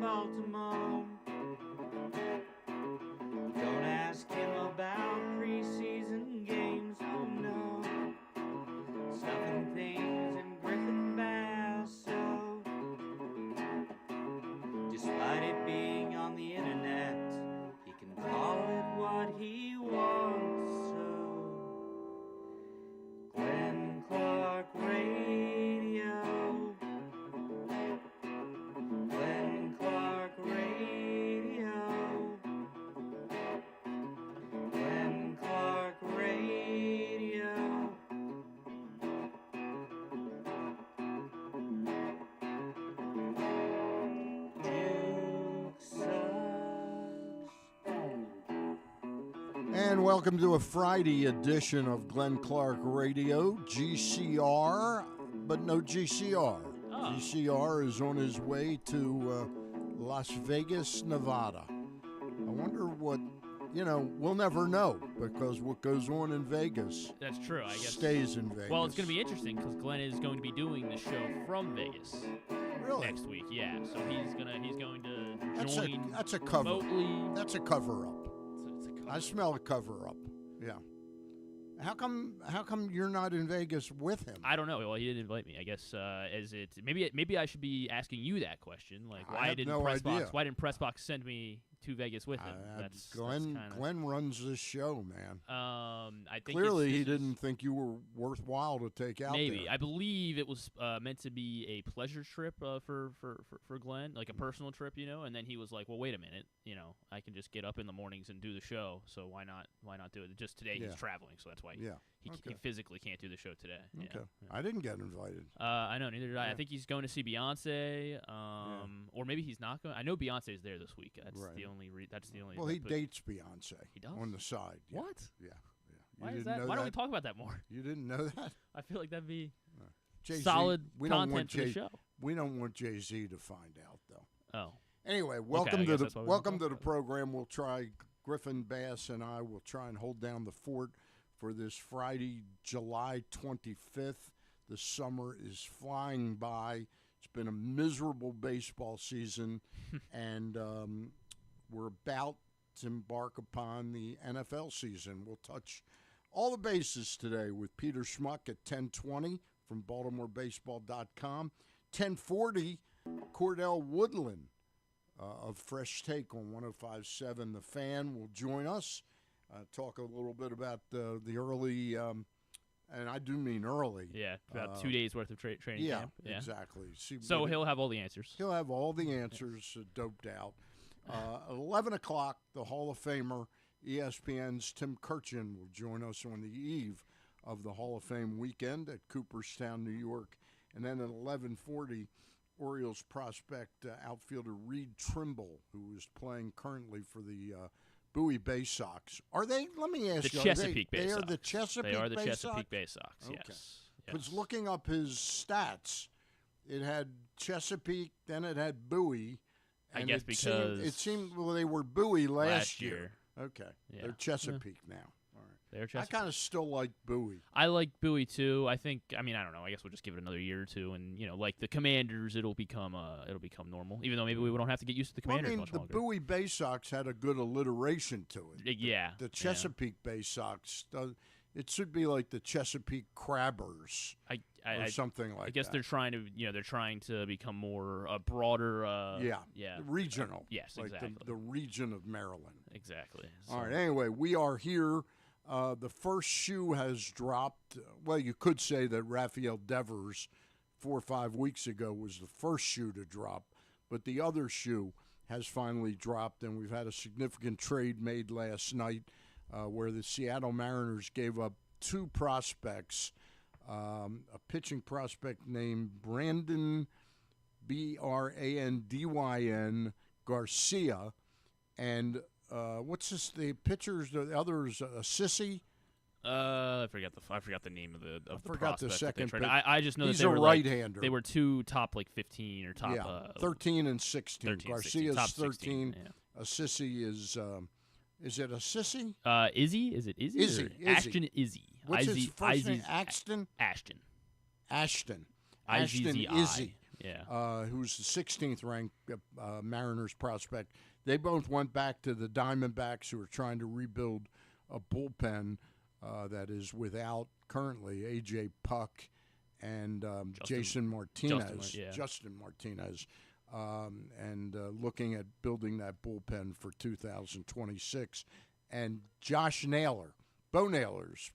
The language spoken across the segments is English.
in Baltimore. Don't ask him about preseason games, oh no. Stuffing things in Griffin Basso. Despite it being on the internet, he can call it what he wants, so Glenn Clark Radio. Glenn Clark Radio. Glenn Clark Radio. Duke sucks. And welcome to a Friday edition of Glenn Clark Radio, GCR, but no GCR. Oh. GCR is on his way to Las Vegas, Nevada. I wonder what, we'll never know because what goes on in Vegas That's true, I guess. stays in Vegas. Well, it's going to be interesting because Glenn is going to be doing the show from Vegas really? next week. Yeah, so he's going to That's join a cover. remotely. That's a cover-up. It's a cover. I smell a cover-up. Yeah. How come you're not in Vegas with him? I don't know. Well, he didn't invite me. I guess maybe I should be asking you that question. Like, I have no Pressbox? idea. Why didn't Pressbox send me to Vegas with him? Glenn runs this show, man. I think Clearly he didn't think you were worthwhile to take out Maybe. there. I believe it was meant to be a pleasure trip for Glenn, like a personal trip, and then he was like, well, wait a minute, I can just get up in the mornings and do the show, so why not do it? Just today he's traveling, so that's why he physically can't do the show today. Okay. Yeah. I didn't get invited. I know, neither did I. Yeah. I think he's going to see Beyonce, or maybe he's not going. I know Beyonce's there this week. That's Right. the only. That's the only. Well, he dates Beyonce. He does? On the side. Yeah. What? Yeah. You Why is didn't that? know Why don't we that? talk about that more? You didn't know that? I feel like that'd be Jay-Z, solid we don't want content for the show. We don't want Jay-Z to find out, though. Oh. Anyway, I welcome guess to that's what the we're welcome to talking the program. We'll try. Griffin Bass and I will try and hold down the fort for this Friday, July 25th. The summer is flying by. It's been a miserable baseball season, and we're about to embark upon the NFL season. We'll touch all the bases today with Peter Schmuck at 10:20 from BaltimoreBaseball.com. 10:40, Cordell Woodland of Fresh Take on 105.7 The Fan will join us. Talk a little bit about the early, and I do mean early. Yeah, about 2 days worth of training camp. Yeah, exactly. So he'll have all the answers. He'll have all the answers doped out. 11 o'clock, the Hall of Famer, ESPN's Tim Kurkjian will join us on the eve of the Hall of Fame weekend at Cooperstown, New York. And then at 11:40, Orioles prospect outfielder Reed Trimble, who is playing currently for the Bowie Bay Sox. Are they? Let me ask The you. Chesapeake Bay They Sox. are the Chesapeake Bay They are the Sox? Chesapeake Bay Sox. Okay. Yes. Because looking up his stats, it had Chesapeake, then it had Bowie. I and guess it seemed well they were Bowie last year. Okay, Yeah. they're Chesapeake now. All right, They're I Chesapeake. kind of still like Bowie. I like Bowie too. I don't know. I guess we'll just give it another year or two, and like the Commanders, it'll become normal. Even though maybe we don't have to get used to the Commanders much the longer. Bowie Bay Sox had a good alliteration to it. Yeah. The Chesapeake Bay Sox, it should be like the Chesapeake Crabbers or something like that. I guess they're trying to become more broader. Regional. Yes, like exactly. the region of Maryland. Exactly. All right. Anyway, we are here. The first shoe has dropped. Well, you could say that Rafael Devers 4 or 5 weeks ago was the first shoe to drop, but the other shoe has finally dropped, and we've had a significant trade made last night where the Seattle Mariners gave up 2 prospects, a pitching prospect named Brandon, Brandyn Garcia, and the pitchers? The others, Sissy. I forgot the name of the forgot the prospect second that they traded. pitch. I just know He's that they a were right-hander. They were 2 top 15 or top 13 and 16. 13, Garcia's 16, top 13. 16, yeah. A Sissy is it a Sissy? Izzy? Is it Izzy? Izzy, or Izzy. Ashton Izzy. What's his first name? Ashton. Ashton. IZZI. Izzy. Yeah. who's the 16th ranked Mariners prospect. They both went back to the Diamondbacks, who are trying to rebuild a bullpen that is without currently A.J. Puck and Jason Martinez. Justin Martinez. And looking at building that bullpen for 2026. And Josh Naylor, Bo Naylor's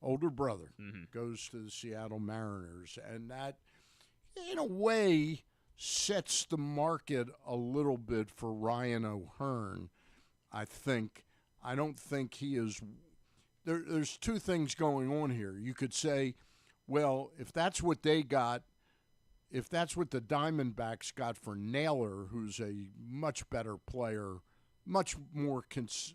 older brother, goes to the Seattle Mariners. And that, in a way, sets the market a little bit for Ryan O'Hearn, I think. I don't think he is – there's two things going on here. You could say, well, if that's what they got, if that's what the Diamondbacks got for Naylor, who's a much better player, much more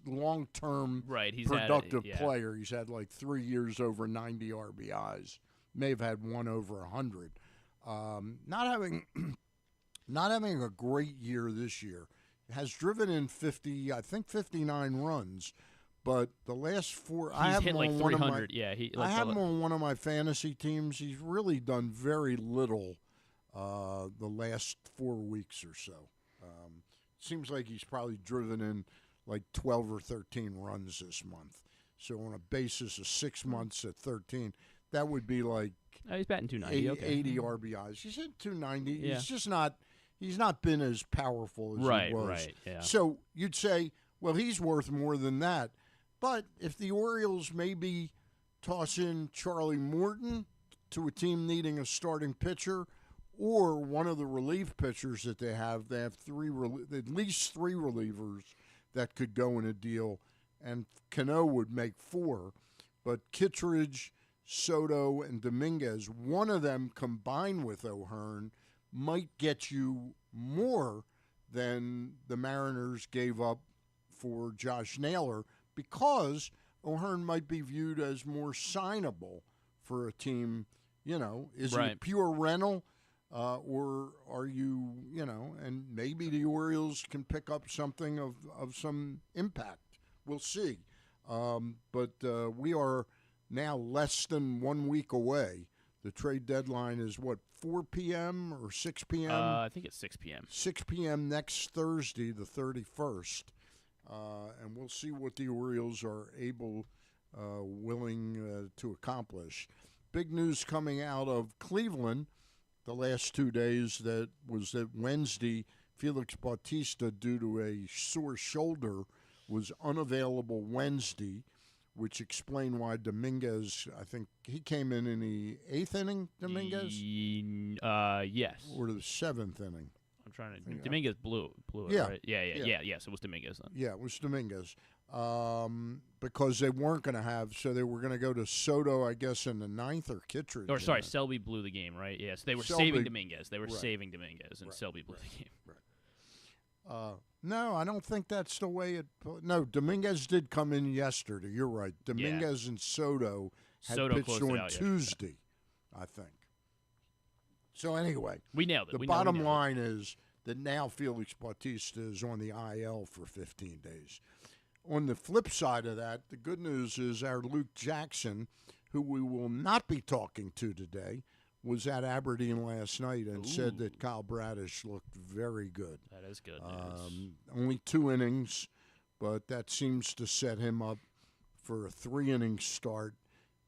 long-term productive player. He's had like 3 years over 90 RBIs. May have had one over 100. Not having a great year this year. Has driven in 59 runs. But the last four, I have hit like 300. I have him on one of my fantasy teams. He's really done very little the last 4 weeks or so. Seems like he's probably driven in like 12 or 13 runs this month. So on a basis of 6 months at 13, that would be like he's batting 290. 80 RBIs. He's hit 290. Yeah. He's just not. He's not been as powerful as he was. Right. Yeah. So you'd say, well, he's worth more than that. But if the Orioles maybe toss in Charlie Morton to a team needing a starting pitcher, or one of the relief pitchers that they have at least three relievers that could go in a deal, and Cano would make 4. But Kittredge, Soto, and Dominguez, one of them combined with O'Hearn might get you more than the Mariners gave up for Josh Naylor, because O'Hearn might be viewed as more signable for a team. Is he a pure rental? Or are you, and maybe the Orioles can pick up something of some impact. We'll see. But we are now less than 1 week away. The trade deadline is, 4 p.m. or 6 p.m.? I think it's 6 p.m. 6 p.m. next Thursday, the 31st. And we'll see what the Orioles are willing to accomplish. Big news coming out of Cleveland the last 2 days that Wednesday, Felix Bautista, due to a sore shoulder, was unavailable Wednesday, which explained why Dominguez, I think he came in the 8th inning, Dominguez? Yes. Or the 7th inning. I'm trying to think. Dominguez blew it, yeah. Right? Yeah. Yes, it was Dominguez then. Yeah, it was Dominguez. Because they weren't going to have, so they were going to go to Soto, I guess, in the 9th, or Kittredge. Or, sorry, Selby blew the game, right? Yes, they were saving Dominguez. They were saving Dominguez, and Selby blew the game. Right. No, I don't think that's the way it. No, Dominguez did come in yesterday. You're right. Dominguez and Soto had pitched on Tuesday, I think. So anyway, we nailed it. The bottom line is that now Felix Bautista is on the IL for 15 days. On the flip side of that, the good news is our Luke Jackson, who we will not be talking to today, was at Aberdeen last night and said that Kyle Bradish looked very good. That is good news. Only 2 innings, but that seems to set him up for a 3-inning start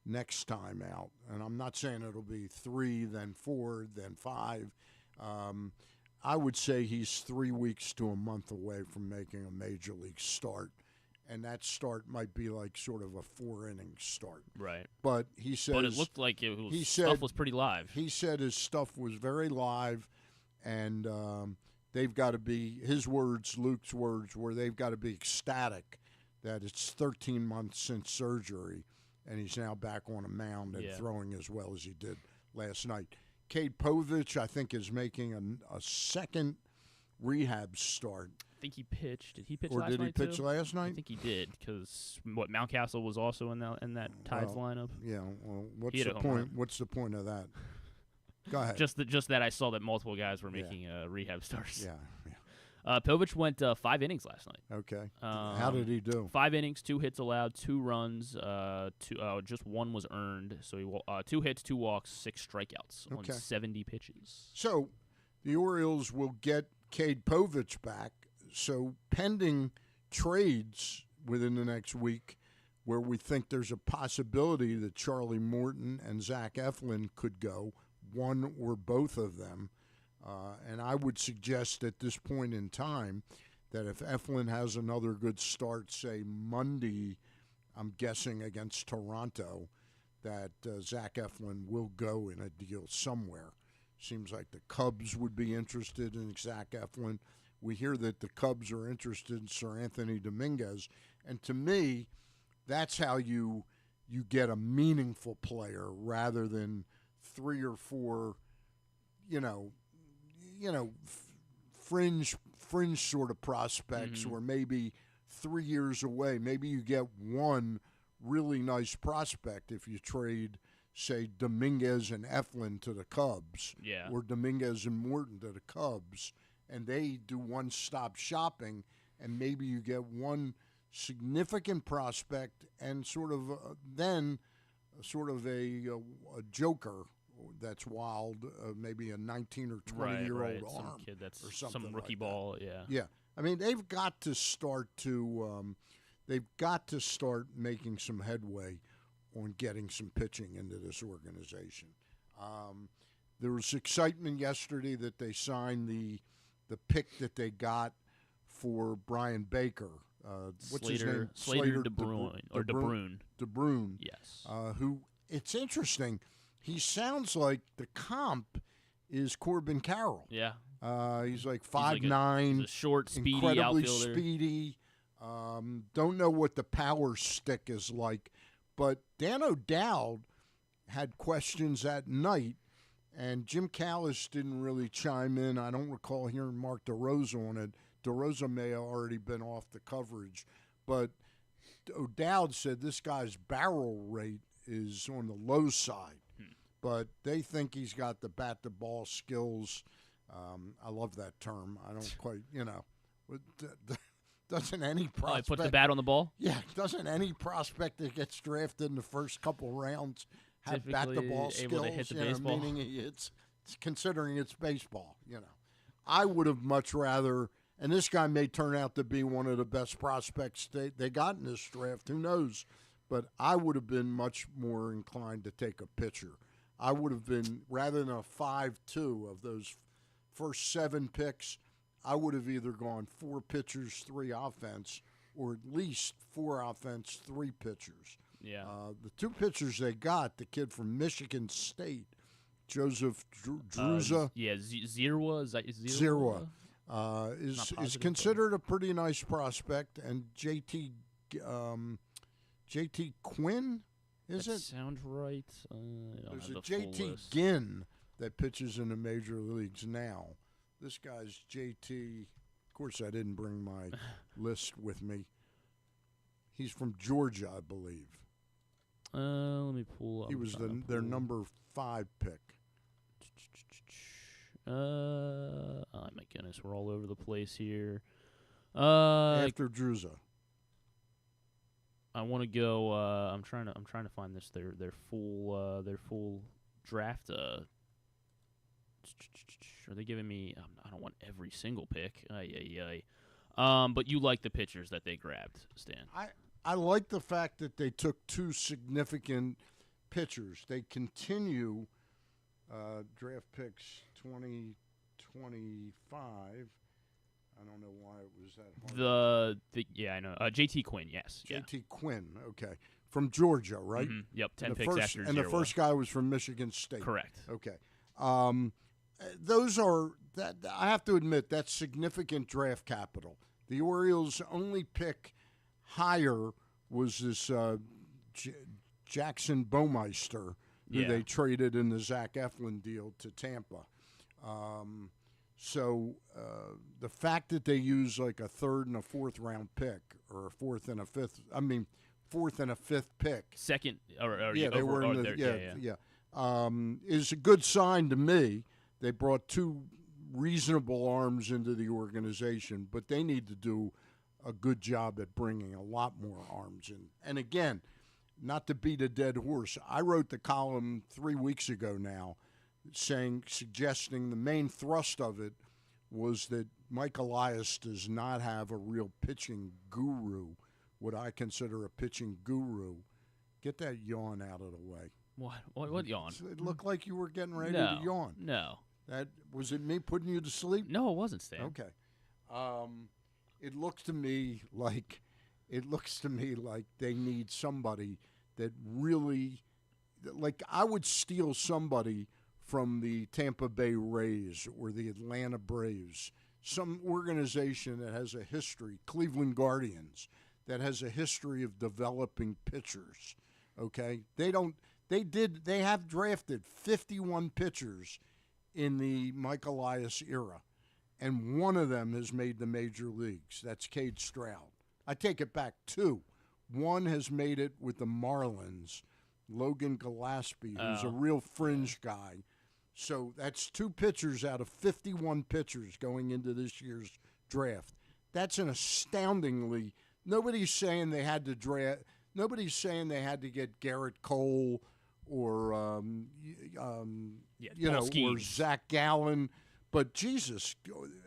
next time out. And I'm not saying it'll be 3, then 4, then 5. I would say he's 3 weeks to a month away from making a major league start. And that start might be like sort of a 4-inning start. Right. But he says... But it looked like stuff was pretty live. He said his stuff was very live, and they've got to be, his words, Luke's words, where they've got to be ecstatic that it's 13 months since surgery, and he's now back on a mound and throwing as well as he did last night. Cade Povich, I think, is making a second rehab start. I think he pitched. Did he pitch or last did night he pitch too? last night? I think he did, because Mountcastle was also in that Tides lineup. Yeah. Well, what's the point? What's the point of that? Go ahead. Just that I saw that multiple guys were making rehab starts. Yeah. Povich went 5 innings last night. Okay. How did he do? 5 innings, 2 hits allowed, 2 runs, just 1 was earned. So he 2 hits, 2 walks, 6 strikeouts on 70 pitches. So the Orioles will get Cade Povich back. So pending trades within the next week, where we think there's a possibility that Charlie Morton and Zach Eflin could go, one or both of them. And I would suggest at this point in time that if Eflin has another good start, say Monday, I'm guessing against Toronto, that Zach Eflin will go in a deal somewhere. Seems like the Cubs would be interested in Zach Eflin. We hear that the Cubs are interested in Sir Anthony Dominguez. And to me, that's how you get a meaningful player rather than 3 or 4, fringe sort of prospects, or maybe 3 years away. Maybe you get one really nice prospect if you trade, say, Dominguez and Eflin to the Cubs, or Dominguez and Morton to the Cubs, and they do one-stop shopping, and maybe you get one significant prospect and sort of a joker that's wild, maybe a 19 or 20-year-old arm, some kid that's or something some rookie like ball, that. Yeah. I mean, they've got to start making some headway on getting some pitching into this organization. There was excitement yesterday that they signed the pick that they got for Brian Baker. What's his name? Slater DeBrune. DeBrune. Yes. Who, it's interesting, he sounds like the comp is Corbin Carroll. Yeah. He's like 5'9", he's a short, speedy incredibly outfielder. speedy. Don't know what the power stick is like, but Dan O'Dowd had questions at night, and Jim Callis didn't really chime in. I don't recall hearing Mark DeRosa on it. DeRosa may have already been off the coverage, but O'Dowd said this guy's barrel rate is on the low side, but they think he's got the bat-to-ball skills. I love that term. I don't quite, doesn't any prospect... put the bat on the ball? Yeah, doesn't any prospect that gets drafted in the first couple rounds have bat-to-ball skills? Able to hit the baseball? Meaning it's considering it's baseball, I would have much rather... And this guy may turn out to be one of the best prospects they got in this draft. Who knows? But I would have been much more inclined to take a pitcher. I would have been, rather than a 5-2 of those first 7 picks, I would have either gone 4 pitchers, 3 offense, or at least 4 offense, 3 pitchers. Yeah. The 2 pitchers they got, the kid from Michigan State, Joseph Druza. Zerwa. Zerwa. Is considered a pretty nice prospect, and JT Quinn, is that it? Sounds right. There's a JT Ginn that pitches in the major leagues now. This guy's JT. Of course, I didn't bring my list with me. He's from Georgia, I believe. Let me pull up. He was their number 5 pick. Oh my goodness, we're all over the place here. After Druza. I want to go. I'm trying to find this their full draft. Are they giving me? I don't want every single pick. But you like the pitchers that they grabbed, Stan? I like the fact that they took 2 significant pitchers. They continue draft picks 2025. I don't know why it was that hard. I know. JT Quinn, yes. JT Quinn, okay. From Georgia, right? Mm-hmm. Yep, 10 picks after And Zerwa. the first guy was from Michigan State. Correct. Okay. Those are, that I have to admit, that's significant draft capital. The Orioles' only pick higher was this Jackson Baumeister, who they traded in the Zach Eflin deal to Tampa. So the fact that they use like a 3rd and a 4th round pick, or a 4th and a 5th, 4th and a 5th pick. Second, they were in the, is a good sign to me. They brought 2 reasonable arms into the organization, but they need to do a good job at bringing a lot more arms in. And again, not to beat a dead horse, I wrote the column 3 weeks ago now. suggesting the main thrust of it was that Mike Elias does not have a real pitching guru, what I consider a pitching guru. Get that yawn out of the way. What yawn? It looked like you were getting ready No, to yawn. no. Was it me putting you to sleep? No, it wasn't, Stan. Okay. It looks to me like they need somebody that really, like, I would steal somebody from the Tampa Bay Rays or the Atlanta Braves, some organization that has a history, Cleveland Guardians, that has a history of developing pitchers. Okay? They have drafted 51 pitchers in the Mike Elias era, and one of them has made the major leagues. That's Cade Stroud. I take it back, 2. One has made it with the Marlins, Logan Gillespie, who's a real fringe guy. So that's 2 pitchers out of 51 pitchers going into this year's draft. That's an astoundingly – nobody's saying they had to draft – nobody's saying they had to get Garrett Cole or or Zach Gallen. But Jesus,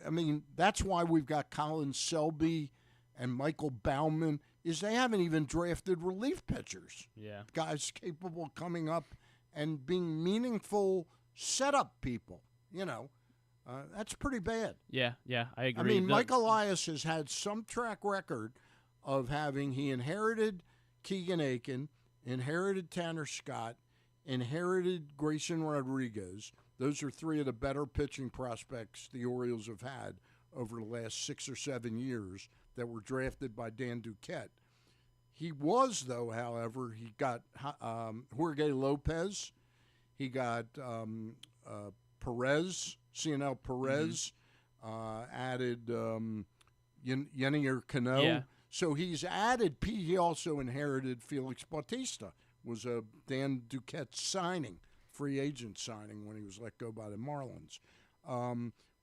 I mean, that's why we've got Colin Selby and Michael Baumann, is they haven't even drafted relief pitchers. Yeah. Guys capable of coming up and being meaningful setup people, that's pretty bad. Yeah, I agree. I mean, Mike Elias has had some track record of he inherited Keegan Aiken, inherited Tanner Scott, inherited Grayson Rodriguez. Those are 3 of the better pitching prospects the Orioles have had over the last 6 or 7 years that were drafted by Dan Duquette. He was, though, however, he got Jorge Lopez. He got Perez, CNL Perez, added Yenier Cano. Yeah. So he's added, he also inherited Felix Bautista, was a Dan Duquette signing, free agent signing when he was let go by the Marlins.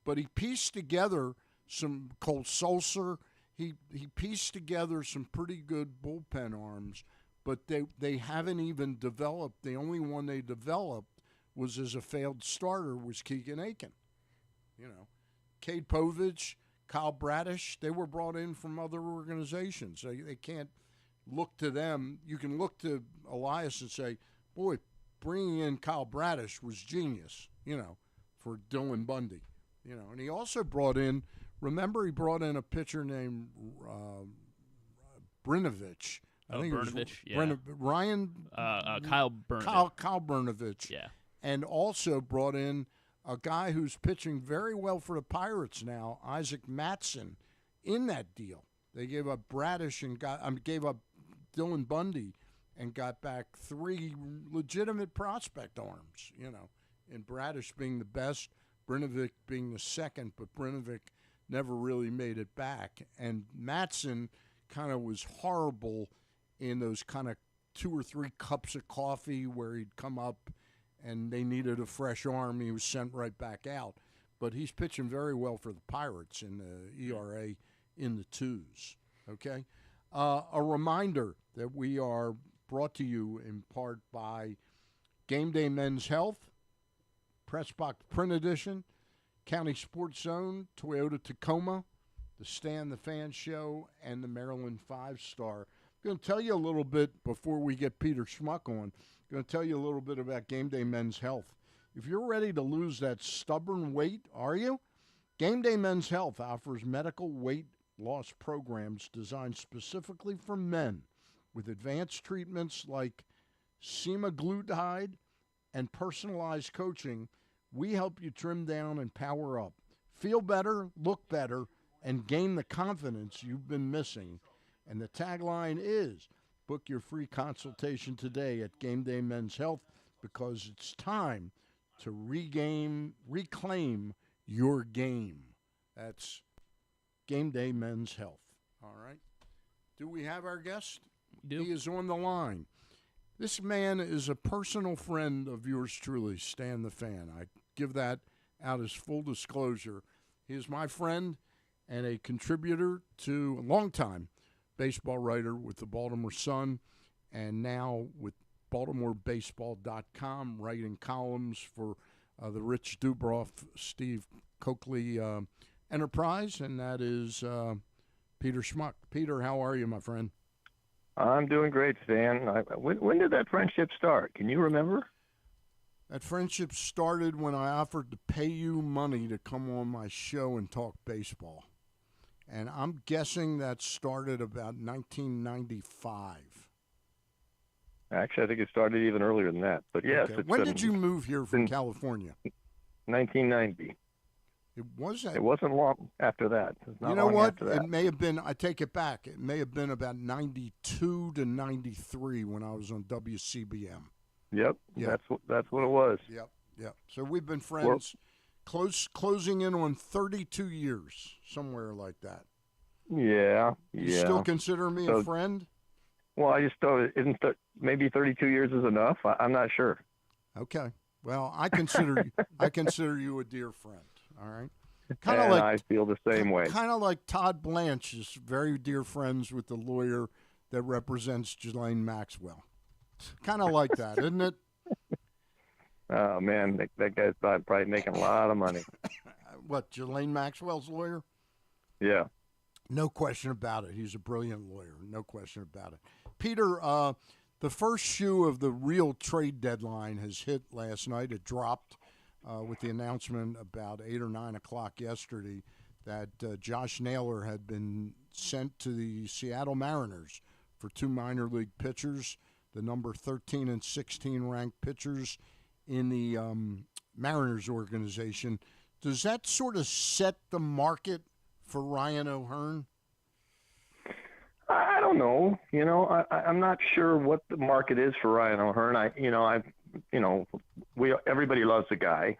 But he pieced together some Cole Sulcer. He pieced together some pretty good bullpen arms, but they haven't even developed. The only one they developed was as a failed starter was Keegan Aiken. Cade Povich, Kyle Bradish, they were brought in from other organizations. So they can't look to them. You can look to Elias and say, boy, bringing in Kyle Bradish was genius, for Dylan Bundy. And he also brought in, he brought in a pitcher named Brinovich. I think Brnovich, it was Ryan. Kyle Brnovich. Kyle Brnovich. Yeah. And also brought in a guy who's pitching very well for the Pirates now, Isaac Mattson, in that deal. They gave up Bradish and gave up Dylan Bundy and got back 3 legitimate prospect arms, and Bradish being the best, Brinovich being the second, but Brinovich never really made it back. And Mattson kind of was horrible in those kind of 2 or 3 cups of coffee where he'd come up and they needed a fresh arm. He was sent right back out. But he's pitching very well for the Pirates in the ERA in the 2s. Okay? A reminder that we are brought to you in part by Game Day Men's Health, Press Box Print Edition, County Sports Zone, Toyota Tacoma, the Stan the Fan Show, and the Maryland 5-Star. I'm going to tell you a little bit before we get Peter Schmuck on. I'm going to tell you a little bit about Game Day Men's Health. If you're ready to lose that stubborn weight, are you? Game Day Men's Health offers medical weight loss programs designed specifically for men with advanced treatments like semaglutide and personalized coaching. We help you trim down and power up, feel better, look better, and gain the confidence you've been missing. And the tagline is, book your free consultation today at Game Day Men's Health, because it's time to reclaim your game. That's Game Day Men's Health. All right. Do we have our guest? We do. He is on the line. This man is a personal friend of yours truly, Stan the Fan. I give that out as full disclosure. He is my friend and a contributor to a long-time baseball writer with the Baltimore Sun, and now with BaltimoreBaseball.com, writing columns for the Rich Dubroff, Steve Coakley enterprise, and that is Peter Schmuck. Peter, how are you, my friend? I'm doing great, Stan. When did that friendship start? Can you remember? That friendship started when I offered to pay you money to come on my show and talk baseball. And I'm guessing that started about 1995. Actually, I think it started even earlier than that. But yes. Okay. When did you move here from California? 1990. It wasn't. It wasn't long after that. You know what? It may have been, I take it back, it may have been about 92 to 93 when I was on WCBM. Yep. That's what it was. Yep. So we've been friends closing in on 32 years, somewhere like that. Yeah. You still consider me a friend? Well, I just thought, maybe 32 years is enough? I'm not sure. Okay. Well, I consider you a dear friend. All right. I feel the same way. Kind of like Todd Blanche is very dear friends with the lawyer that represents Ghislaine Maxwell. Kind of like that, isn't it? Oh, man, that guy's probably making a lot of money. What, Ghislaine Maxwell's lawyer? Yeah. No question about it. He's a brilliant lawyer. No question about it. Peter, the first shoe of the real trade deadline has hit last night. It dropped with the announcement about 8 or 9 o'clock yesterday that Josh Naylor had been sent to the Seattle Mariners for 2 minor league pitchers, the number 13 and 16 ranked pitchers in the Mariners organization. Does that sort of set the market for Ryan O'Hearn? I don't know. I'm not sure what the market is for Ryan O'Hearn. Everybody loves the guy.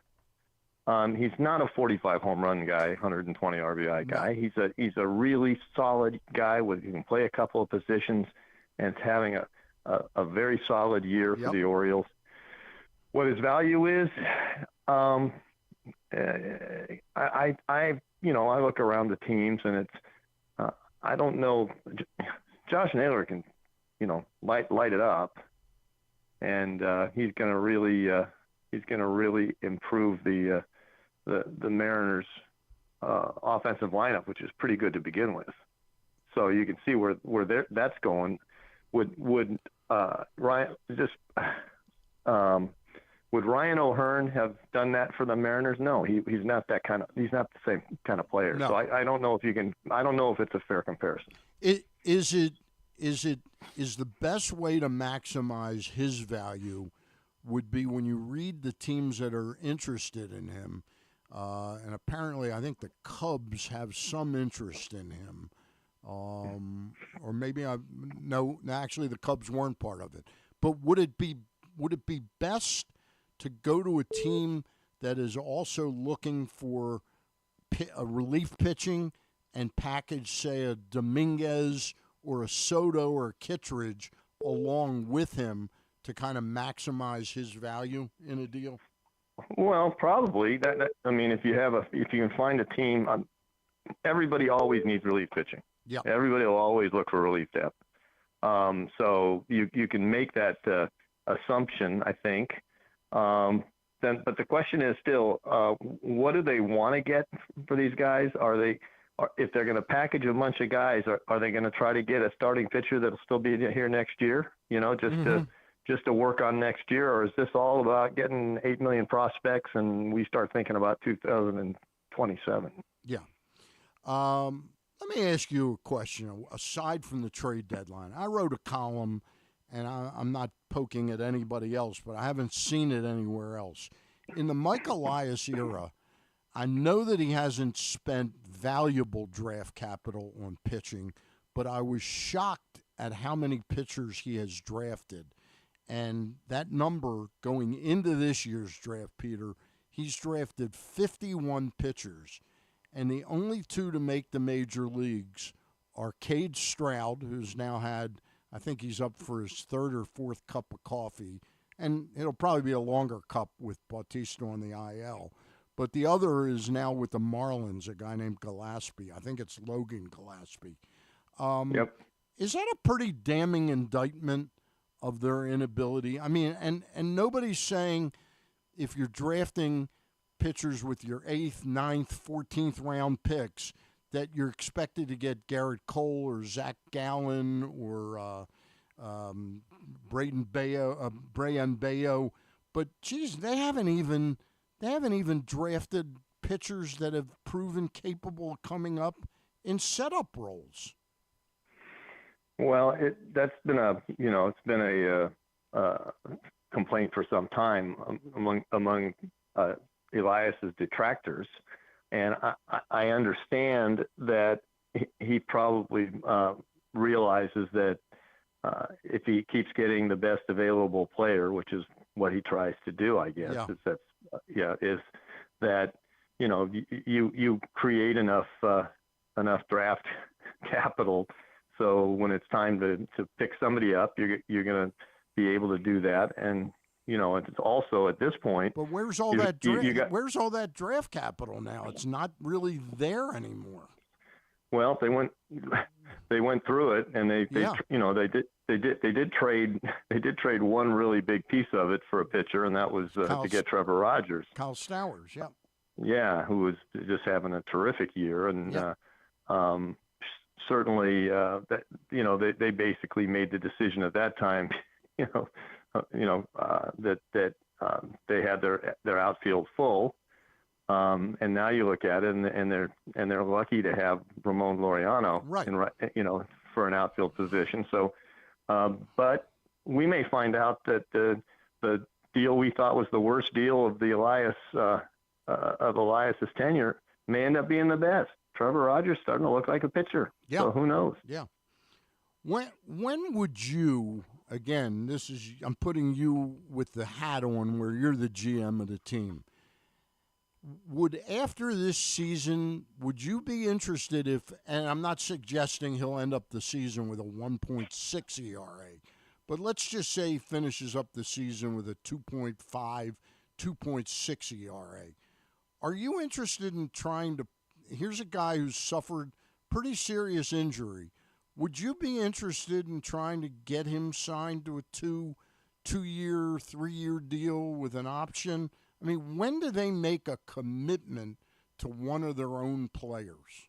He's not a 45 home run guy, 120 RBI guy. He's a really solid guy who can play a couple of positions, and is having a very solid year for the Orioles. What his value is, I look around the teams, and it's I don't know. Josh Naylor can, light it up, and he's going to really improve the Mariners' offensive lineup, which is pretty good to begin with. So you can see where that's going. Would Ryan O'Hearn have done that for the Mariners? No, he's not that kind of. He's not the same kind of player. No. So I don't know if you can. I don't know if it's a fair comparison. Is the best way to maximize his value would be when you read the teams that are interested in him, and apparently I think the Cubs have some interest in him, or maybe actually the Cubs weren't part of it. But would it be best to go to a team that is also looking for a relief pitching and package, say, a Dominguez or a Soto or a Kittredge along with him to kind of maximize his value in a deal? Well, probably. If you can find a team, everybody always needs relief pitching. Yeah. Everybody will always look for relief depth. So you can make that assumption, I think. But the question is still, what do they want to get for these guys? If they're going to package a bunch of guys, are they going to try to get a starting pitcher that'll still be here next year? Just to work on next year, or is this all about getting 8 million prospects and we start thinking about 2027? Yeah. Let me ask you a question. Aside from the trade deadline, I wrote a column, and I'm not poking at anybody else, but I haven't seen it anywhere else. In the Mike Elias era, I know that he hasn't spent valuable draft capital on pitching, but I was shocked at how many pitchers he has drafted. And that number going into this year's draft, Peter, he's drafted 51 pitchers. And the only 2 to make the major leagues are Cade Stroud, who's now had, I think he's up for his 3rd or 4th cup of coffee. And it'll probably be a longer cup with Bautista on the IL. But the other is now with the Marlins, a guy named Gillespie. I think it's Logan Gillespie. Yep. Is that a pretty damning indictment of their inability? I mean, and nobody's saying if you're drafting pitchers with your 8th, 9th, 14th round picks, that you're expected to get Garrett Cole or Zach Gallen or Braden Bayo, but geez, they haven't even drafted pitchers that have proven capable of coming up in setup roles. Well, that's been a complaint for some time among Elias's detractors, and I understand that he probably realizes that if he keeps getting the best available player, which is what he tries to do, I guess, is that you create enough draft capital, so when it's time to pick somebody up, you're going to be able to do that, and it's also at this point. But where's all where's all that draft capital now? It's not really there anymore. Well, they went through it, and they did trade one really big piece of it for a pitcher, and that was to get Trevor Rogers. Kyle Stowers, yeah. Yeah, who was just having a terrific year, and certainly that they basically made the decision at that time, that they had their outfield full. And now you look at it, and they're lucky to have Ramon Laureano, for an outfield position. So, but we may find out that the deal we thought was the worst deal of the Elias's tenure may end up being the best. Trevor Rogers starting to look like a pitcher. Yeah. So who knows? Yeah. When would you? Again, I'm putting you with the hat on where you're the GM of the team. Would after this season, would you be interested and I'm not suggesting he'll end up the season with a 1.6 ERA, but let's just say he finishes up the season with a 2.5, 2.6 ERA. Are you interested in here's a guy who's suffered pretty serious injury. Would you be interested in trying to get him signed to a two-year, 3-year deal with an option? I mean, when do they make a commitment to one of their own players?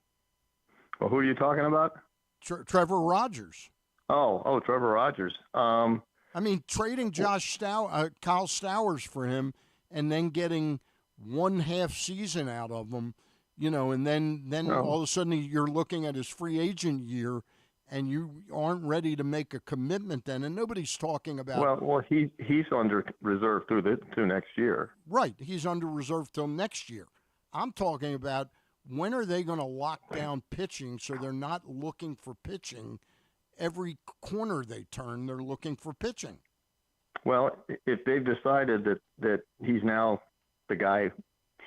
Well, who are you talking about? Trevor Rogers. Oh, Trevor Rogers. I mean, trading Kyle Stowers for him and then getting 1/2 season out of him, and then all of a sudden you're looking at his free agent year and you aren't ready to make a commitment then, and nobody's talking about. Well, he's under reserve through next year. Right, he's under reserve till next year. I'm talking about when are they going to lock down pitching so they're not looking for pitching every corner they turn. They're looking for pitching. Well, if they've decided that he's now the guy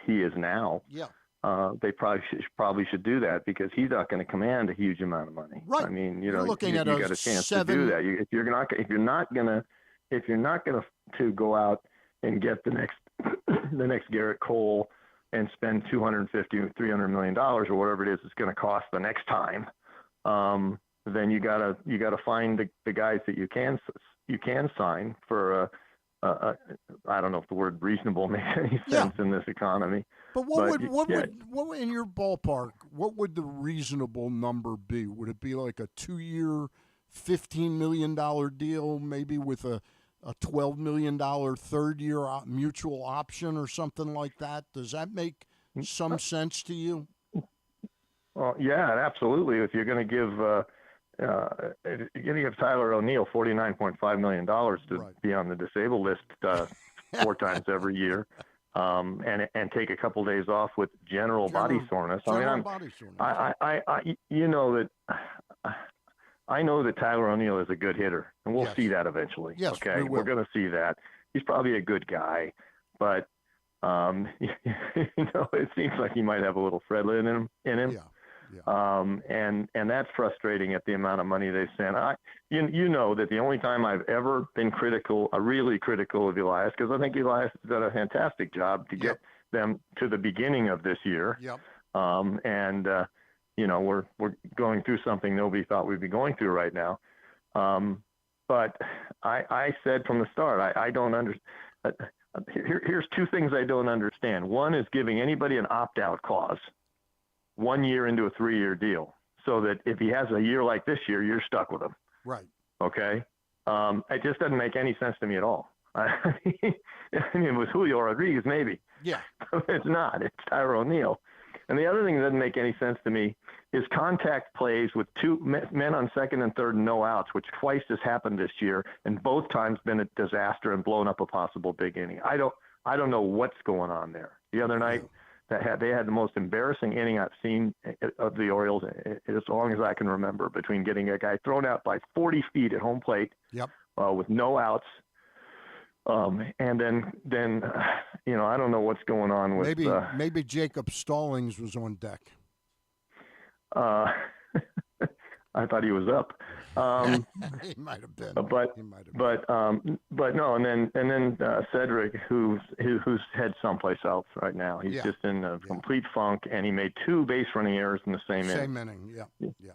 he is now, they probably should do that, because he's not going to command a huge amount of money. Right. I mean, you're looking at you got a chance to do that. If you're not going to go out and get the next Garrett Cole and spend $250, $300 million or whatever it is it's going to cost the next time, then you gotta find the guys that you can sign for I don't know if the word reasonable makes any sense in this economy. But what would in your ballpark, what would the reasonable number be? Would it be like a 2-year, $15 million deal, maybe with a $12 million third-year mutual option or something like that? Does that make some sense to you? Well, yeah, absolutely. If you're going to give Tyler O'Neill $49.5 million to be on the disabled list 4 times every year, and take a couple days off with general body soreness. I know that Tyler O'Neill is a good hitter, and we'll see that eventually. Yes, okay, we're going to see that. He's probably a good guy, but it seems like he might have a little Fredlin in him. Yeah. And that's frustrating at the amount of money they sent. You know that the only time I've ever been really critical of Elias, because I think Elias has done a fantastic job to get them to the beginning of this year. Yep. We're going through something nobody thought we'd be going through right now. But I said from the start, I don't understand. Here's two things I don't understand. One is giving anybody an opt-out clause 1 year into a 3-year deal, so that if he has a year like this year, you're stuck with him. Right. Okay. It just doesn't make any sense to me at all. I mean, with Julio Rodriguez, maybe. Yeah. It's not. It's Tyler O'Neill. And the other thing that doesn't make any sense to me is contact plays with two men on second and third and no outs, which twice has happened this year, and both times been a disaster and blown up a possible big inning. I don't know what's going on there. The other night, they had the most embarrassing inning I've seen of the Orioles as long as I can remember, between getting a guy thrown out by 40 feet at home plate with no outs. And then I don't know what's going on with maybe Jacob Stallings was on deck. I thought he was up. He might have been. But no. And then Cedric, who's head someplace else right now. He's just in a complete funk, and he made 2 base running errors in the same inning. Same inning. Yeah.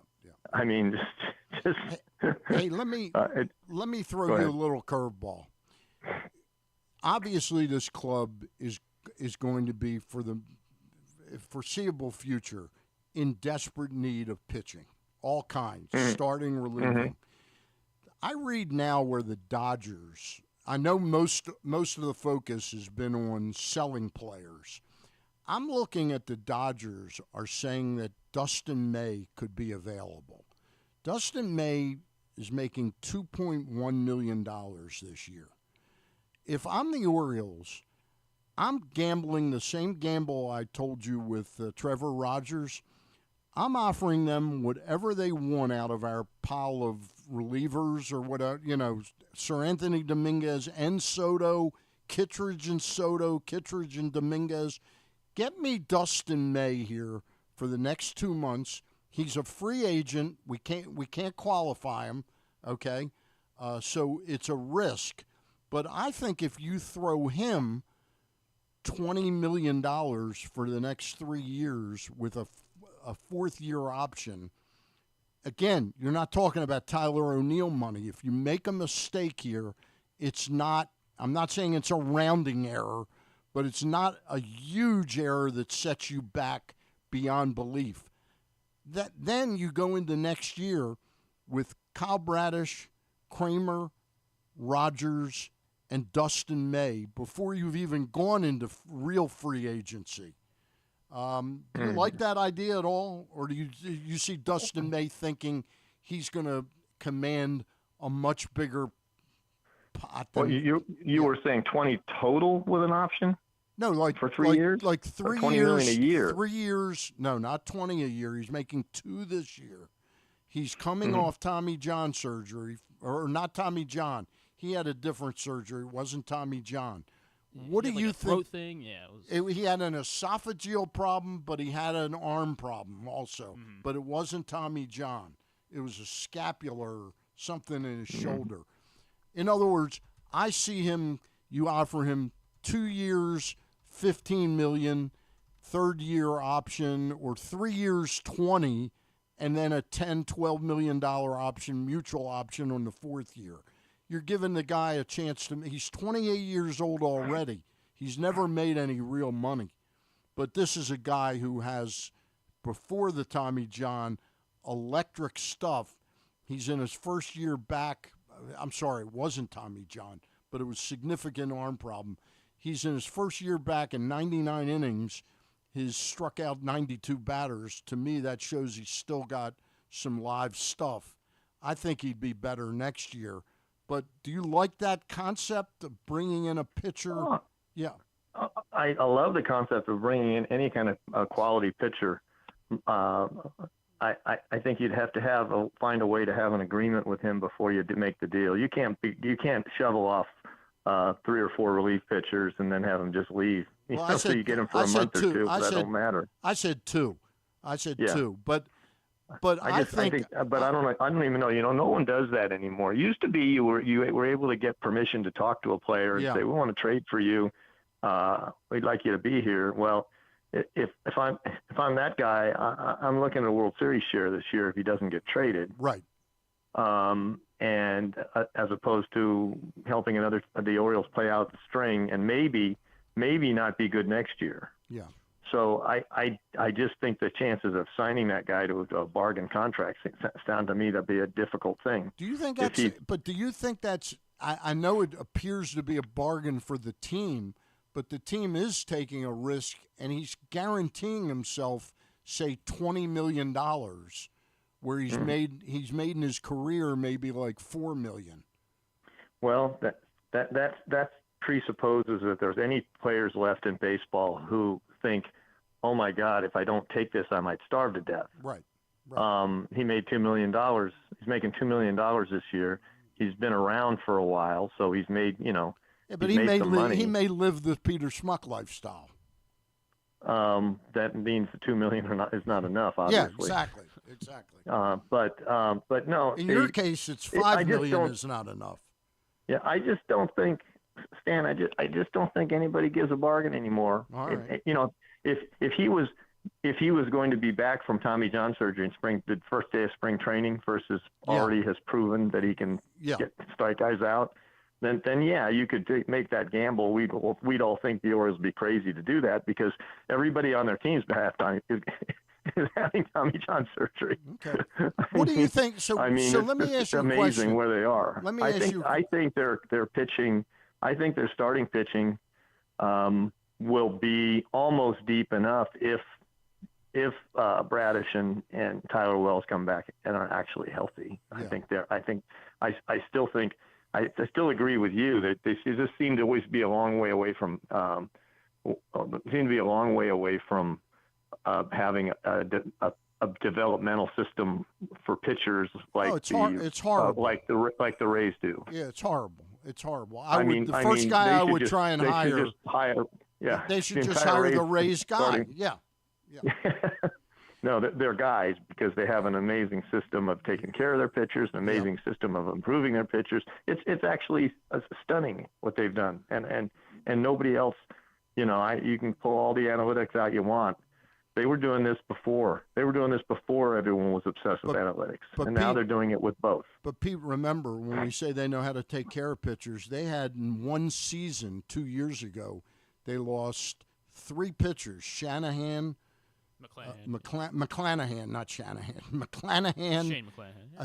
I mean, just. Hey, let me throw you a little curveball. Obviously, this club is going to be, for the foreseeable future, in desperate need of pitching, all kinds, starting, relieving. I read now where the Dodgers, I know most of the focus has been on selling players. I'm looking at the Dodgers are saying that Dustin May could be available. Dustin May is making $2.1 million this year. If I'm the Orioles, I'm gambling the same gamble I told you with Trevor Rogers. I'm offering them whatever they want out of our pile of relievers or whatever, Sir Anthony Dominguez and Soto, Kittredge and Soto, Kittredge and Dominguez. Get me Dustin May here for the next 2 months. He's a free agent. We can't qualify him, okay? So it's a risk. But I think if you throw him $20 million for the next 3 years with a 4th-year option, again, you're not talking about Tyler O'Neill money. If you make a mistake here, it's not – I'm not saying it's a rounding error, but it's not a huge error that sets you back beyond belief. Then you go into next year with Kyle Bradish, Kramer, Rogers, and Dustin May before you've even gone into real free agency. Do you like that idea at all? Or do you see Dustin May thinking he's going to command a much bigger pot? Well, you were saying 20 total with an option? No, like for 3 years? Like 3 $20 years. million a year. 3 years. No, not 20 a year. He's making 2 this year. He's coming off Tommy John surgery, or not Tommy John. He had a different surgery. It wasn't Tommy John. What do you think? Throat thing? Yeah, he had an esophageal problem, but he had an arm problem also. But it wasn't Tommy John. It was a scapular, something in his shoulder. In other words, I see him, you offer him 2 years, $15 million, 3rd year option, or 3 years, 20, and then a $10, $12 million option, mutual option on the 4th year. You're giving the guy a chance to – he's 28 years old already. He's never made any real money. But this is a guy who has, before the Tommy John, electric stuff. He's in his first year back. I'm sorry, it wasn't Tommy John, but it was significant arm problem. He's in his first year back in 99 innings. He's struck out 92 batters. To me, that shows he's still got some live stuff. I think he'd be better next year. But do you like that concept of bringing in a pitcher? Yeah. I love the concept of bringing in any kind of quality pitcher. I think you'd have to find a way to have an agreement with him before you make the deal. You can't shovel off 3 or 4 relief pitchers and then have them just leave. So you get them for a month or 2. That don't matter. I said 2. 2. But I think, but I don't even know. No one does that anymore. It used to be you were able to get permission to talk to a player and say, we want to trade for you. We'd like you to be here. Well, if I'm that guy, I'm looking at a World Series share this year if he doesn't get traded. Right. and as opposed to helping the Orioles play out the string and maybe not be good next year. Yeah. So I just think the chances of signing that guy to a bargain contract sound to me to be a difficult thing. Do you think that's? But do you think that's? I know it appears to be a bargain for the team, but the team is taking a risk, and he's guaranteeing himself, say, $20 million, where he's made in his career maybe like $4 million. Well, that presupposes that there's any players left in baseball who think, oh my God, if I don't take this, I might starve to death. Right. He made $2 million. He's making $2 million this year. He's been around for a while, so he's made, Yeah, but he may live the Peter Schmuck lifestyle. That means the $2 million is not enough, obviously. Yeah, exactly. But no. In your case, it's $5 million is not enough. Yeah, I just don't think, Stan. I just don't think anybody gives a bargain anymore. All right. If he was going to be back from Tommy John surgery in spring, the first day of spring training, versus already has proven that he can strike guys out, then yeah, you could make that gamble. We'd all think the Orioles would be crazy to do that because everybody on their team's behalf is having Tommy John surgery. Okay. What do you think? So let me ask you a question. Amazing where they are. Let me ask you. I think their pitching. I think their starting pitching will be almost deep enough if Bradish and Tyler Wells come back and are actually healthy. Yeah. I still agree with you that they just seem to always be a long way away from having a developmental system for pitchers like it's horrible. Like the Rays do. Yeah, it's horrible. It's horrible. The first guy I would try and hire. Yeah, they should just hire the Rays guy. Yeah. No, they're guys because they have an amazing system of taking care of their pitchers, an amazing system of improving their pitchers. It's actually stunning what they've done, and nobody else. You can pull all the analytics out you want. They were doing this before. Everyone was obsessed with analytics, and now they're doing it with both. But Pete, remember when we say they know how to take care of pitchers, they had in one season 2 years ago, they lost 3 pitchers: McClanahan, not Shanahan,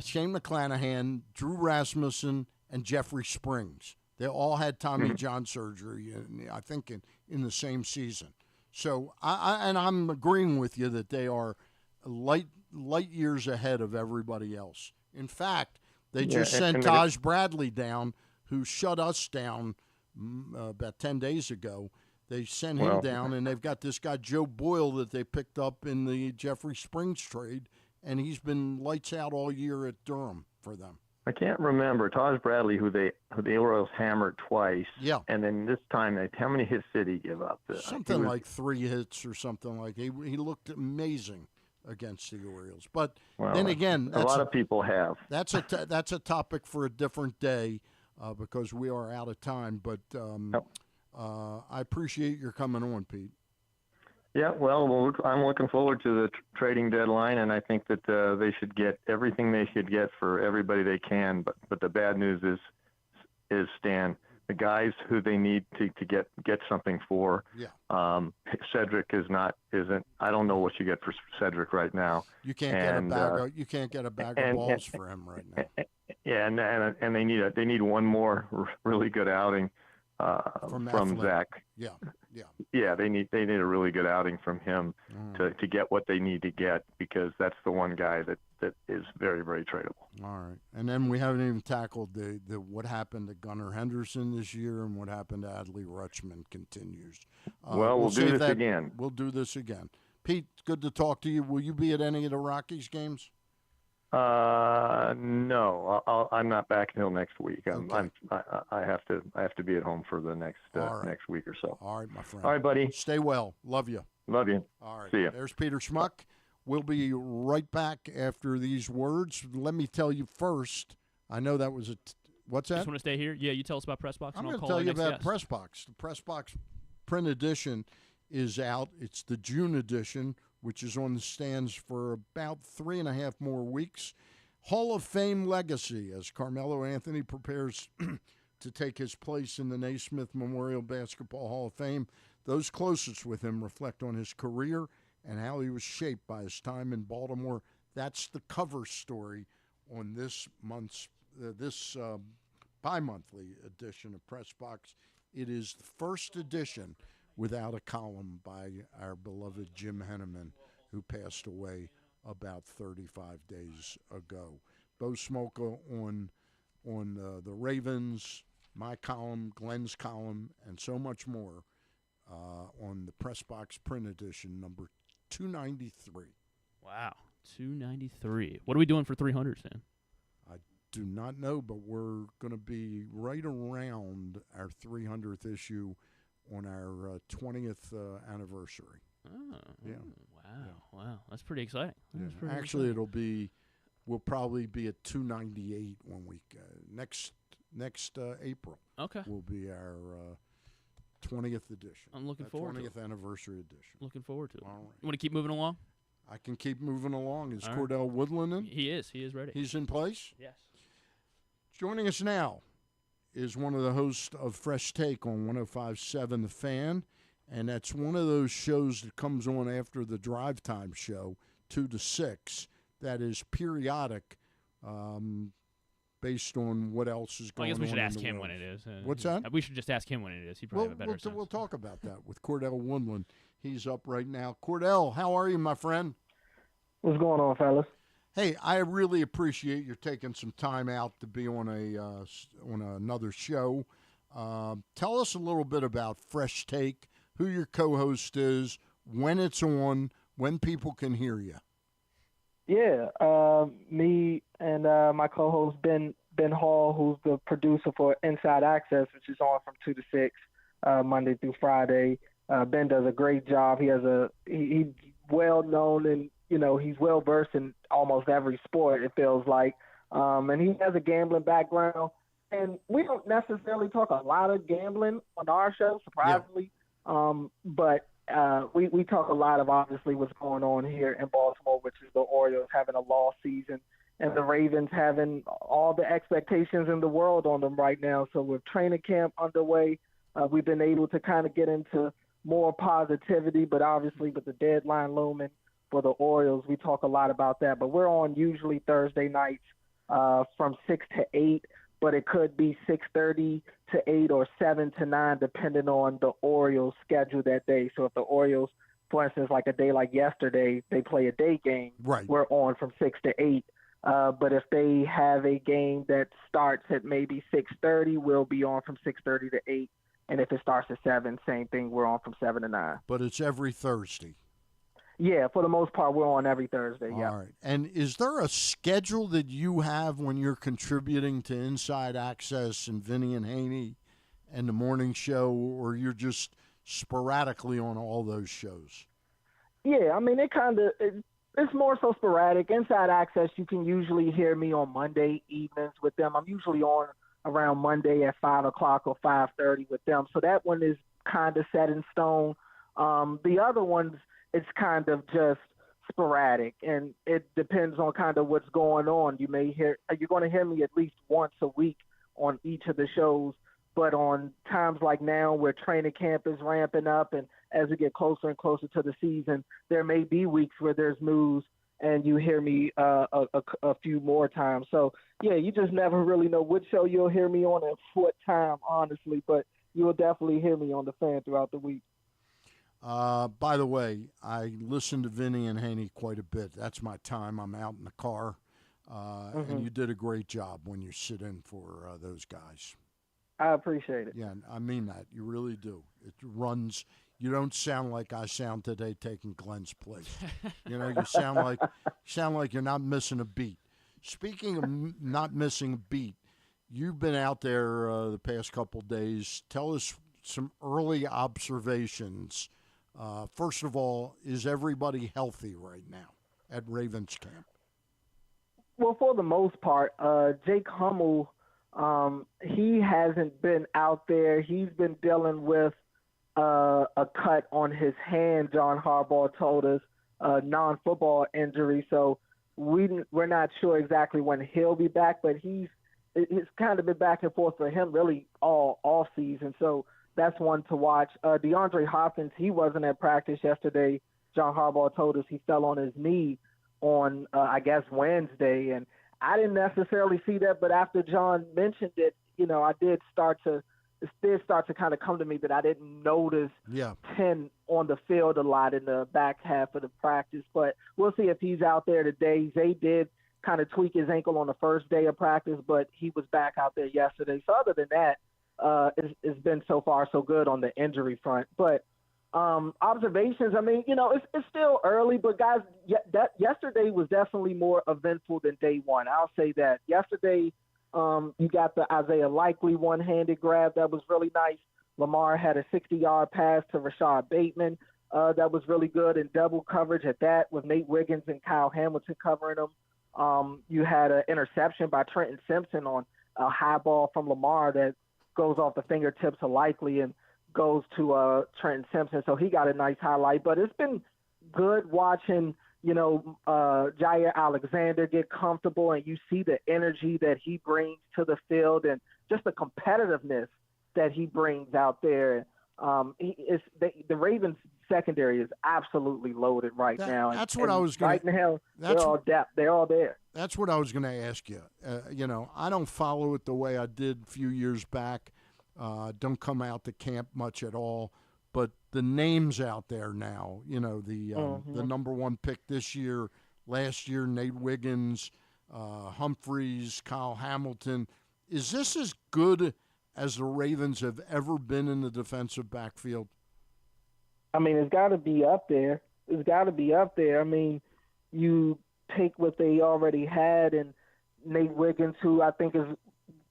Shane McClanahan, Drew Rasmussen, and Jeffrey Springs. They all had Tommy John surgery, I think in the same season. So I'm agreeing with you that they are light years ahead of everybody else. In fact, they just sent Taj Bradley down, who shut us down about 10 days ago. They sent him down, and they've got this guy Joe Boyle that they picked up in the Jeffrey Springs trade, and he's been lights out all year at Durham for them. I can't remember Taj Bradley, who the Orioles hammered twice. Yeah. And then this time, how many hits did he give up? Something like 3 hits or something like. He looked amazing against the Orioles. But then again, a lot of people have. That's a topic for a different day because we are out of time. But I appreciate your coming on, Pete. Yeah, well, I'm looking forward to the trading deadline, and I think that they should get everything they should get for everybody they can. But the bad news is Stan, the guys who they need to get something for. Yeah. Cedric isn't. I don't know what you get for Cedric right now. You can't get a bag of balls for him right now. Yeah, and they need one more really good outing from Zach. Yeah, they need a really good outing from him to get what they need to get, because that's the one guy that is very, very tradable. All right, and then we haven't even tackled the what happened to Gunnar Henderson this year and what happened to Adley Rutschman continues. We'll do this again. We'll do this again. Pete, good to talk to you. Will you be at any of the Rockies games? No, I'm not back until next week. Okay. I have to be at home for the next next week or so. All right, my friend. All right, buddy. Stay well. Love you. Love you. All right. See ya. There's Peter Schmuck. We'll be right back after these words. Let me tell you first. I know that was what's that? Just want to stay here. Yeah, you tell us about Pressbox. I'm going to tell you about Pressbox. The Pressbox print edition is out. It's the June edition, which is on the stands for about 3.5 more weeks. Hall of Fame legacy as Carmelo Anthony prepares to take his place in the Naismith Memorial Basketball Hall of Fame. Those closest with him reflect on his career and how he was shaped by his time in Baltimore. That's the cover story on this month's bi-monthly edition of Press Box. It is the first edition without a column by our beloved Jim Henneman, who passed away about 35 days ago. Bo Smolka on the Ravens, my column, Glenn's column, and so much more on the Press Box print edition, number 293. Wow, 293. What are we doing for 300, Stan? I do not know, but we're going to be right around our 300th issue on our 20th anniversary. Oh, yeah. Wow. That's pretty exciting. Actually, we'll probably be at 298 when we next April. Okay. Will be our 20th edition. I'm looking forward to it. 20th anniversary edition. Looking forward to it. All right. You want to keep moving along? I can keep moving along. Is All right. Cordell Woodland in? He is ready. He's in place? Yes. Joining us now is one of the hosts of Fresh Take on 105.7 The Fan, and that's one of those shows that comes on after the drive time show, 2 to 6, that is periodic based on what else is going on. I guess we should in ask the him world. when it is. What's that? We should just ask him when it is. He probably have a better sense. We'll talk about that with Cordell Woodland. He's up right now. Cordell, how are you, my friend? What's going on, fellas? Hey, I really appreciate you taking some time out to be on another show. Tell us a little bit about Fresh Take, who your co-host is, when it's on, when people can hear you. Yeah, me and my co-host Ben Hall, who's the producer for Inside Access, which is on from 2 to 6 Monday through Friday. Ben does a great job. He's well known and he's well versed in almost every sport, it feels like. And he has a gambling background. And we don't necessarily talk a lot of gambling on our show, surprisingly. Yeah. But we talk a lot of obviously what's going on here in Baltimore, which is the Orioles having a lost season and the Ravens having all the expectations in the world on them right now. So with training camp underway, we've been able to kind of get into more positivity, but obviously with the deadline looming for the Orioles, we talk a lot about that. But we're on usually Thursday nights from 6 to 8, but it could be 6:30 to 8 or 7 to 9, depending on the Orioles' schedule that day. So if the Orioles, for instance, like a day like yesterday, they play a day game, right, we're on from 6 to 8. But if they have a game that starts at maybe 6:30, we'll be on from 6:30 to 8. And if it starts at 7, same thing, we're on from 7 to 9. But it's every Thursday. Yeah, for the most part, we're on every Thursday, yeah. All right. And is there a schedule that you have when you're contributing to Inside Access and Vinny and Haney and the morning show, or you're just sporadically on all those shows? Yeah, I mean, it's more so sporadic. Inside Access, you can usually hear me on Monday evenings with them. I'm usually on around Monday at 5 o'clock or 5:30 with them. So that one is kind of set in stone. The other ones, it's kind of just sporadic, and it depends on kind of what's going on. You're going to hear me at least once a week on each of the shows, but on times like now where training camp is ramping up and as we get closer and closer to the season, there may be weeks where there's news and you hear me a few more times. So, yeah, you just never really know which show you'll hear me on at what time, honestly, but you will definitely hear me on the Fan throughout the week. By the way, I listen to Vinny and Haney quite a bit. That's my time. I'm out in the car, and you did a great job when you sit in for those guys. I appreciate it. Yeah, I mean that. You really do. It runs. You don't sound like I sound today taking Glenn's place. You sound like you're not missing a beat. Speaking of not missing a beat, you've been out there the past couple days. Tell us some early observations. First of all, is everybody healthy right now at Ravens camp? Well, for the most part, Jake Hummel, he hasn't been out there. He's been dealing with a cut on his hand, John Harbaugh told us, non-football injury. So we're not sure exactly when he'll be back, but it's kind of been back and forth for him really all season. So that's one to watch. DeAndre Hopkins, he wasn't at practice yesterday. John Harbaugh told us he fell on his knee on, I guess, Wednesday. And I didn't necessarily see that, but after John mentioned it, it did start to kind of come to me that I didn't notice 10 on the field a lot in the back half of the practice. But we'll see if he's out there today. Zay did kind of tweak his ankle on the first day of practice, but he was back out there yesterday. So other than that, it's been so far so good on the injury front. But observations, I mean, it's still early, but guys, yesterday was definitely more eventful than day one. I'll say that. Yesterday, you got the Isaiah Likely one-handed grab that was really nice. Lamar had a 60-yard pass to Rashad Bateman that was really good, in double coverage at that with Nate Wiggins and Kyle Hamilton covering him. You had an interception by Trenton Simpson on a high ball from Lamar that goes off the fingertips of Likely and goes to Trenton Simpson. So he got a nice highlight. But it's been good watching, Jair Alexander get comfortable, and you see the energy that he brings to the field and just the competitiveness that he brings out there. The Ravens secondary is absolutely loaded right now. That's what I was going to. Right now, they're all depth. They're all there. That's what I was going to ask you. I don't follow it the way I did a few years back. Don't come out to camp much at all. But the names out there now, the number one pick this year, last year, Nate Wiggins, Humphreys, Kyle Hamilton. Is this as good as the Ravens have ever been in the defensive backfield? I mean, it's got to be up there. I mean, you take what they already had, and Nate Wiggins, who I think is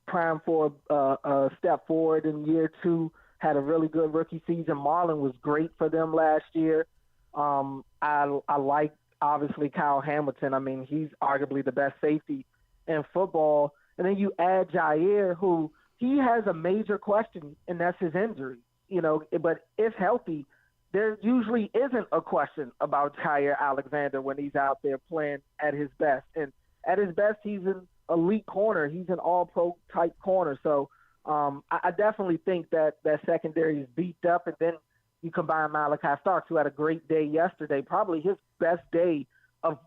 primed for a step forward in year two, had a really good rookie season. Marlon was great for them last year. I like, obviously, Kyle Hamilton. I mean, he's arguably the best safety in football. And then you add Jair, who he has a major question, and that's his injury. But if healthy, there usually isn't a question about Jair Alexander when he's out there playing at his best. And at his best, he's an elite corner. He's an all-pro type corner. So I definitely think that secondary is beat up. And then you combine Malachi Starks, who had a great day yesterday, probably his best day of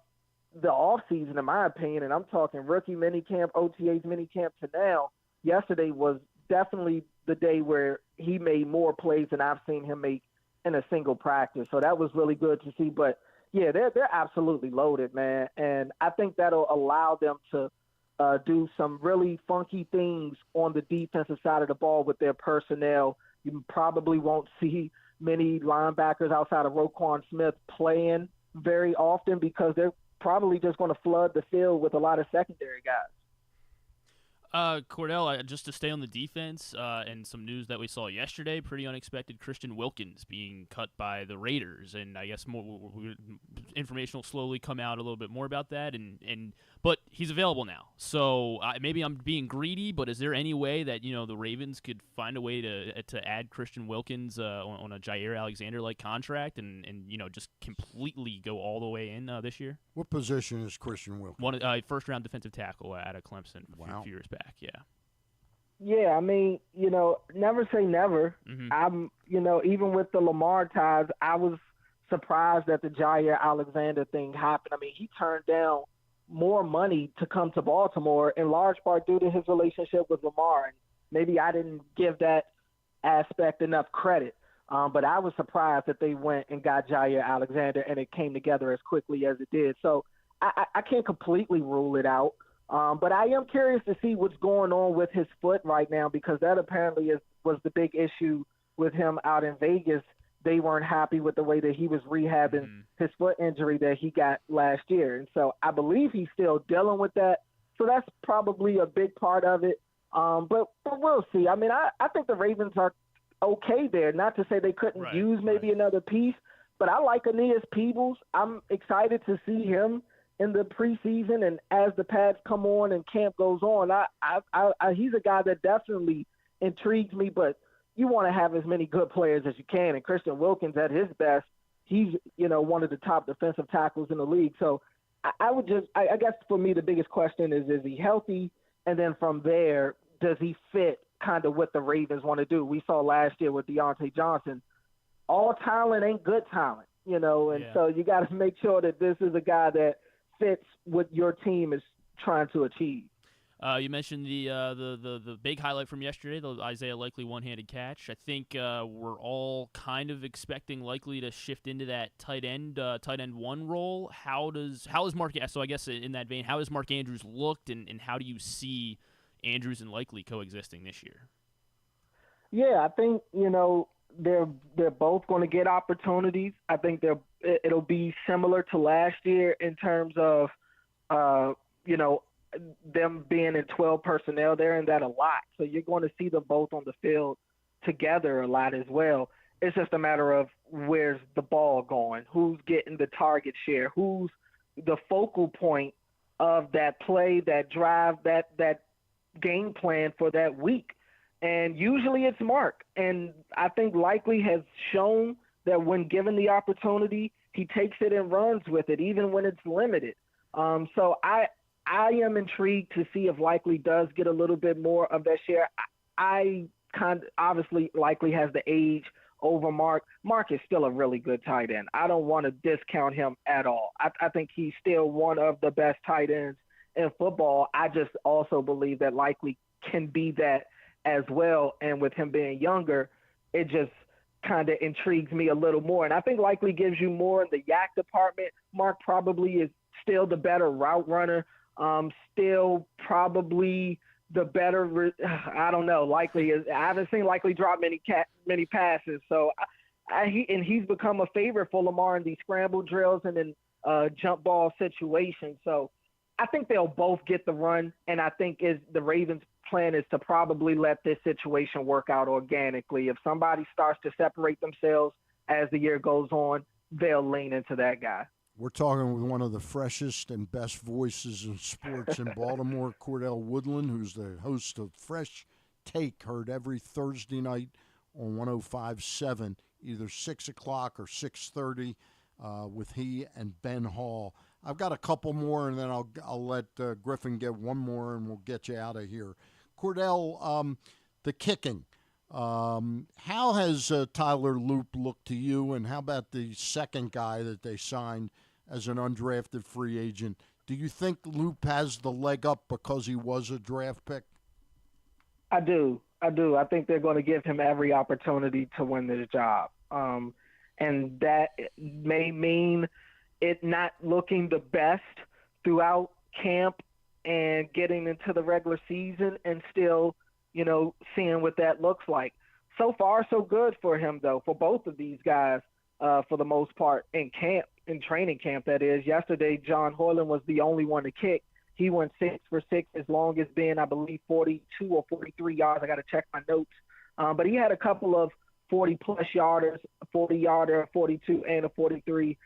the offseason, in my opinion. And I'm talking rookie minicamp, OTAs minicamp to now. Yesterday was definitely the day where he made more plays than I've seen him make in a single practice. So that was really good to see. But, yeah, they're absolutely loaded, man. And I think that'll allow them to do some really funky things on the defensive side of the ball with their personnel. You probably won't see many linebackers outside of Roquan Smith playing very often because they're probably just going to flood the field with a lot of secondary guys. Cordell, just to stay on the defense, and some news that we saw yesterday, pretty unexpected, Christian Wilkins being cut by the Raiders, and I guess more information will slowly come out a little bit more about that, but he's available now. So maybe I'm being greedy, but is there any way that the Ravens could find a way to add Christian Wilkins on a Jair Alexander-like contract and just completely go all the way in this year? What position is Christian Wilkins? First-round defensive tackle out of Clemson a few years back. Yeah. Yeah, I mean, never say never. Mm-hmm. I'm, even with the Lamar ties, I was surprised that the Jair Alexander thing happened. I mean, he turned down more money to come to Baltimore in large part due to his relationship with Lamar. And maybe I didn't give that aspect enough credit. But I was surprised that they went and got Jair Alexander and it came together as quickly as it did. So I can't completely rule it out. But I am curious to see what's going on with his foot right now because that apparently was the big issue with him out in Vegas. They weren't happy with the way that he was rehabbing his foot injury that he got last year. And so I believe he's still dealing with that. So that's probably a big part of it. But we'll see. I mean, I think the Ravens are okay there. Not to say they couldn't use maybe another piece, but I like Aeneas Peebles. I'm excited to see him in the preseason, and as the pads come on and camp goes on, he's a guy that definitely intrigues me, but you want to have as many good players as you can, and Christian Wilkins at his best, he's, one of the top defensive tackles in the league. So I would just, I guess for me, the biggest question is he healthy? And then from there, does he fit kind of what the Ravens want to do? We saw last year with Deontay Johnson, all talent ain't good talent, you know, and so you got to make sure that this is a guy that fits what your team is trying to achieve. You mentioned the big highlight from yesterday, the Isaiah Likely one-handed catch. I think we're all kind of expecting Likely to shift into that tight end one role. How is Mark? So I guess in that vein, how has Mark Andrews looked, and how do you see Andrews and Likely coexisting this year? Yeah, I think they're both going to get opportunities. I think it'll be similar to last year in terms of them being in 12 personnel there, and that a lot. So you're going to see them both on the field together a lot as well. It's just a matter of where's the ball going, who's getting the target share, who's the focal point of that play, that drive, that game plan for that week. And usually it's Mark. And I think Likely has shown that when given the opportunity, he takes it and runs with it, even when it's limited. So I am intrigued to see if Likely does get a little bit more of that share. Obviously Likely has the age over Mark. Mark is still a really good tight end. I don't want to discount him at all. I think he's still one of the best tight ends in football. I just also believe that Likely can be that as well. And with him being younger, it just kind of intrigues me a little more. And I think Likely gives you more in the yak department. Mark probably is still the better route runner. Still probably the better. I don't know. Likely is. I haven't seen Likely drop many passes. So he's become a favorite for Lamar in these scramble drills and in jump ball situations. So I think they'll both get the run. And I think the Ravens' plan is to probably let this situation work out organically. If somebody starts to separate themselves as the year goes on, they'll lean into that guy. We're talking with one of the freshest and best voices in sports in Baltimore, Cordell Woodland, who's the host of Fresh Take, heard every Thursday night on 105.7, either 6 o'clock or 6:30, with he and Ben Hall. I've got a couple more, and then I'll let Griffin get one more, and we'll get you out of here. Cordell, the kicking. How has Tyler Loop looked to you, and how about the second guy that they signed as an undrafted free agent? Do you think Loop has the leg up because he was a draft pick? I do. I think they're going to give him every opportunity to win this job. And that may mean it not looking the best throughout camp and getting into the regular season and still, seeing what that looks like. So far, so good for him, though, for both of these guys, for the most part, in training camp, that is. Yesterday, John Hoyland was the only one to kick. He went 6 for 6, as long as being, I believe, 42 or 43 yards. I got to check my notes. But he had a couple of 40-plus yarders, a 40-yarder, a 42, and a 43.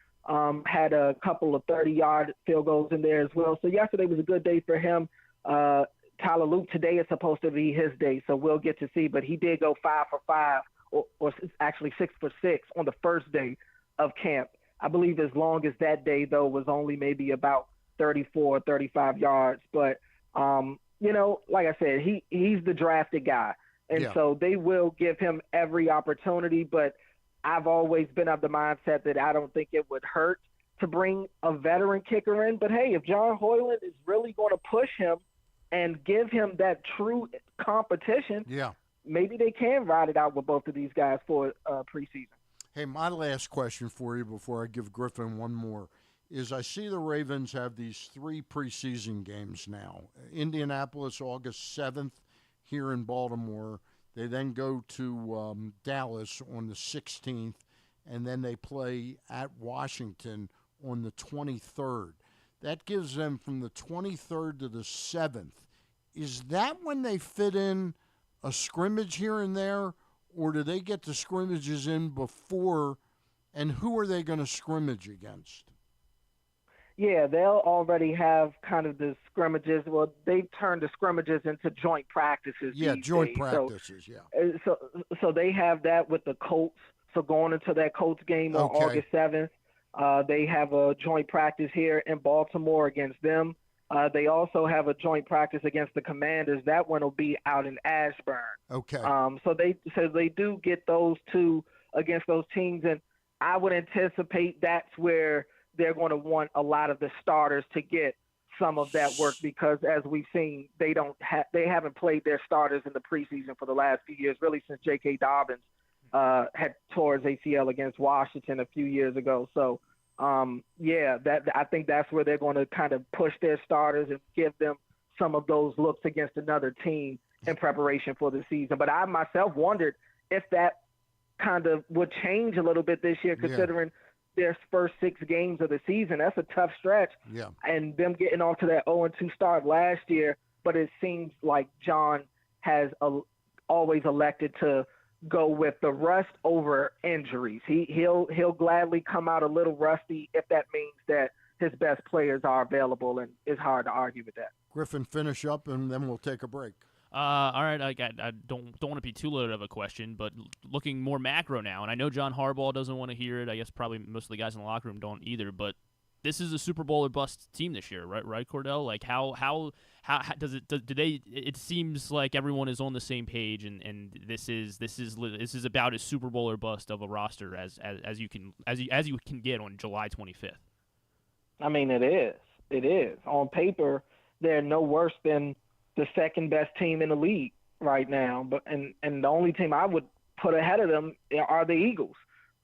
Had a couple of 30-yard field goals in there as well. So yesterday was a good day for him. Tyler Loop, today is supposed to be his day, so we'll get to see. But he did go 5 for 5, or actually 6 for 6 on the first day of camp. I believe as long as that day, though, was only maybe about 34, 35 yards. But, like I said, he's the drafted guy. And so they will give him every opportunity. But I've always been of the mindset that I don't think it would hurt to bring a veteran kicker in. But, hey, if John Hoyland is really going to push him and give him that true competition, maybe they can ride it out with both of these guys for preseason. Hey, my last question for you before I give Griffin one more is I see the Ravens have these 3 preseason games now. Indianapolis, August 7th, here in Baltimore. They then go to Dallas on the 16th, and then they play at Washington on the 23rd. That gives them from the 23rd to the 7th. Is that when they fit in a scrimmage here and there, or do they get the scrimmages in before, and who are they going to scrimmage against? Yeah, they'll already have kind of the scrimmages. Well, they've turned the scrimmages into joint practices. Yeah, joint days. practices, So they have that with the Colts. So going into that Colts game on August 7th, They have a joint practice here in Baltimore against them. They also have a joint practice against the Commanders. That one will be out in Ashburn. Okay. So they do get those two against those teams, and I would anticipate that's where they're going to want a lot of the starters to get some of that work, because as we've seen, they haven't played their starters in the preseason for the last few years, really since J.K. Dobbins had tore his ACL against Washington a few years ago. So I think that's where they're going to kind of push their starters and give them some of those looks against another team in preparation for the season. But I myself wondered if that kind of would change a little bit this year, considering their first 6 games of the season. That's a tough stretch. Yeah. And them getting off to that 0-2 start last year, but it seems like John has always elected to go with the rust over injuries. He'll gladly come out a little rusty if that means that his best players are available, and it's hard to argue with that. Griffin, finish up, and then we'll take a break. All right, I don't want to be too loaded of a question, but looking more macro now, and I know John Harbaugh doesn't want to hear it. I guess probably most of the guys in the locker room don't either. But this is a Super Bowl or bust team this year, right, Cordell? Like how does it? Do they? It seems like everyone is on the same page, and this is about as Super Bowl or bust of a roster as you can get on July 25th. I mean, it is. It is. On paper, they're no worse than the second best team in the league right now, but and the only team I would put ahead of them are the Eagles.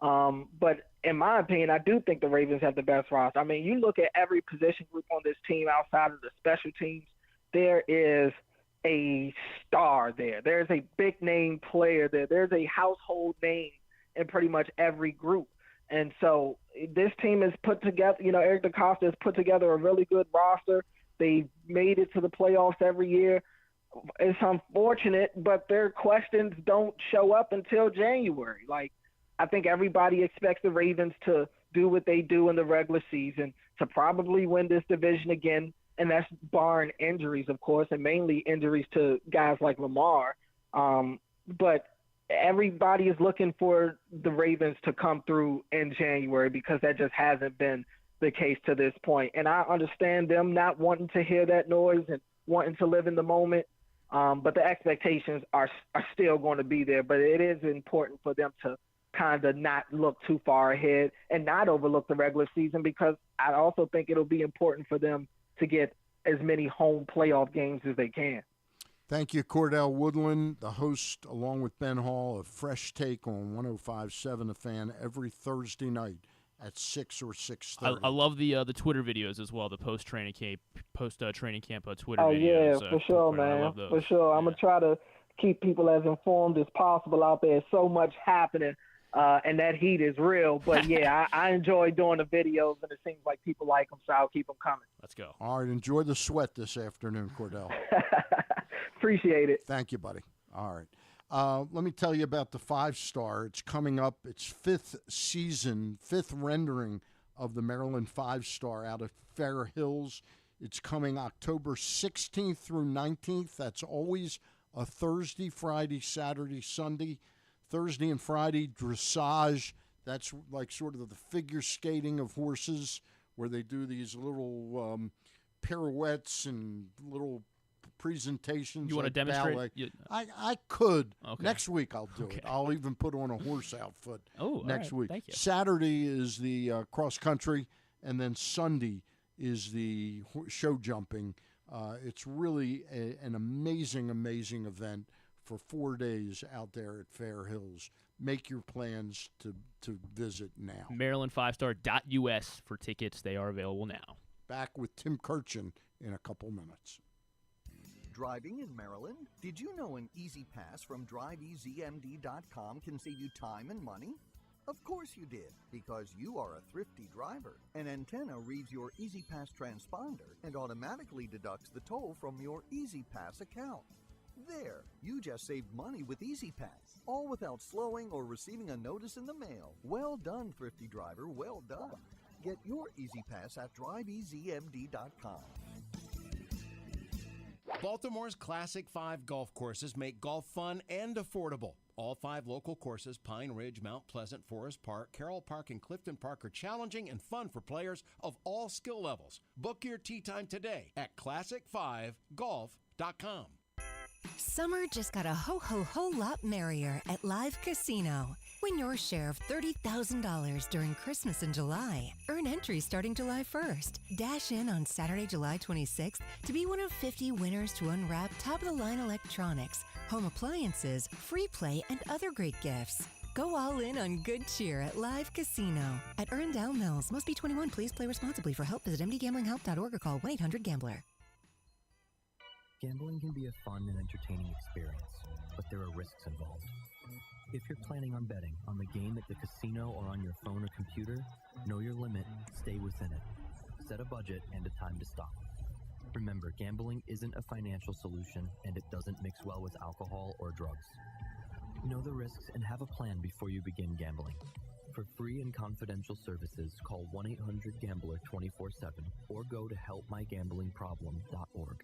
But in my opinion, I do think the Ravens have the best roster. I mean, you look at every position group on this team outside of the special teams, there is a star there. There's a big name player there. There's a household name in pretty much every group. And so this team is put together, Eric DeCosta has put together a really good roster. They made it to the playoffs every year. It's unfortunate, but their questions don't show up until January. Like, I think everybody expects the Ravens to do what they do in the regular season, to probably win this division again, and that's barring injuries, of course, and mainly injuries to guys like Lamar. But everybody is looking for the Ravens to come through in January, because that just hasn't been the case to this point. And I understand them not wanting to hear that noise and wanting to live in the moment. But the expectations are still going to be there. But it is important for them to kind of not look too far ahead and not overlook the regular season, because I also think it'll be important for them to get as many home playoff games as they can. Thank you, Cordell Woodland, the host, along with Ben Hall, of Fresh Take on 105.7 The Fan every Thursday night at 6 or 6:30. I love the Twitter videos as well, the post training camp Twitter videos. Oh yeah, for sure, man, for sure. I'm gonna try to keep people as informed as possible out there. So much happening, and that heat is real. But yeah, I enjoy doing the videos, and it seems like people like them, so I'll keep them coming. Let's go. All right, enjoy the sweat this afternoon, Cordell. Appreciate it. Thank you, buddy. All right. Let me tell you about the 5-star. It's coming up. It's 5th season, 5th rendering of the Maryland 5-star out of Fair Hills. It's coming October 16th through 19th. That's always a Thursday, Friday, Saturday, Sunday. Thursday and Friday, dressage. That's like sort of the figure skating of horses, where they do these little pirouettes and little presentations. You want to demonstrate? I could. Okay. Next week I'll do it. I'll even put on a horse outfit next week. Thank you. Saturday is the cross country, and then Sunday is the show jumping. It's really an amazing event for 4 days out there at Fair Hills. Make your plans to visit now. Maryland5star.us for tickets. They are available now. Back with Tim Kurkjian in a couple minutes. Driving in Maryland? Did you know an Easy Pass from DriveEasyMD.com can save you time and money? Of course you did, because you are a thrifty driver. An antenna reads your Easy Pass transponder and automatically deducts the toll from your Easy Pass account. There, you just saved money with Easy Pass, all without slowing or receiving a notice in the mail. Well done, thrifty driver, well done. Get your Easy Pass at DriveEasyMD.com. Baltimore's Classic 5 golf courses make golf fun and affordable. All 5 local courses, Pine Ridge, Mount Pleasant, Forest Park, Carroll Park, and Clifton Park, are challenging and fun for players of all skill levels. Book your tee time today at classic5golf.com. Summer just got a whole lot merrier at Live Casino. Win your share of $30,000 during Christmas in July. Earn entries starting July 1st. Dash in on Saturday, July 26th to be one of 50 winners to unwrap top-of-the-line electronics, home appliances, free play, and other great gifts. Go all in on good cheer at Live Casino at Erndale Mills. Must be 21. Please play responsibly. For help, visit mdgamblinghelp.org or call 1-800-GAMBLER. Gambling can be a fun and entertaining experience, but there are risks involved. If you're planning on betting on the game at the casino or on your phone or computer, know your limit, stay within it. Set a budget and a time to stop. Remember, gambling isn't a financial solution, and it doesn't mix well with alcohol or drugs. Know the risks and have a plan before you begin gambling. For free and confidential services, call 1-800-GAMBLER 24/7 or go to helpmygamblingproblem.org.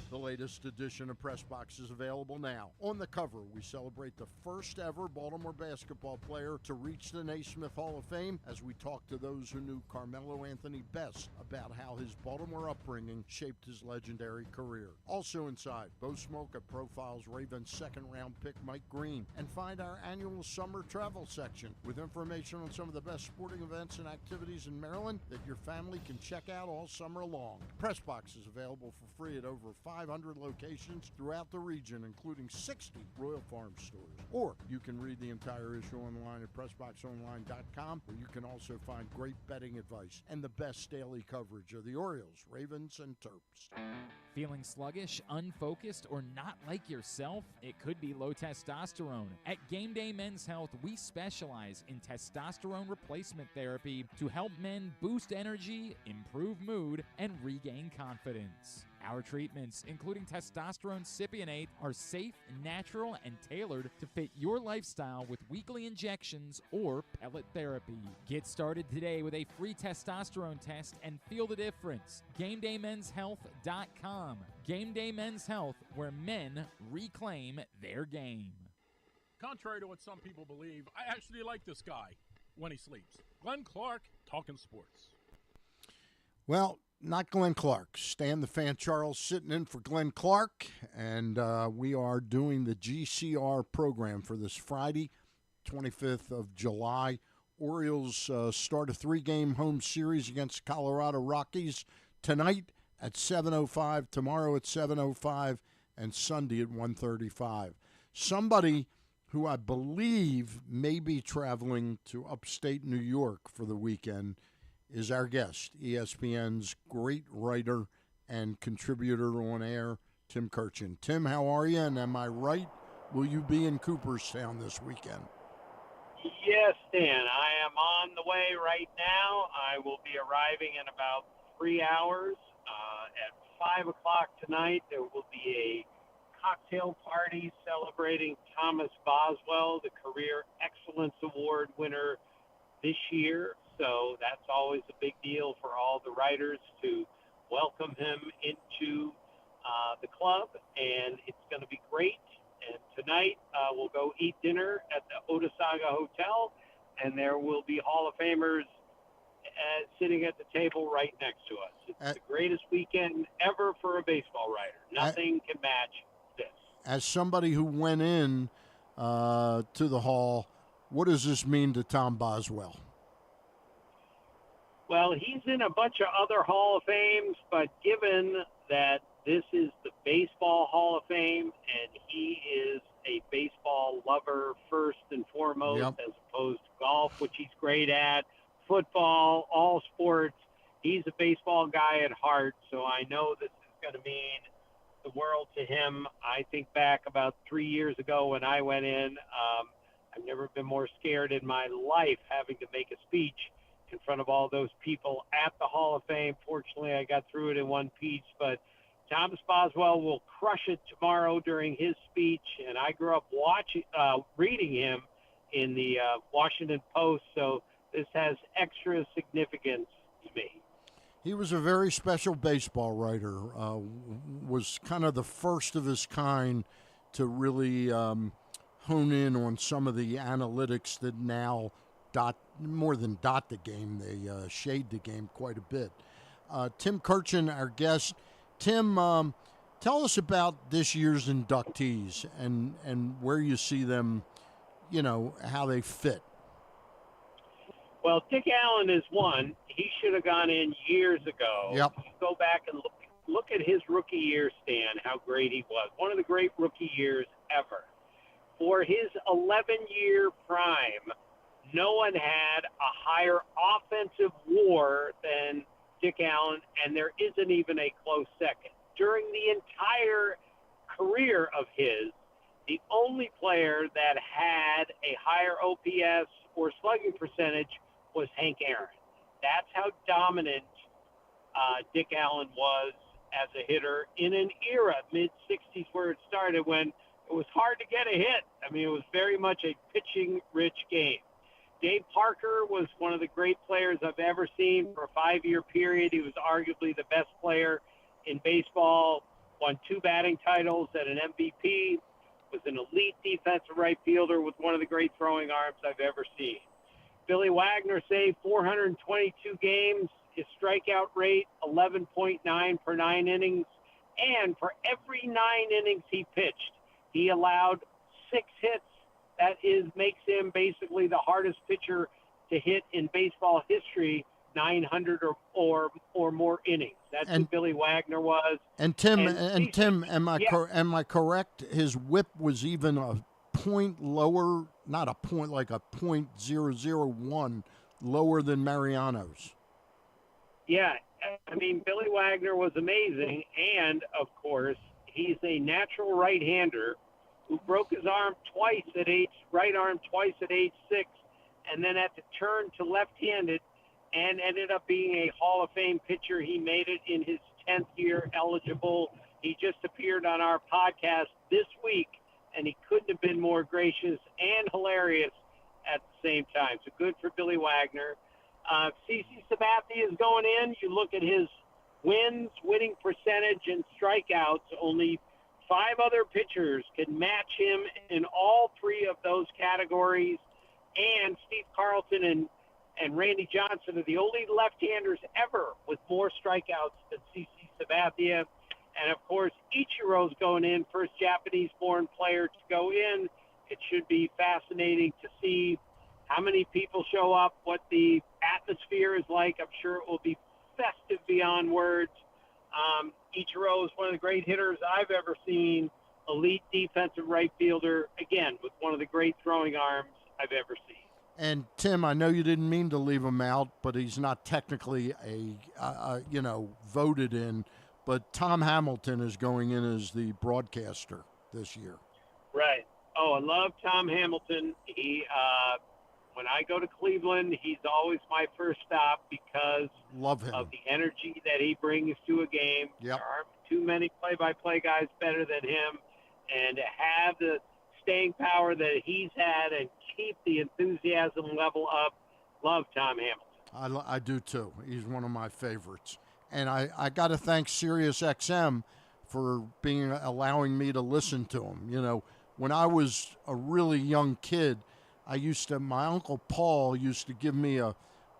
The latest edition of Press Box is available now. On the cover, we celebrate the first ever Baltimore basketball player to reach the Naismith Hall of Fame as we talk to those who knew Carmelo Anthony best about how his Baltimore upbringing shaped his legendary career. Also inside, Bo Smolka profiles Ravens second-round pick Mike Green and find our annual summer travel section with information on some of the best sporting events and activities in Maryland that your family can check out all summer long. Press Box is available for free at over 500 locations throughout the region, including 60 Royal Farm stores. Or you can read the entire issue online at PressBoxOnline.com, where you can also find great betting advice and the best daily coverage of the Orioles, Ravens, and Terps. Feeling sluggish, unfocused, or not like yourself? It could be low testosterone. At Game Day Men's Health, we specialize in testosterone replacement therapy to help men boost energy, improve mood, and regain confidence. Our treatments, including testosterone cypionate, are safe, natural, and tailored to fit your lifestyle with weekly injections or pellet therapy. Get started today with a free testosterone test and feel the difference. GameDayMen'sHealth.com. Game Day Men's Health, where men reclaim their game. Contrary to what some people believe, I actually like this guy when he sleeps. Glenn Clark, talking sports. Well, not Glenn Clark. Stan the Fan Charles sitting in for Glenn Clark, and we are doing the GCR program for this Friday, 25th of July. Orioles start a 3-game home series against Colorado Rockies tonight at 7:05, tomorrow at 7:05, and Sunday at 1:35. Somebody who I believe may be traveling to upstate New York for the weekend is our guest, ESPN's great writer and contributor on air, Tim Kurkjian. Tim, how are you? And am I right? Will you be in Cooperstown this weekend? Yes, Dan. I am on the way right now. I will be arriving in about 3 hours. At 5 o'clock tonight, there will be a cocktail party celebrating Thomas Boswell, the Career Excellence Award winner this year. So that's always a big deal for all the writers to welcome him into the club, and it's going to be great. And tonight we'll go eat dinner at the Otasaga Hotel, and there will be Hall of Famers sitting at the table right next to us. It's the greatest weekend ever for a baseball writer. Nothing can match this. As somebody who went in to the Hall, what does this mean to Tom Boswell? Well, he's in a bunch of other Hall of Fames, but given that this is the Baseball Hall of Fame and he is a baseball lover first and foremost, as opposed to golf, which he's great at, football, all sports, he's a baseball guy at heart, so I know this is going to mean the world to him. I think back about 3 years ago when I went in, I've never been more scared in my life having to make a speech in front of all those people at the Hall of Fame. Fortunately, I got through it in one piece, but Thomas Boswell will crush it tomorrow during his speech, and I grew up reading him in the Washington Post, so this has extra significance to me. He was a very special baseball writer, was kind of the first of his kind to really hone in on some of the analytics that now more than dot the game, they shade the game quite a bit. Tim Kurkjian, our guest. Tim, tell us about this year's inductees and where you see them, how they fit. Well, Dick Allen is one. He should have gone in years ago. Yep. You go back and look at his rookie year, Stan, how great he was. One of the great rookie years ever. For his 11-year prime, no one had a higher offensive WAR than Dick Allen, and there isn't even a close second. During the entire career of his, the only player that had a higher OPS or slugging percentage was Hank Aaron. That's how dominant Dick Allen was as a hitter in an era, mid-'60s, where it started, when it was hard to get a hit. I mean, it was very much a pitching-rich game. Dave Parker was one of the great players I've ever seen for a 5-year period. He was arguably the best player in baseball, won 2 batting titles at an MVP, was an elite defensive right fielder with one of the great throwing arms I've ever seen. Billy Wagner saved 422 games, his strikeout rate 11.9 per 9 innings, and for every 9 innings he pitched, he allowed 6 hits. That makes him basically the hardest pitcher to hit in baseball history, 900 or more innings. That's who Billy Wagner was. And Tim, am I correct? His whip was even a point lower, not a point, like a .001 lower than Mariano's. Yeah, I mean, Billy Wagner was amazing, and of course, he's a natural right-hander who broke his arm right arm twice at age 6, and then had to turn to left-handed and ended up being a Hall of Fame pitcher. He made it in his 10th year eligible. He just appeared on our podcast this week, and he couldn't have been more gracious and hilarious at the same time. So good for Billy Wagner. CC Sabathia is going in. You look at his wins, winning percentage, and strikeouts, only 5 other pitchers can match him in all 3 of those categories. And Steve Carlton and Randy Johnson are the only left-handers ever with more strikeouts than CC Sabathia. And, of course, Ichiro's going in, first Japanese-born player to go in. It should be fascinating to see how many people show up, what the atmosphere is like. I'm sure it will be festive beyond words. Ichiro is one of the great hitters I've ever seen, elite defensive right fielder, again, with one of the great throwing arms I've ever seen. And Tim, I know you didn't mean to leave him out, but he's not technically voted in. But Tom Hamilton is going in as the broadcaster this year. Right. Oh, I love Tom Hamilton. When I go to Cleveland, he's always my first stop because love him. Of the energy that he brings to a game. Yep. There aren't too many play-by-play guys better than him. And to have the staying power that he's had and keep the enthusiasm level up, love Tom Hamilton. I do too. He's one of my favorites. And I got to thank SiriusXM for allowing me to listen to him. When I was a really young kid, my Uncle Paul used to give me a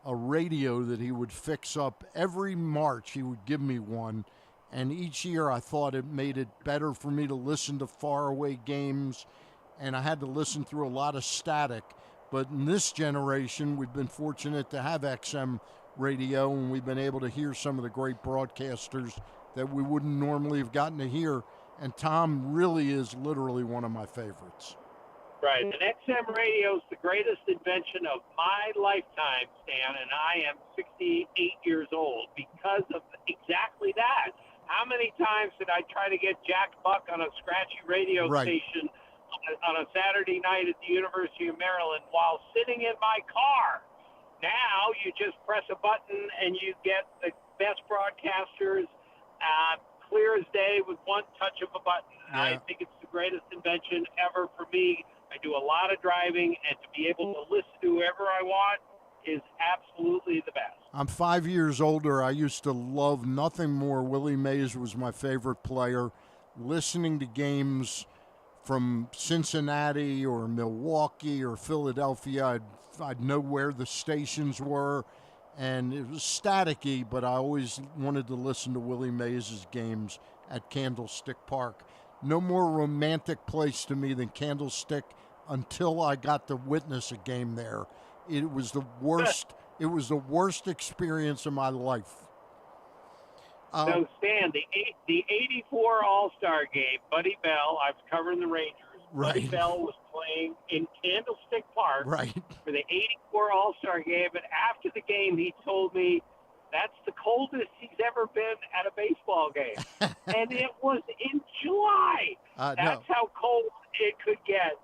radio that he would fix up. Every March he would give me one, and each year I thought it made it better for me to listen to faraway games, and I had to listen through a lot of static. But in this generation, we've been fortunate to have XM radio, and we've been able to hear some of the great broadcasters that we wouldn't normally have gotten to hear, and Tom really is literally one of my favorites. Right. And XM radio is the greatest invention of my lifetime, Stan, and I am 68 years old because of exactly that. How many times did I try to get Jack Buck on a scratchy radio station on a Saturday night at the University of Maryland while sitting in my car? Now you just press a button and you get the best broadcasters clear as day with one touch of a button. Yeah. I think it's the greatest invention ever for me. I do a lot of driving, and to be able to listen to whoever I want is absolutely the best. I'm 5 years older. I used to love nothing more. Willie Mays was my favorite player. Listening to games from Cincinnati or Milwaukee or Philadelphia. I'd know where the stations were, and it was staticky, but I always wanted to listen to Willie Mays' games at Candlestick Park. No more romantic place to me than Candlestick until I got to witness a game there. It was the worst. It was the worst experience of my life. So, Stan, the 84 All-Star game, Buddy Bell, I was covering the Rangers. Right. Buddy Bell was playing in Candlestick Park Right. for the 84 All-Star game, and after the game, he told me that's the coldest he's ever been at a baseball game. And it was in July. That's how cold it could get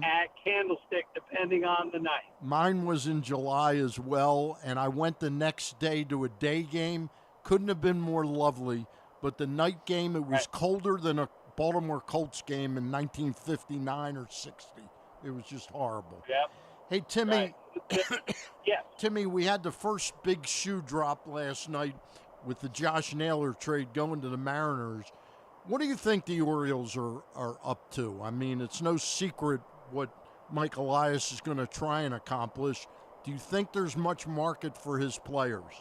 at Candlestick, depending on the night. Mine was in July as well, and I went the next day to a day game. Couldn't have been more lovely, but the night game, it was colder than a Baltimore Colts game in 1959 or 60. It was just horrible. Yep. Hey, Timmy. Yes. Timmy, we had the first big shoe drop last night with the Josh Naylor trade going to the Mariners. What do you think the Orioles are up to? I mean, it's no secret what Mike Elias is going to try and accomplish. Do you think there's much market for his players?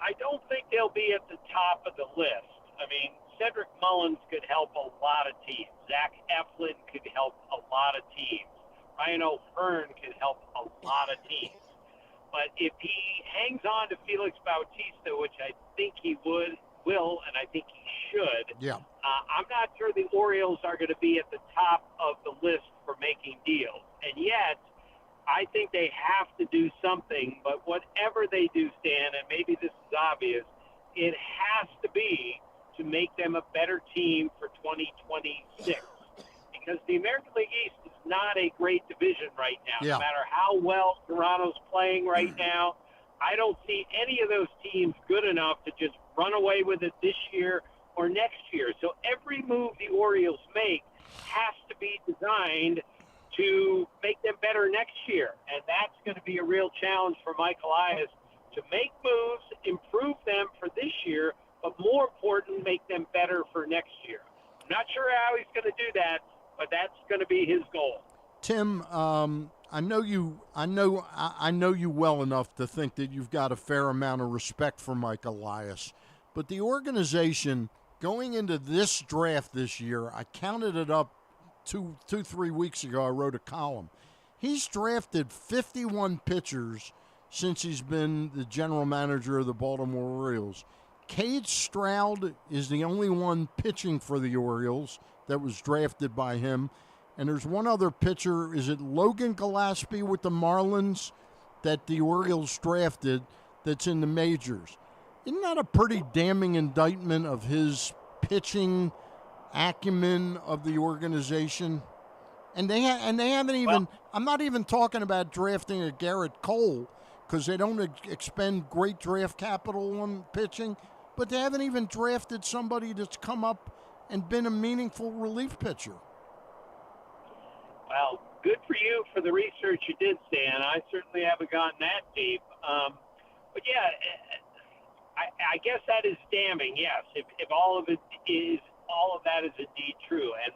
I don't think they'll be at the top of the list. I mean, Cedric Mullins could help a lot of teams. Zach Eflin could help a lot of teams. Ryan O'Hearn could help a lot of teams. But if he hangs on to Felix Bautista, which I think he will, and I think he should, I'm not sure the Orioles are going to be at the top of the list for making deals. And yet, I think they have to do something, but whatever they do, Stan, and maybe this is obvious, it has to be to make them a better team for 2026. Because the American League East is not a great division right now. No matter how well Toronto's playing right now, I don't see any of those teams good enough to just run away with it this year or next year. So every move the Orioles make has to be designed to make them better next year. And that's going to be a real challenge for Mike Elias to make moves, improve them for this year, but more important, make them better for next year. I'm not sure how he's going to do that, but that's going to be his goal. Tim, I know you well enough to think that you've got a fair amount of respect for Mike Elias, but the organization going into this draft this year, I counted it up 3 weeks ago. I wrote a column. He's drafted 51 pitchers since he's been the general manager of the Baltimore Orioles. Cade Stroud is the only one pitching for the Orioles that was drafted by him. And there's one other pitcher, is it Logan Gillespie with the Marlins, that the Orioles drafted that's in the majors? Isn't that a pretty damning indictment of his pitching acumen of the organization? And they haven't even, I'm not even talking about drafting a Garrett Cole, because they don't expend great draft capital on pitching, but they haven't even drafted somebody that's come up and been a meaningful relief pitcher. Well, good for you for the research you did, Stan. I certainly haven't gotten that deep. But yeah, I guess that is damning. Yes, if all of that is indeed true. And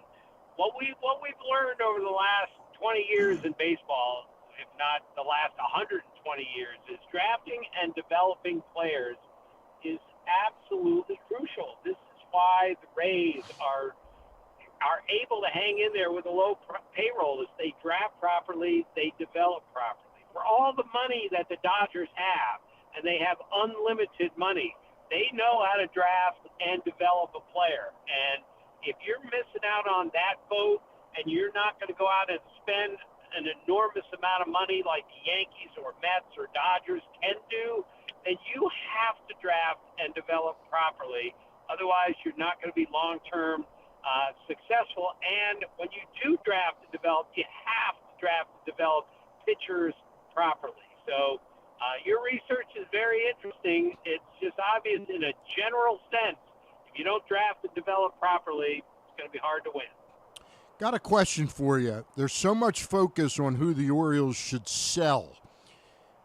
what we've learned over the last 20 years in baseball, if not the last 120 years, is drafting and developing players is absolutely crucial. This is why the Rays are able to hang in there with a low payroll. Is they draft properly, they develop properly. For all the money that the Dodgers have, and they have unlimited money, they know how to draft and develop a player. And if you're missing out on that boat and you're not going to go out and spend an enormous amount of money like the Yankees or Mets or Dodgers can do, then you have to draft and develop properly. Otherwise, you're not going to be long-term successful. And when you do draft and develop, you have to draft and develop pitchers properly. So your research is very interesting. It's just obvious in a general sense, if you don't draft and develop properly, it's going to be hard to win. Got a question for you. There's so much focus on who the Orioles should sell.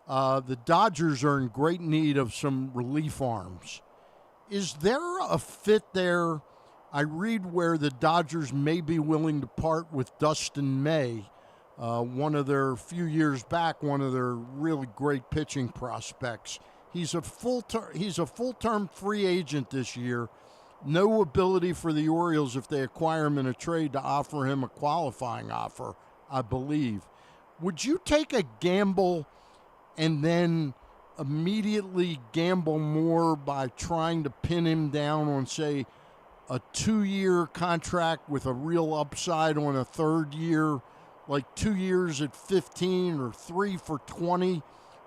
The Dodgers are in great need of some relief arms. Is there a fit there I read where the Dodgers may be willing to part with Dustin May, one of their few years back, one of their really great pitching prospects. He's a full-term free agent this year. No ability for the Orioles, if they acquire him in a trade, to offer him a qualifying offer, I believe. Would you take a gamble and then immediately gamble more by trying to pin him down on, say, a 2-year contract with a real upside on a third year, like 2 years at 15 or 3 for 20,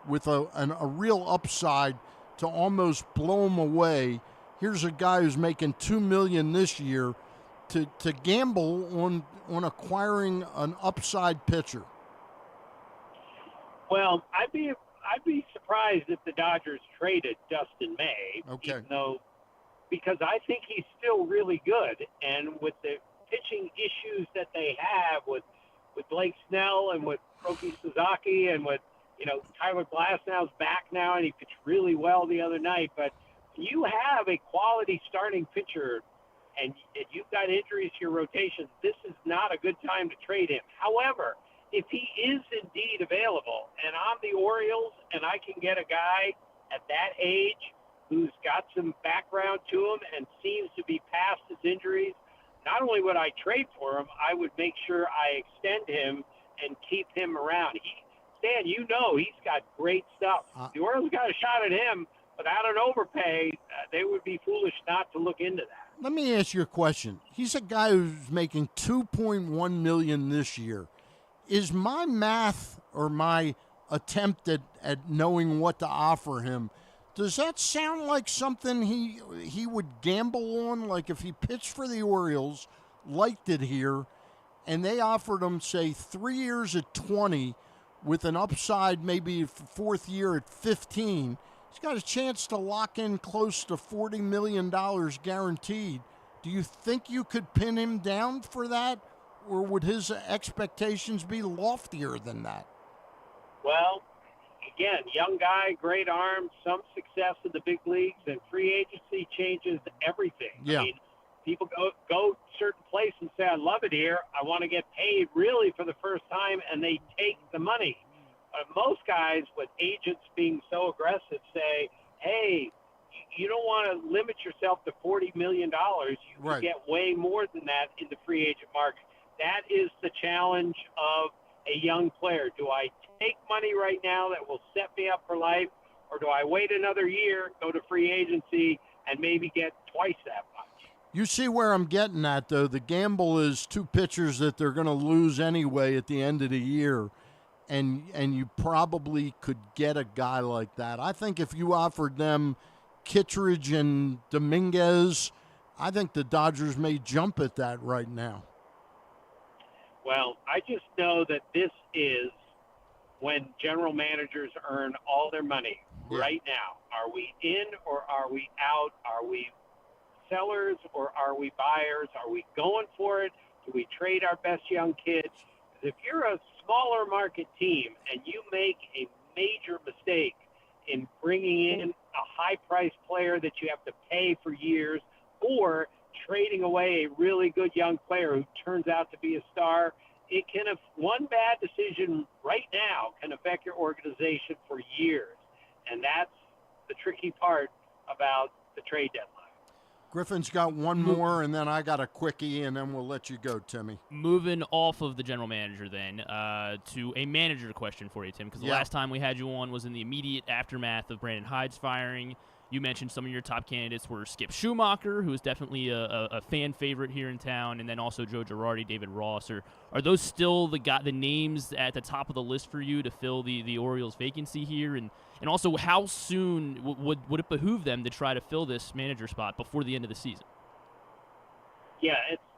with a real upside to almost blow him away? Here's a guy who's making $2 million this year to gamble on acquiring an upside pitcher. Well, I'd be surprised if the Dodgers traded Dustin May. Okay. Because I think he's still really good, and with the pitching issues that they have with Blake Snell and with Roki Sasaki and with Tyler Glasnow's back now, and he pitched really well the other night. But you have a quality starting pitcher, and you've got injuries to your rotation. This is not a good time to trade him. However, if he is indeed available, and I'm the Orioles, and I can get a guy at that age who's got some background to him and seems to be past his injuries, not only would I trade for him, I would make sure I extend him and keep him around. Stan, he's got great stuff. The Orioles got a shot at him, without an overpay, they would be foolish not to look into that. Let me ask you a question. He's a guy who's making $2.1 million this year. Is my math or my attempt at knowing what to offer him, does that sound like something he would gamble on? Like if he pitched for the Orioles, liked it here, and they offered him, say, 3 years at 20 with an upside maybe fourth year at 15, he's got a chance to lock in close to $40 million guaranteed. Do you think you could pin him down for that, or would his expectations be loftier than that? Well, again, young guy, great arm, some success in the big leagues, and free agency changes everything. Yeah. I mean, people go certain place and say, I love it here. I want to get paid really for the first time, and they take the money. Most guys with agents being so aggressive say, hey, you don't want to limit yourself to $40 million. You can get way more than that in the free agent market. That is the challenge of a young player. Do I take money right now that will set me up for life, or do I wait another year, go to free agency, and maybe get twice that much? You see where I'm getting at, though. The gamble is two pitchers that they're going to lose anyway at the end of the year, and you probably could get a guy like that. I think if you offered them Kittredge and Dominguez, I think the Dodgers may jump at that right now. Well, I just know that this is when general managers earn all their money right now. Are we in or are we out? Are we sellers or are we buyers? Are we going for it? Do we trade our best young kids? If you're a smaller market team and you make a major mistake in bringing in a high-priced player that you have to pay for years, or trading away a really good young player who turns out to be a star, it can have one bad decision right now can affect your organization for years. And that's the tricky part about the trade deadline. Griffin's got one more, and then I got a quickie, and then we'll let you go, Timmy. Moving off of the general manager then to a manager question for you, Tim, because the last time we had you on was in the immediate aftermath of Brandon Hyde's firing. You mentioned some of your top candidates were Skip Schumacher, who is definitely a fan favorite here in town, and then also Joe Girardi, David Ross. Are those still the names at the top of the list for you to fill the Orioles vacancy here? And also, how soon would it behoove them to try to fill this manager spot before the end of the season? Yeah,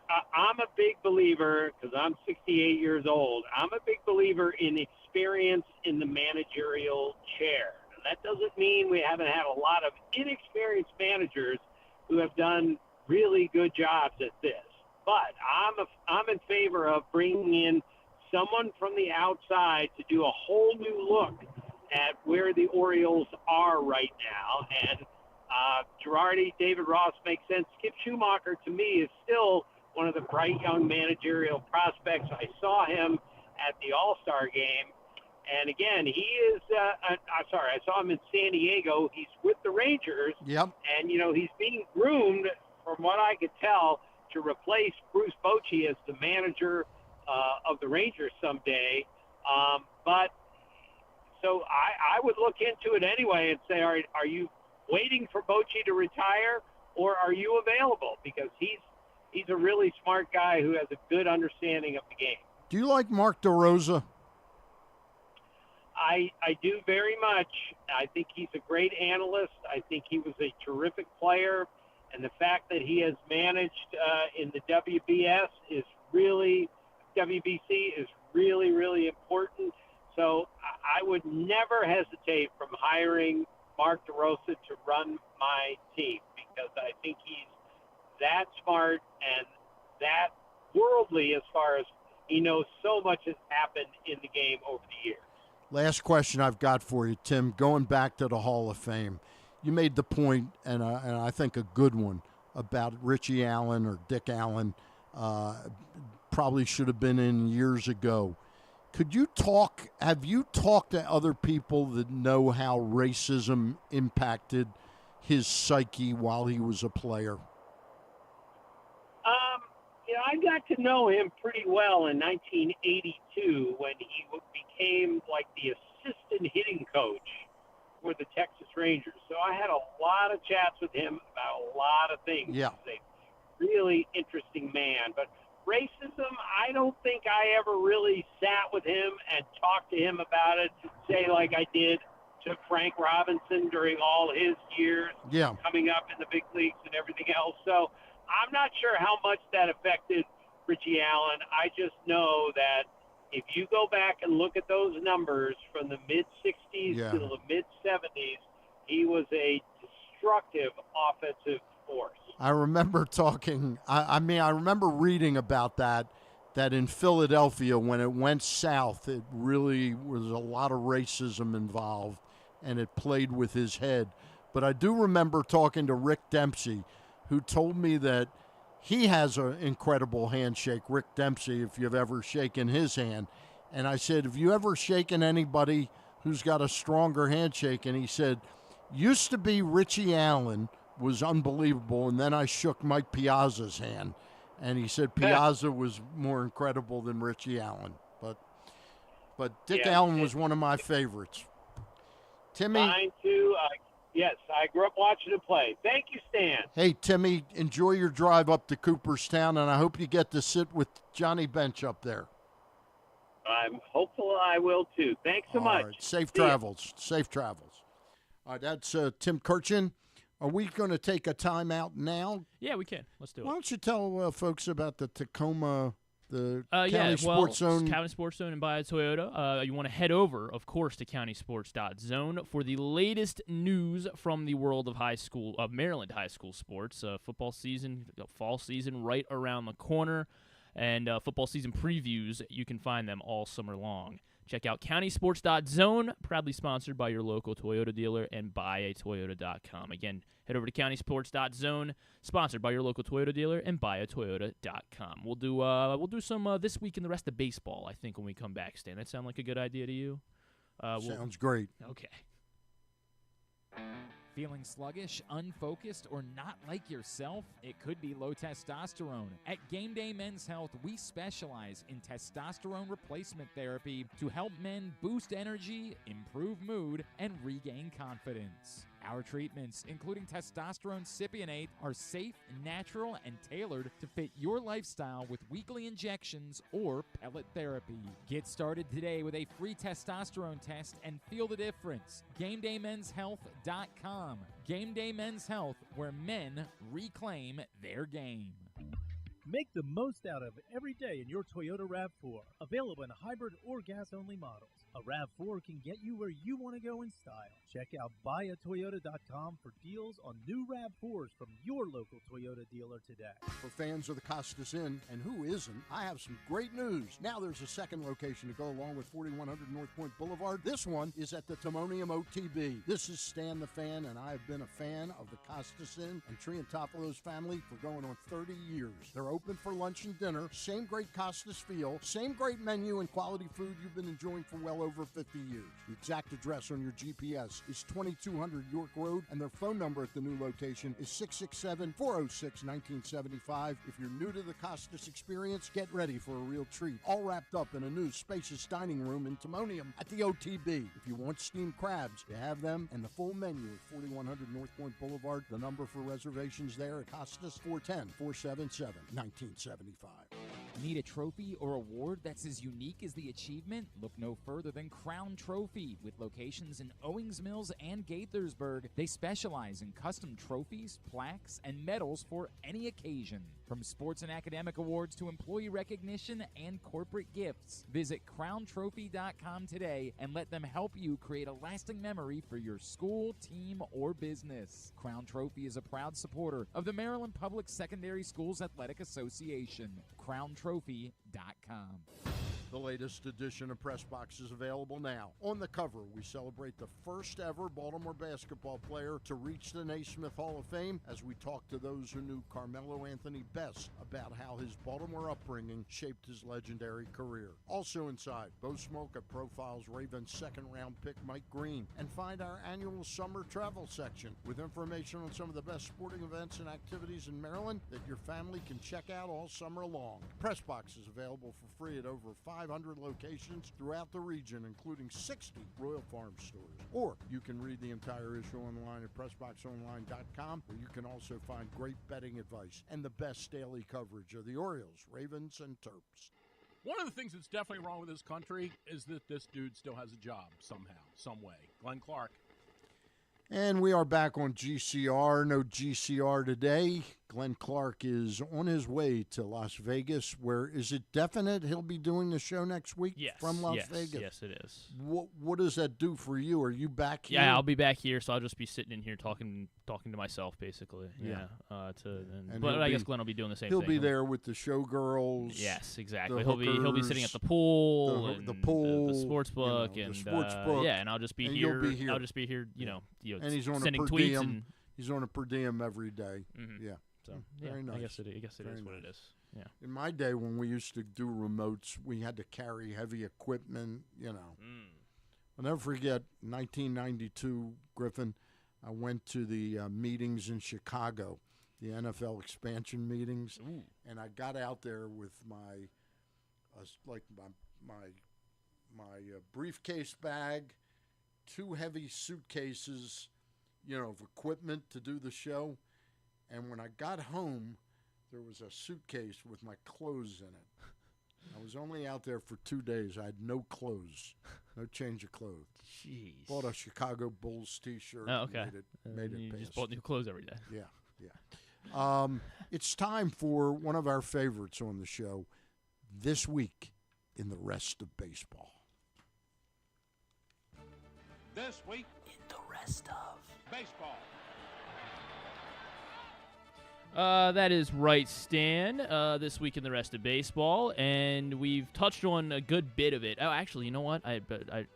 I'm a big believer, because I'm 68 years old, I'm a big believer in experience in the managerial chair. That doesn't mean we haven't had a lot of inexperienced managers who have done really good jobs at this. But I'm in favor of bringing in someone from the outside to do a whole new look at where the Orioles are right now. And Girardi, David Ross makes sense. Skip Schumacher, to me, is still one of the bright young managerial prospects. I saw him at the All-Star game. And again, he is, I saw him in San Diego. He's with the Rangers. Yep. And, he's being groomed, from what I could tell, to replace Bruce Bochy as the manager of the Rangers someday. So I would look into it anyway and say, all right, are you waiting for Bochy to retire, or are you available? Because he's a really smart guy who has a good understanding of the game. Do you like Mark DeRosa? I do very much. I think he's a great analyst. I think he was a terrific player. And the fact that he has managed in the WBC is really, really important. So I would never hesitate from hiring Mark DeRosa to run my team, because I think he's that smart and that worldly as far as he knows so much has happened in the game over the years. Last question I've got for you, Tim. Going back to the Hall of Fame, you made the point, and I think a good one, about Richie Allen or Dick Allen. Probably should have been in years ago. Have you talked to other people that know how racism impacted his psyche while he was a player? I got to know him pretty well in 1982 when he became like the assistant hitting coach for the Texas Rangers. So I had a lot of chats with him about a lot of things. Yeah. He's a really interesting man. But racism, I don't think I ever really sat with him and talked to him about it, say like I did to Frank Robinson during all his years coming up in the big leagues and everything else. So I'm not sure how much that affected Richie Allen. I just know that if you go back and look at those numbers from the mid-60s to the mid-70s, he was a destructive offensive force. I remember talking, I remember reading about that in Philadelphia when it went south, it really was a lot of racism involved, and it played with his head. But I do remember talking to Rick Dempsey, who told me that he has an incredible handshake, Rick Dempsey, if you've ever shaken his hand. And I said, have you ever shaken anybody who's got a stronger handshake? And he said, used to be Richie Allen was unbelievable, and then I shook Mike Piazza's hand. And he said Piazza was more incredible than Richie Allen. But Dick Allen was one of my favorites. Timmy. Mine too. Yes, I grew up watching him play. Thank you, Stan. Hey, Timmy, enjoy your drive up to Cooperstown, and I hope you get to sit with Johnny Bench up there. I'm hopeful I will, too. Thanks so much. Right. Safe travels. Safe travels. All right, that's Tim Kurkjian. Are we going to take a timeout now? Yeah, we can. Let's do it. Why don't you tell folks about the Tacoma, the County County Sports Zone and buy a Toyota. You want to head over, of course, to countysports.zone for the latest news from the world of Maryland high school sports. Football season, fall season right around the corner, and football season previews. You can find them all summer long. Check out countysports.zone, proudly sponsored by your local Toyota dealer and buyatoyota.com. Again, head over to countysports.zone, sponsored by your local Toyota dealer and buyatoyota.com. We'll do some This Week in the Rest of Baseball, I think, when we come back, Stan. That sound like a good idea to you? Sounds great. Okay. Feeling sluggish, unfocused, or not like yourself? It could be low testosterone. At Game Day Men's Health, we specialize in testosterone replacement therapy to help men boost energy, improve mood, and regain confidence. Our treatments, including testosterone cypionate, are safe, natural, and tailored to fit your lifestyle with weekly injections or pellet therapy. Get started today with a free testosterone test and feel the difference. GameDayMen'sHealth.com. Game Day Men's Health, where men reclaim their game. Make the most out of every day in your Toyota RAV4. Available in hybrid or gas-only models. A RAV4 can get you where you want to go in style. Check out buyatoyota.com for deals on new RAV4s from your local Toyota dealer today. For fans of the Costas Inn, and who isn't, I have some great news. Now there's a second location to go along with 4100 North Point Boulevard. This one is at the Timonium OTB. This is Stan the Fan, and I have been a fan of the Costas Inn and Triantafalo's family for going on 30 years. They're open for lunch and dinner, same great Costas feel, same great menu and quality food you've been enjoying for well over 50 years. The exact address on your GPS is 2200 York Road, and their phone number at the new location is 667-406-1975. If you're new to the Costas experience, get ready for a real treat. All wrapped up in a new spacious dining room in Timonium at the OTB. If you want steamed crabs, you have them, and the full menu at 4100 North Point Boulevard. The number for reservations there at Costas, 410-477-1975. Need a trophy or award that's as unique as the achievement? Look no further than Crown Trophy. With locations in Owings Mills and Gaithersburg, they specialize in custom trophies, plaques, and medals for any occasion. From sports and academic awards to employee recognition and corporate gifts, visit crowntrophy.com today and let them help you create a lasting memory for your school, team, or business. Crown Trophy is a proud supporter of the Maryland Public Secondary Schools Athletic Association. crowntrophy.com. The latest edition of Press Box is available now. On the cover, we celebrate the first ever Baltimore basketball player to reach the Naismith Hall of Fame as we talk to those who knew Carmelo Anthony best about how his Baltimore upbringing shaped his legendary career. Also inside, Bo Smoka profiles Ravens second-round pick Mike Green, and find our annual summer travel section with information on some of the best sporting events and activities in Maryland that your family can check out all summer long. Press Box is available for free at over 500 locations throughout the region, including 60 Royal Farm stores. Or you can read the entire issue online at PressBoxOnline.com, where you can also find great betting advice and the best daily coverage of the Orioles, Ravens, and Terps. One of the things that's definitely wrong with this country is that this dude still has a job somehow, some way. Glenn Clark. And we are back on GCR. No GCR today. Glenn Clark is on his way to Las Vegas. Where is it definite he'll be doing the show next week from Las Vegas? Yes, it is. What does that do for you? Are you back here? Yeah, I'll be back here, so I'll just be sitting in here talking to myself, basically. Yeah. But I guess Glenn will be doing the same thing. thing. He'll be there with the showgirls. Yes, exactly. He'll be sitting at the pool, the pool, the sports book, the sports book. Yeah, and I'll just be and here. you'll be here. I'll just be here. And he's on sending a per tweets diem. and he's on a per diem every day. Mm-hmm. Yeah. So very nice. I guess it is Very what nice. it is. Yeah. In my day, when we used to do remotes, we had to carry heavy equipment. I'll never forget 1992, Griffin. I went to the meetings in Chicago, the NFL expansion meetings, and I got out there with my briefcase bag, 2 heavy suitcases, of equipment to do the show. And when I got home, there was a suitcase with my clothes in it. I was only out there for 2 days. I had no clothes, no change of clothes. Jeez. Bought a Chicago Bulls T-shirt. Oh, okay. Made it you pass. just bought new clothes every day. Yeah. It's time for one of our favorites on the show, This Week in the Rest of Baseball. This week in the rest of baseball. That is right, Stan. This week in the rest of baseball, and we've touched on a good bit of it. Oh, actually, you know what? I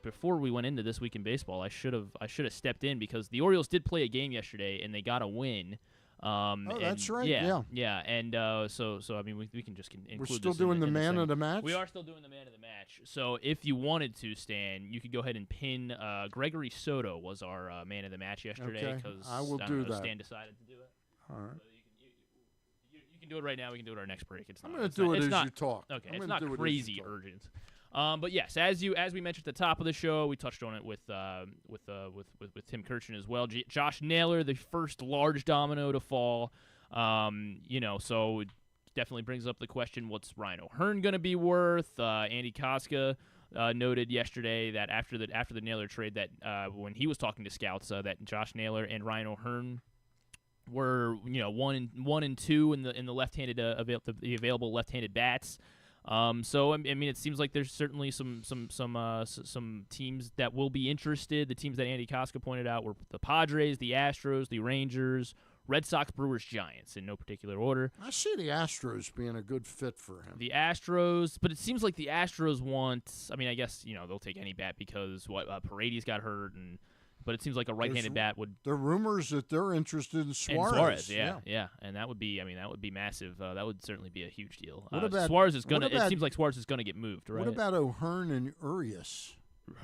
before we went into this week in baseball, I should have stepped in because the Orioles did play a game yesterday and they got a win. That's right. Yeah. And so I mean, we can just include. We're still this doing in the the man segment. of the match. We are still doing the man of the match. So if you wanted to, Stan, you could go ahead and pin Gregory Soto was our man of the match yesterday. Okay. Because I will do that. Stan decided to do it. All right. So you can do it right now. We can do it our next break. I'm going to do it as you talk. Okay, I'm it's gonna not do it as crazy you talk. urgent. But yes, as we mentioned at the top of the show, we touched on it with Tim Kurkjian as well. Josh Naylor, the first large domino to fall. So it definitely brings up the question: what's Ryan O'Hearn going to be worth? Andy Koska noted yesterday that after the Naylor trade, that when he was talking to scouts, that Josh Naylor and Ryan O'Hearn were 1 and 2 in the left-handed the available left-handed bats. So I mean, it seems like there's certainly some teams that will be interested. The teams that Andy Koska pointed out were the Padres, the Astros, the Rangers, Red Sox, Brewers, Giants, in no particular order. I see the Astros being a good fit for him. The Astros, but it seems like the Astros want. I mean, I guess they'll take any bat because Paredes got hurt, but it seems like a right-handed bat would. There are rumors that they're interested in Suarez. And Suarez, yeah, and that would be massive. That would certainly be a huge deal. What about Suarez is gonna? It seems like Suarez is gonna get moved, right? What about O'Hearn and Urias?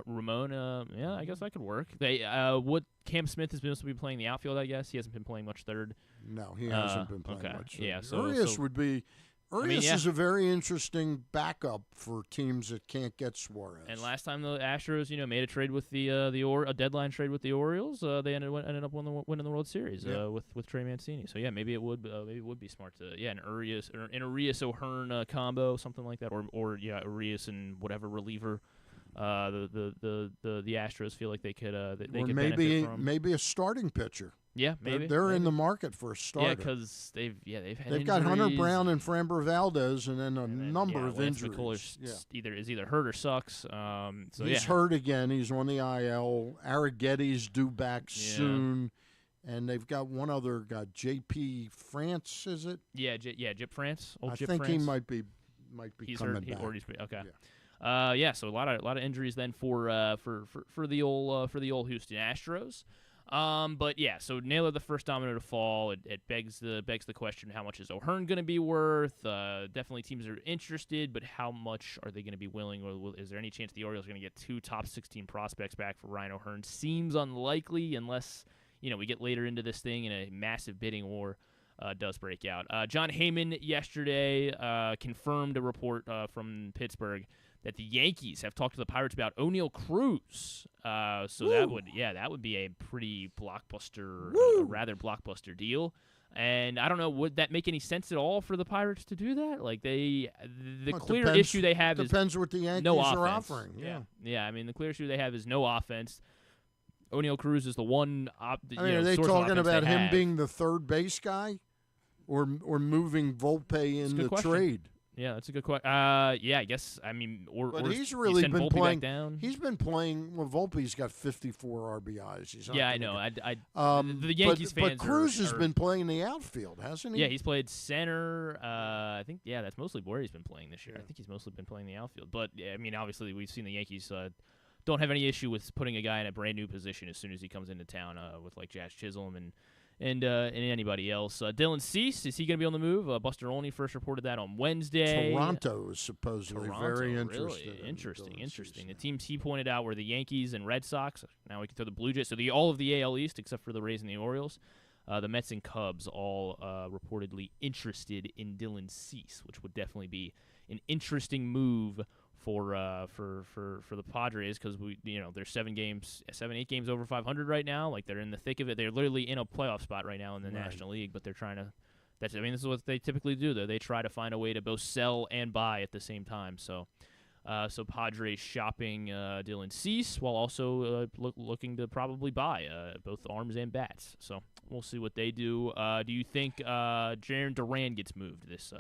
Ramon, yeah, I guess that could work. Cam Smith has been supposed to be playing the outfield. I guess he hasn't been playing much third. No, he hasn't been playing much. Yeah, Urias would be. Urias is a very interesting backup for teams that can't get Suarez. And last time the Astros, made a trade with a deadline trade with the Orioles, they ended up winning the World Series with Trey Mancini. So yeah, maybe it would be smart to an Urias O'Hearn combo, something like that, or Urias and whatever reliever. The Astros feel like they could could benefit from. Maybe a starting pitcher. Yeah, maybe they're in the market for a starter. Yeah, because they've they've got Hunter Brown and Framber Valdez, and then a number of Lance injuries. McCullers either hurt or sucks. He's hurt again. He's on the IL. Arrigetti's due back soon, and they've got one other guy, J.P. France. Is it? Yeah, Jip France. I think he might be he's coming hurt. back. Okay. So a lot of injuries then for the old Houston Astros. But yeah, so Naylor the first domino to fall. It begs the question: how much is O'Hearn going to be worth? Definitely teams are interested, but how much are they going to be willing? Or is there any chance the Orioles are going to get 2 top 16 prospects back for Ryan O'Hearn? Seems unlikely unless we get later into this thing and a massive bidding war does break out. John Heyman yesterday confirmed a report from Pittsburgh that the Yankees have talked to the Pirates about O'Neal Cruz. That would be a pretty blockbuster, rather blockbuster deal. And I don't know, would that make any sense at all for the Pirates to do that? Like clear issue they have depends what the Yankees no are offense. offering. Yeah. I mean, the clear issue they have is no offense. O'Neal Cruz is the one. Are they talking about him being the third base guy, or moving Volpe in the trade? Yeah, that's a good question. I guess. I mean, but he's really been Volpe playing. Back down. He's been playing. Well, Volpe's got 54 RBIs. He's not I know. The Yankees fans. But Cruz has been playing the outfield, hasn't he? Yeah, he's played center. I think. Yeah, that's mostly where he's been playing this year. I think he's mostly been playing the outfield. But I mean, obviously, we've seen the Yankees don't have any issue with putting a guy in a brand new position as soon as he comes into town with like Jazz Chisholm and anybody else. Dylan Cease, is he going to be on the move? Buster Olney first reported that on Wednesday. Toronto is supposedly very interested. Really? Interesting. The teams he pointed out were the Yankees and Red Sox. Now we can throw the Blue Jays. So all of the AL East except for the Rays and the Orioles. The Mets and Cubs all reportedly interested in Dylan Cease, which would definitely be an interesting move for the Padres, because they're 7, 8 games over 500 right now. Like, they're in the thick of it. They're literally in a playoff spot right now in the National League, but they're trying to. This is what they typically do. They try to find a way to both sell and buy at the same time. So Padres shopping Dylan Cease while also looking to probably buy both arms and bats. So we'll see what they do. Do you think Jarren Duran gets moved this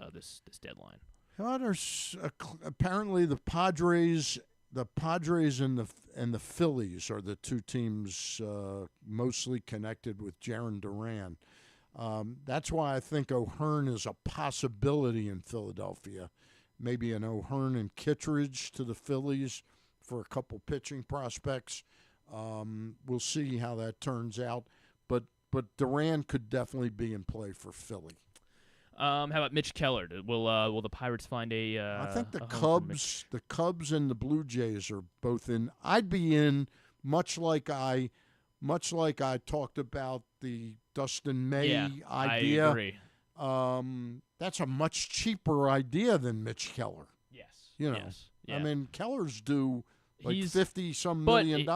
deadline? Well, there's apparently the Padres and the Phillies are the 2 teams mostly connected with Jarren Duran. That's why I think O'Hearn is a possibility in Philadelphia. Maybe an O'Hearn and Kittredge to the Phillies for a couple pitching prospects. We'll see how that turns out. But Duran could definitely be in play for Philly. How about Mitch Keller? Will the Pirates find a? I think the Cubs and the Blue Jays are both in. I'd be in, much like I talked about the Dustin May idea. I agree. That's a much cheaper idea than Mitch Keller. Yes. Yes. Yeah. I mean, Keller's due like $50-some million.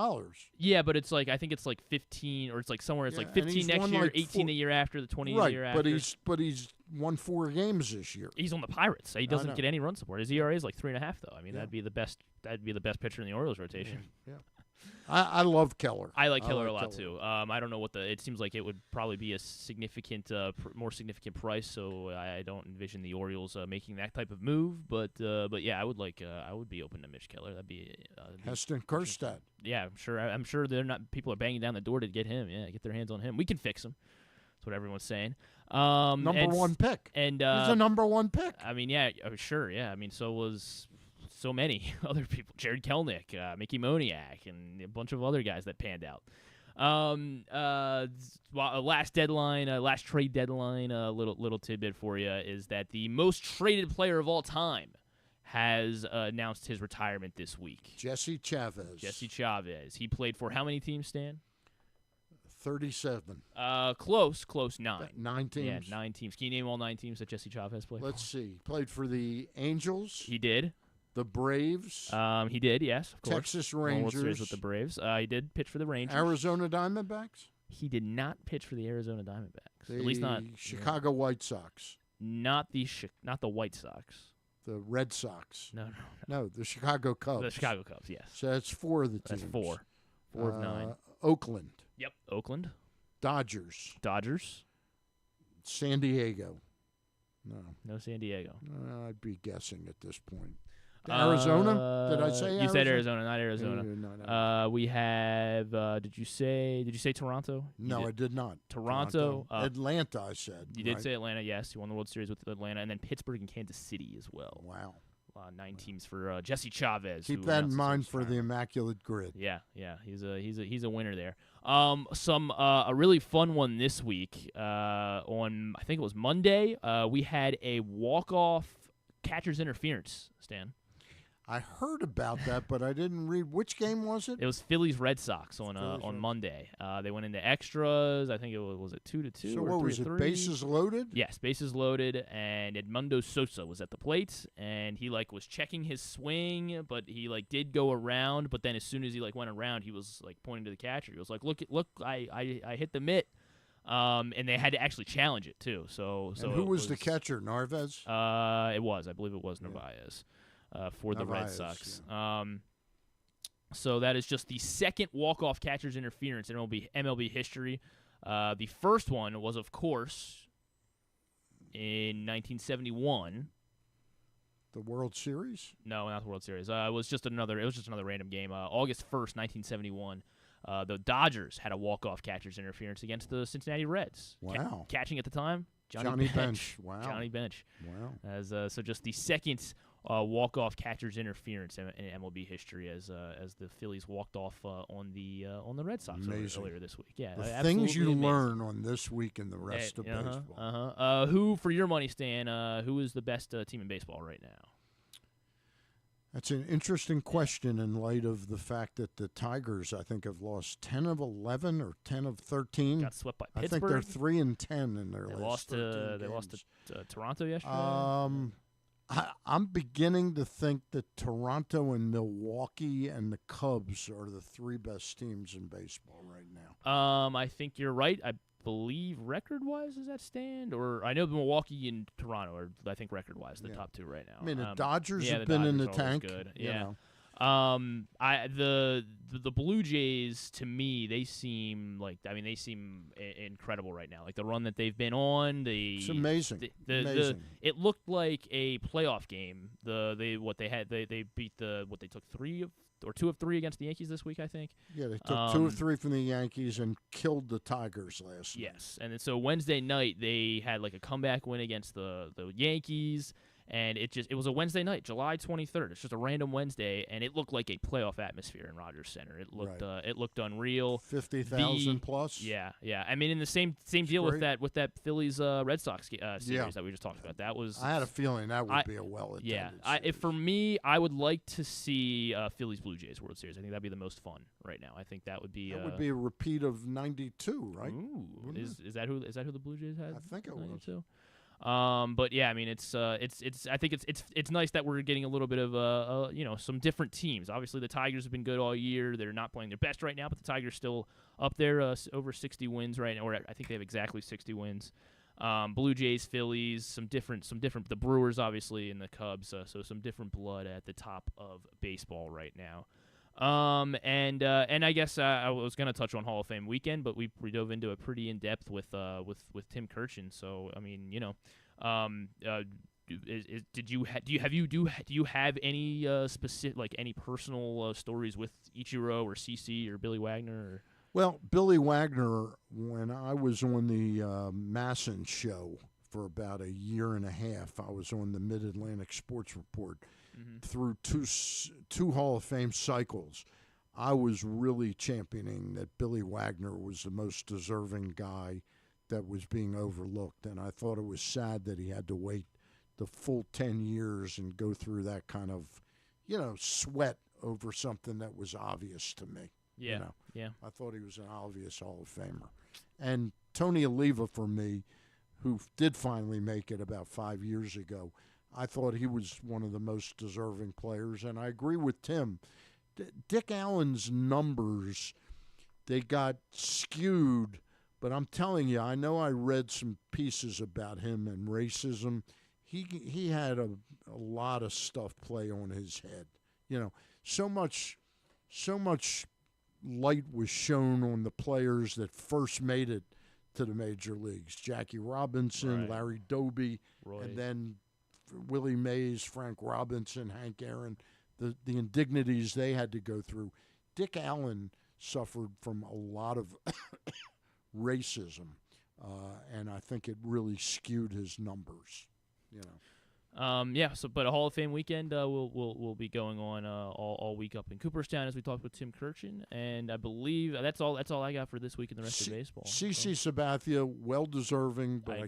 Yeah, but it's like, I think it's like 15, or it's like somewhere. It's like 15 next year, like 18 the year after, the 20 the year after. But he's won 4 games this year. He's on the Pirates. He doesn't get any run support. His ERA is like 3.5, though. I mean, that'd be the best. That'd be the best pitcher in the Orioles rotation. Yeah. I love Keller. I like Keller a lot too. I don't know what it seems like it would probably be a significant, more significant price. So I don't envision the Orioles making that type of move. But yeah, I would be open to Mitch Keller. That'd be Heston Kjerstad. Yeah, I'm sure they're not. People are banging down the door to get him. Yeah, get their hands on him. We can fix him. That's what everyone's saying. Number one pick. And he's a number one pick. I mean, yeah, sure, yeah. I mean, so was so many other people. Jared Kelnick, Mickey Moniak, and a bunch of other guys that panned out. Last trade deadline, little tidbit for you is that the most traded player of all time has announced his retirement this week. Jesse Chavez. He played for how many teams, Stan? 37. Close, 9. 9 teams? Yeah, 9 teams. Can you name all 9 teams that Jesse Chavez played Let's for? see. Played for the Angels. He did. The Braves. He did, yes, of course. Texas Rangers. World Series with the Braves. He did pitch for the Rangers. Arizona Diamondbacks. He did not pitch for the Arizona Diamondbacks. At least not Chicago White Sox. Not the White Sox. The Red Sox. No, the Chicago Cubs. The Chicago Cubs, yes. So that's 4 of the teams. That's 4. 4 of 9. Oakland. Yep, Oakland. Dodgers. San Diego. No San Diego. I'd be guessing at this point. Arizona? Did I say Arizona? You said Arizona, not Arizona. No. We have. Did you say Toronto? No, I did not. Toronto. Atlanta, I said. You did say Atlanta. Yes, you won the World Series with Atlanta, and then Pittsburgh and Kansas City as well. Wow. 9 teams for Jesse Chavez. Keep that in mind for the Immaculate Grid. Yeah, he's a winner there. A really fun one this week. On I think it was Monday, we had a walk-off catcher's interference. Stan. I heard about that, but I didn't read. Which game was it? It was Phillies Red Sox on Monday. They went into extras. I think it was it 2-2 so or what was 3-3? It? Bases loaded. Yes, bases loaded, and Edmundo Sosa was at the plate, and he was checking his swing, but he did go around. But then as soon as he went around, he was pointing to the catcher. He was like, "Look, I hit the mitt." And they had to actually challenge it too. So who was the catcher? Narvaez. I believe it was Narvaez. For the Red Sox. Yeah. So that is just the second walk-off catcher's interference in MLB history. The first one was, of course, in 1971. The World Series? No, not the World Series. It was just another random game. August 1st, 1971. The Dodgers had a walk-off catcher's interference against the Cincinnati Reds. Wow. Catching at the time, Johnny Bench. Wow. Johnny Bench. Wow. So just the second walk-off catcher's interference in MLB history as the Phillies walked off on the Red Sox earlier this week. Yeah, the things you learn on This Week in the Rest of baseball. Who, for your money, Stan? Who is the best team in baseball right now? That's an interesting question in light of the fact that the Tigers, I think, have lost 10 of 11 or 10 of 13. Got swept by Pittsburgh. I think they're 3-10 in their last 13 games. They lost to Toronto yesterday. I'm beginning to think that Toronto and Milwaukee and the Cubs are the 3 best teams in baseball right now. I think you're right. I believe record-wise, does that stand? Or I know Milwaukee and Toronto are, I think, record-wise, the top 2 right now. I mean, the Dodgers have been in the tank. Good. You know. The Blue Jays, to me, they seem incredible right now. The run that they've been on, it's amazing. It looked like a playoff game. They beat they took 3 or 2 of 3 against the Yankees this week, I think. Yeah, they took 2 of 3 from the Yankees and killed the Tigers last night. Yes, and so Wednesday night they had a comeback win against the Yankees. And it was a Wednesday night, July 23rd. It's just a random Wednesday, and it looked like a playoff atmosphere in Rogers Center. It looked unreal. 50,000 plus. Yeah. I mean, in the same deal with that Phillies Red Sox series that we just talked about. That was. I had a feeling that would be a well-attended. Yeah. For me, I would like to see Phillies Blue Jays World Series. I think that'd be the most fun right now. I think that would be. That would be a repeat of '92, right? Ooh, is that who the Blue Jays had? I think it was. But yeah, I mean, I think it's nice that we're getting a little bit of some different teams. Obviously, the Tigers have been good all year. They're not playing their best right now, but the Tigers still up there, over 60 wins right now. Or I think they have exactly 60 wins. Blue Jays, Phillies, some different. The Brewers, obviously, and the Cubs. So some different blood at the top of baseball right now. And I guess I was gonna touch on Hall of Fame weekend, but we dove into it pretty in depth with Tim Kurkjian. So I mean, do you have any specific, like, any personal stories with Ichiro or CC or Billy Wagner? Or? Well, Billy Wagner, when I was on the Masson show for about a year and a half, I was on the Mid-Atlantic Sports Report. Through two Hall of Fame cycles, I was really championing that Billy Wagner was the most deserving guy that was being overlooked, and I thought it was sad that he had to wait the full 10 years and go through that kind of, sweat over something that was obvious to me. Yeah, I thought he was an obvious Hall of Famer. And Tony Oliva, for me, who did finally make it about 5 years ago, I thought he was one of the most deserving players, and I agree with Tim. Dick Allen's numbers, they got skewed, but I'm telling you, I know I read some pieces about him and racism. He had a lot of stuff play on his head. So much light was shown on the players that first made it to the major leagues. Jackie Robinson, Right. Larry Doby, Roy. and then Willie Mays, Frank Robinson, Hank Aaron, the indignities they had to go through. Dick Allen suffered from a lot of racism, and I think it really skewed his numbers. But a Hall of Fame weekend will be going on all week up in Cooperstown, as we talked with Tim Kurkjian, and I believe that's all I got for this week in the rest of baseball. CC Sabathia, well deserving, but I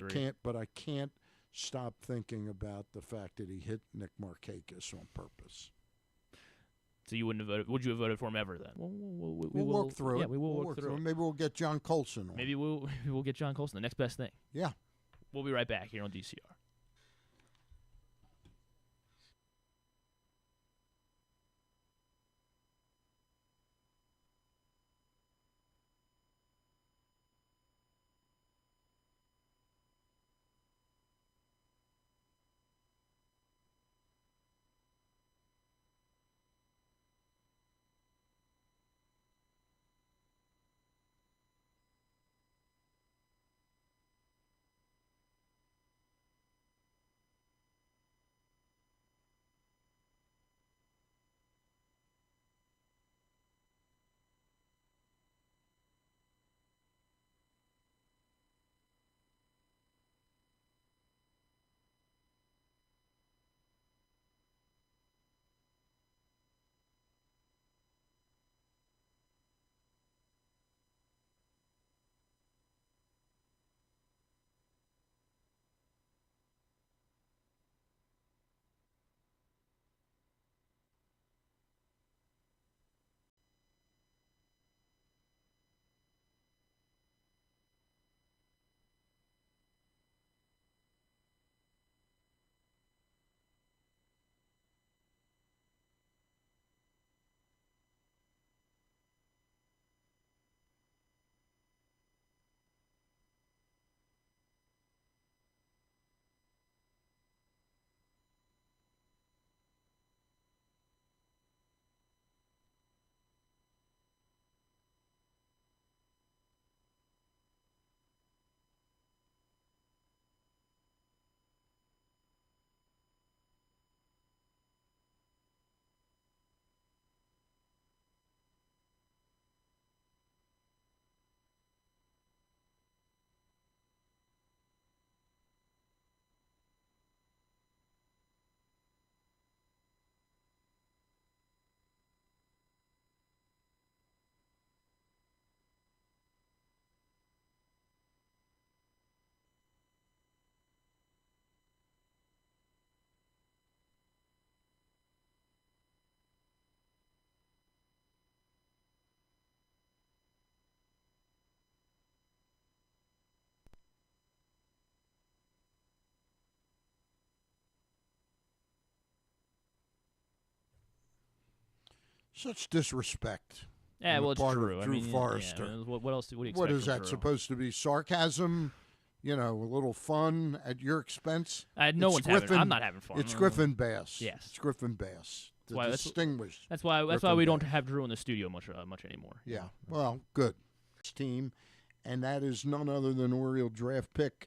I can't stop thinking about the fact that he hit Nick Markakis on purpose. So you wouldn't have voted? Would you have voted for him ever then? We'll work through it. Yeah, we will work through it. Maybe we'll get John Colson on. Maybe we'll get John Colson, the next best thing. Yeah. We'll be right back here on DCR. Such disrespect. Yeah, on well, the it's part true. of Drew Forrester. What else? What do you expect? What is from that Drew? supposed to be? Sarcasm? A little fun at your expense? No one's having. I'm not having fun. It's Griffin Bass. Yes. It's Griffin Bass. the distinguished. That's why Griffin we don't Bass. have Drew in the studio much anymore. Yeah, well, good. Team, and that is none other than Oriole draft pick.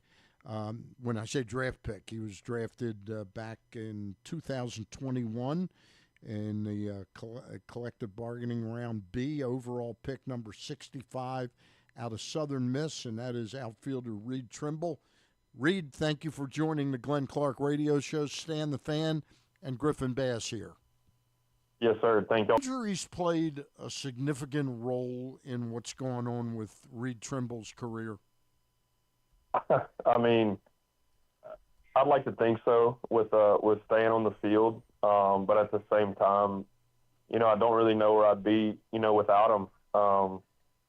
When I say draft pick, he was drafted back in 2021 in the collective bargaining round B, overall pick number 65 out of Southern Miss, and that is outfielder Reed Trimble. Reed, thank you for joining the Glenn Clark Radio Show. Stan the Fan and Griffin Bass here. Yes, sir. Thank you. Injuries played a significant role in what's going on with Reed Trimble's career. I mean, I'd like to think so with staying on the field, but at the same time, I don't really know where I'd be, without them.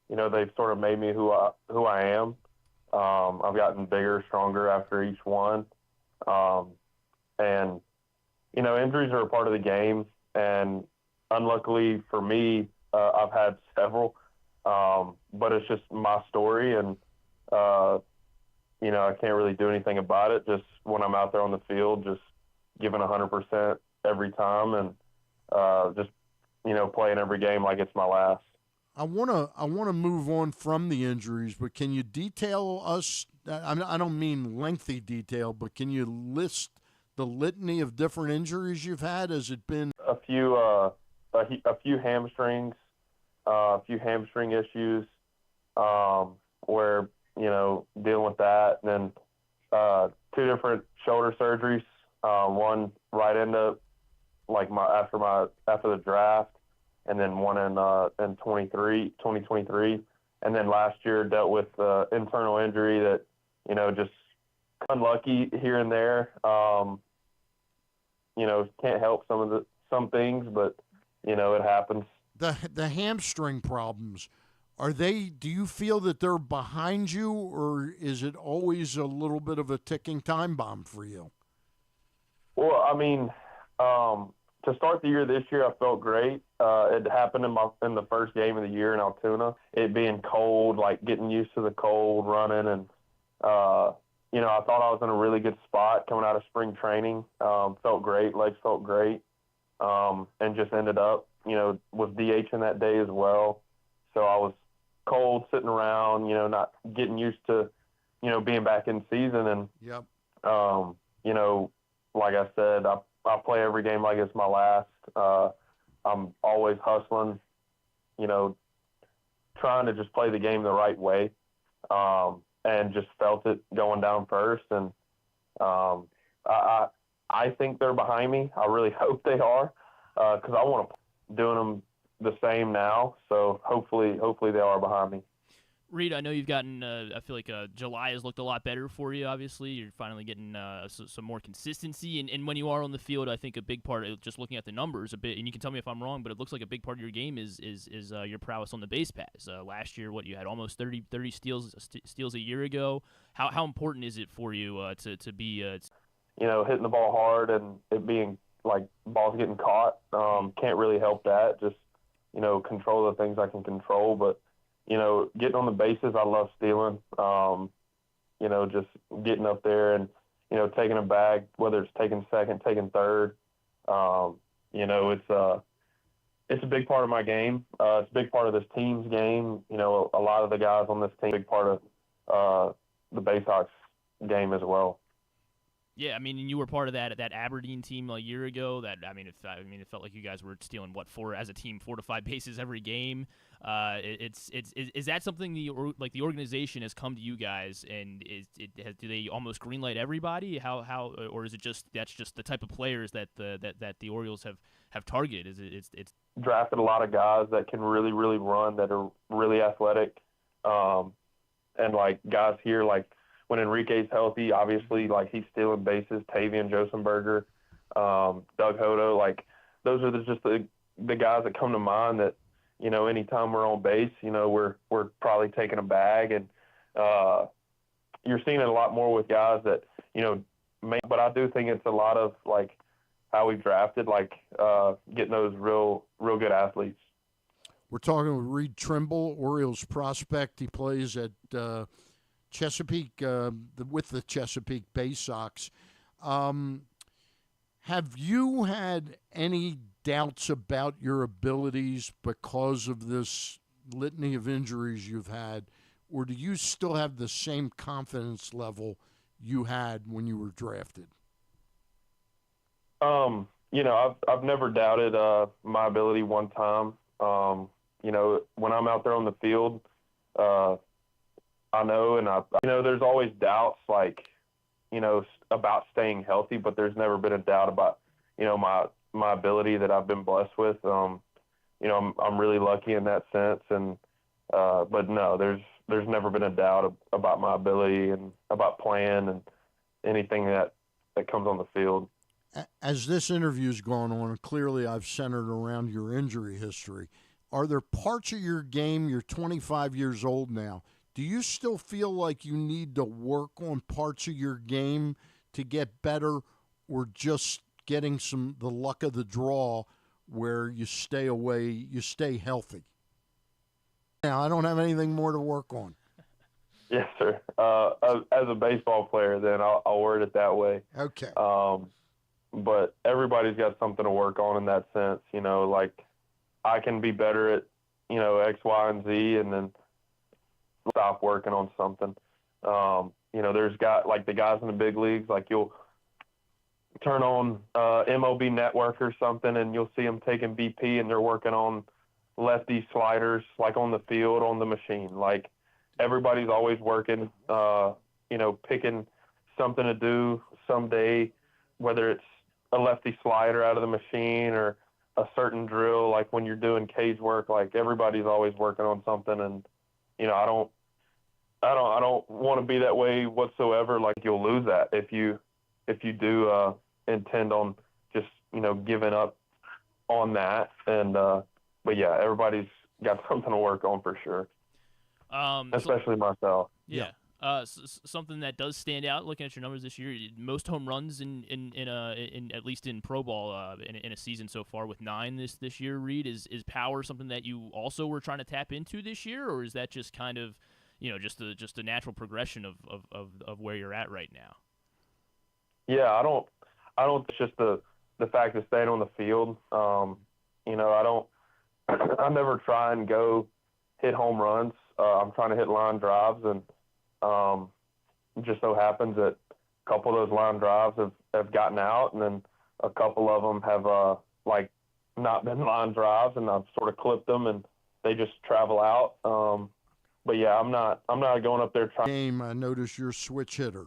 They've sort of made me who I am. I've gotten bigger, stronger after each one, and injuries are a part of the game. And unluckily for me, I've had several, but it's just my story, and I can't really do anything about it. Just when I'm out there on the field, just giving 100% every time, and just playing every game like it's my last. I wanna move on from the injuries, but can you detail us? I don't mean lengthy detail, but can you list the litany of different injuries you've had? Has it been a few hamstrings, a few hamstring issues, where dealing with that, and then 2 different shoulder surgeries. One right into after the draft, and then one in 2023, and then last year dealt with internal injury that just unlucky here and there. Can't help some things, but it happens. The hamstring problems? Do you feel that they're behind you, or is it always a little bit of a ticking time bomb for you? Well, I mean, to start the year this year, I felt great. It happened in the first game of the year in Altoona. It being cold, like getting used to the cold, running, and I thought I was in a really good spot coming out of spring training. Felt great, legs felt great, and just ended up, with DH in that day as well. So I was cold, sitting around, not getting used to, being back in season. And, yep. Like I said, I play every game like it's my last. I'm always hustling, trying to just play the game the right way, and just felt it going down first. And I think they're behind me. I really hope they are, because I want to doing them the same now. So hopefully they are behind me. Reed, I know you've gotten, I feel like July has looked a lot better for you, obviously. You're finally getting some more consistency. And when you are on the field, I think a big part of just looking at the numbers a bit, and you can tell me if I'm wrong, but it looks like a big part of your game is your prowess on the base paths. Last year, you had almost 30 steals a year ago. How important is it for you to be hitting the ball hard and it being like balls getting caught? Can't really help that. Just, control the things I can control. But, getting on the bases, I love stealing. Just getting up there and, taking a bag, whether it's taking second, taking third. It's a big part of my game. It's a big part of this team's game. A lot of the guys on this team, big part of the Baysox game as well. Yeah, I mean, you were part of that Aberdeen team a year ago. It felt like you guys were stealing 4 as a team, 4 to 5 bases every game. Is that something the organization has come to you guys, and do they almost greenlight everybody? How or is it that's just the type of players that the Orioles have targeted? It's drafted a lot of guys that can really, really run, that are really athletic, and like guys here like. When Enrique's healthy, obviously, like he's stealing bases. Tavian Josenberger, Doug Hodo, like those are just the guys that come to mind. That anytime we're on base, we're probably taking a bag, and you're seeing it a lot more with guys that But I do think it's a lot of like how we've drafted, like getting those real good athletes. We're talking with Reed Trimble, Orioles prospect. He plays at Chesapeake, with the Chesapeake Bay Sox. Have you had any doubts about your abilities because of this litany of injuries you've had, or do you still have the same confidence level you had when you were drafted? I've never doubted my ability one time. When I'm out there on the field, I know, and there's always doubts, about staying healthy, but there's never been a doubt about, my ability that I've been blessed with. I'm really lucky in that sense, and but no, there's never been a doubt about my ability and about playing and anything that comes on the field. As this interview's gone on, clearly I've centered around your injury history. Are there parts of your game, you're 25 years old now, do you still feel like you need to work on parts of your game to get better, or just getting the luck of the draw where you stay healthy? Now, I don't have anything more to work on. Yes, sir. As a baseball player, then I'll word it that way. Okay. But everybody's got something to work on in that sense. I can be better at, X, Y, and Z, and then stop working on something. There's the guys in the big leagues, you'll turn on MLB Network or something, and you'll see them taking BP, and they're working on lefty sliders, on the field, on the machine. Everybody's always working, picking something to do someday, whether it's a lefty slider out of the machine or a certain drill, when you're doing cage work, everybody's always working on something. And, I don't want to be that way whatsoever. You'll lose that if you do intend on just, giving up on that. And, but yeah, everybody's got something to work on for sure. Especially myself. Yeah. Something that does stand out looking at your numbers this year, most home runs in at least in pro ball in a season so far, with 9 this year. Reed, is power something that you also were trying to tap into this year, or is that just kind of just a natural progression of where you're at right now? Yeah, I don't it's just the fact of staying on the field. I never try and go hit home runs. I'm trying to hit line drives, and it just so happens that a couple of those line drives have gotten out, and then a couple of them have not been line drives, and I've sort of clipped them, and they just travel out. But yeah, I'm not going up there trying. Game, I notice you're a switch hitter.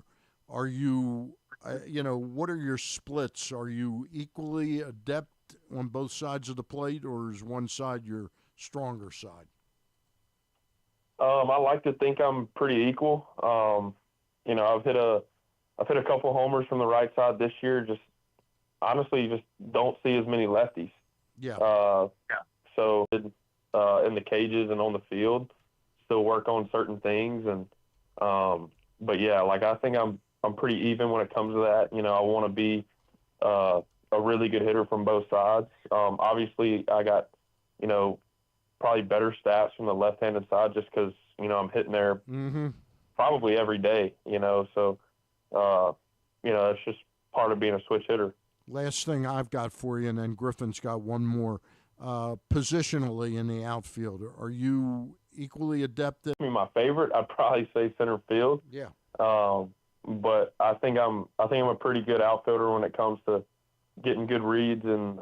Are you, what are your splits? Are you equally adept on both sides of the plate, or is one side your stronger side? I like to think I'm pretty equal. I've hit a couple homers from the right side this year. Just honestly, just don't see as many lefties. Yeah. So in the cages and on the field, still work on certain things, and but yeah, I think I'm pretty even when it comes to that. I want to be a really good hitter from both sides. Obviously, I got probably better stats from the left-handed side just because, I'm hitting there probably every day, so, it's just part of being a switch hitter. Last thing I've got for you, and then Griffin's got one more. Positionally in the outfield, are you equally adept at? My favorite, I'd probably say center field. Yeah. But I think I'm a pretty good outfielder when it comes to getting good reads and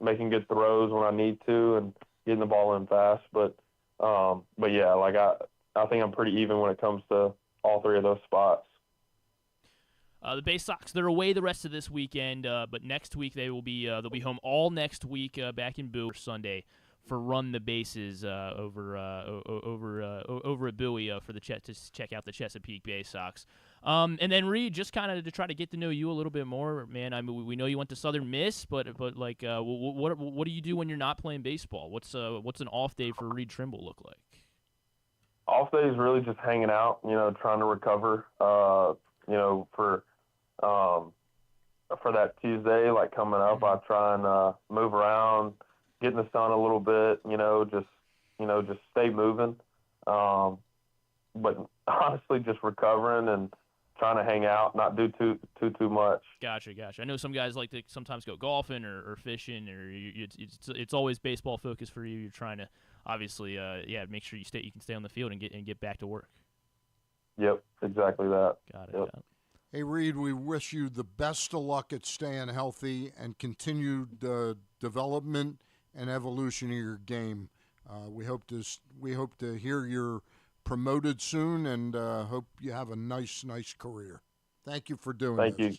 making good throws when I need to, and getting the ball in fast. But yeah, I think I'm pretty even when it comes to all three of those spots. The Bay Sox, they're away the rest of this weekend, but next week they'll be home all next week back in Bowie Sunday for Run the Bases over at Bowie to check out the Chesapeake Bay Sox. And then Reed, just kind of to try to get to know you a little bit more, man. I mean, we know you went to Southern Miss, but what do you do when you're not playing baseball? What's an off day for Reed Trimble look like? Off day is really just hanging out, trying to recover, for that Tuesday, coming up. I try and move around, get in the sun a little bit, just stay moving. But honestly, just recovering and trying to hang out, not do too much. Gotcha. I know some guys like to sometimes go golfing or fishing, or it's always baseball focused for you. You're trying to obviously, make sure you can stay on the field and get back to work. Yep, exactly that. Got it. Yep. Got it. Hey, Reed, we wish you the best of luck at staying healthy and continued development and evolution of your game. We hope to hear you're promoted soon, and hope you have a nice career. Thank you for doing this. Thank you.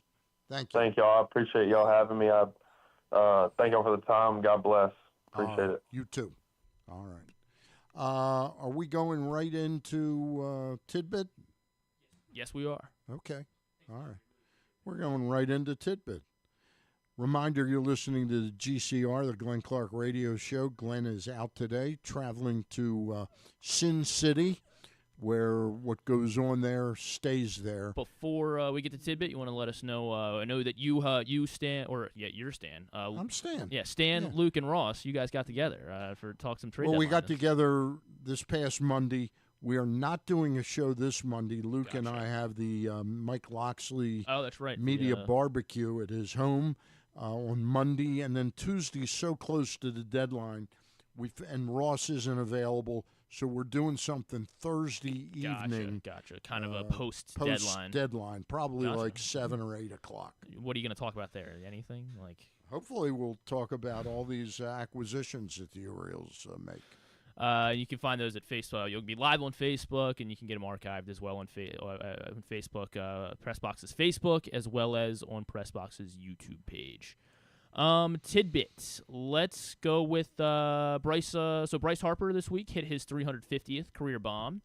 Thank you. Thank y'all. I appreciate y'all having me. Thank y'all for the time. God bless. Appreciate it. You too. All right. Are we going right into Tidbit? Yes, we are. Okay. All right. We're going right into Tidbit. Reminder, you're listening to the GCR, the Glenn Clark Radio Show. Glenn is out today, traveling to Sin City, where what goes on there stays there. Before we get to Tidbit, you want to let us know, I know that you Stan, you're Stan. I'm Stan. Yeah, Stan, Yeah. Luke, and Ross, you guys got together for talk some trade. Well, we got deadline. together this past Monday. We are not doing a show this Monday. Luke and I have the Mike Loxley that's right. Media Barbecue at his home on Monday, and then Tuesday, so close to the deadline, and Ross isn't available, so we're doing something Thursday evening. Gotcha. Kind of a post-deadline. Post-deadline, probably like 7 or 8 o'clock. What are you going to talk about there? Anything? Hopefully we'll talk about all these acquisitions that the Orioles make. You can find those at Facebook. You'll be live on Facebook, and you can get them archived as well on Facebook, Pressbox's Facebook, as well as on Pressbox's YouTube page. Tidbit. Let's go with Bryce. So Bryce Harper this week hit his 350th career bomb.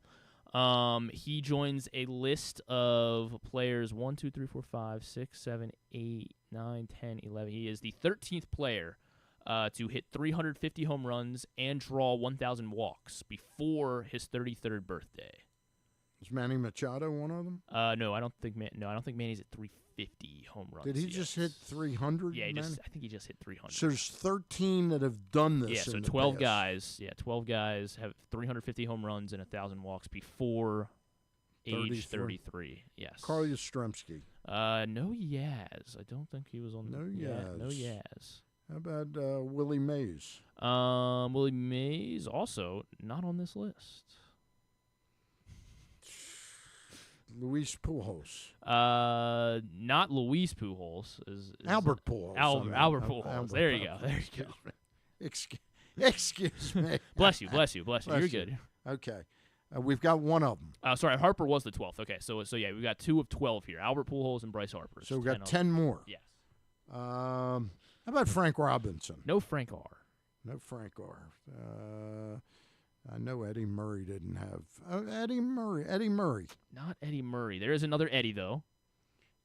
He joins a list of players 1, 2, 3, 4, 5, 6, 7, 8, 9, 10, 11. He is the 13th player to hit 350 home runs and draw 1,000 walks before his 33rd birthday. Is Manny Machado one of them? No, I don't think Manny's at 350 home runs. Did he just hit 300? Yeah, I think he just hit 300. So there's 13 that have done this. Yeah, so in 12 the guys. Yeah, 12 guys have 350 home runs and 1,000 walks before age 33. Yes. Carl Yastrzemski. No Yaz. I don't think he was on. No Yaz. No Yaz. Yaz. How about Willie Mays? Willie Mays also not on this list. Luis Pujols. Not Luis Pujols. Is Albert Pujols. Albert Pujols. There you go. Excuse me. Bless you. You're good. Okay. We've got one of them. Sorry, Harper was the 12th. Okay, so yeah, we've got 2 of 12 here. Albert Pujols and Bryce Harper. So we've got 10 more. Yes. How about Frank Robinson? No Frank R. No Frank R. I know Eddie Murray didn't have. Eddie Murray. Not Eddie Murray. There is another Eddie, though.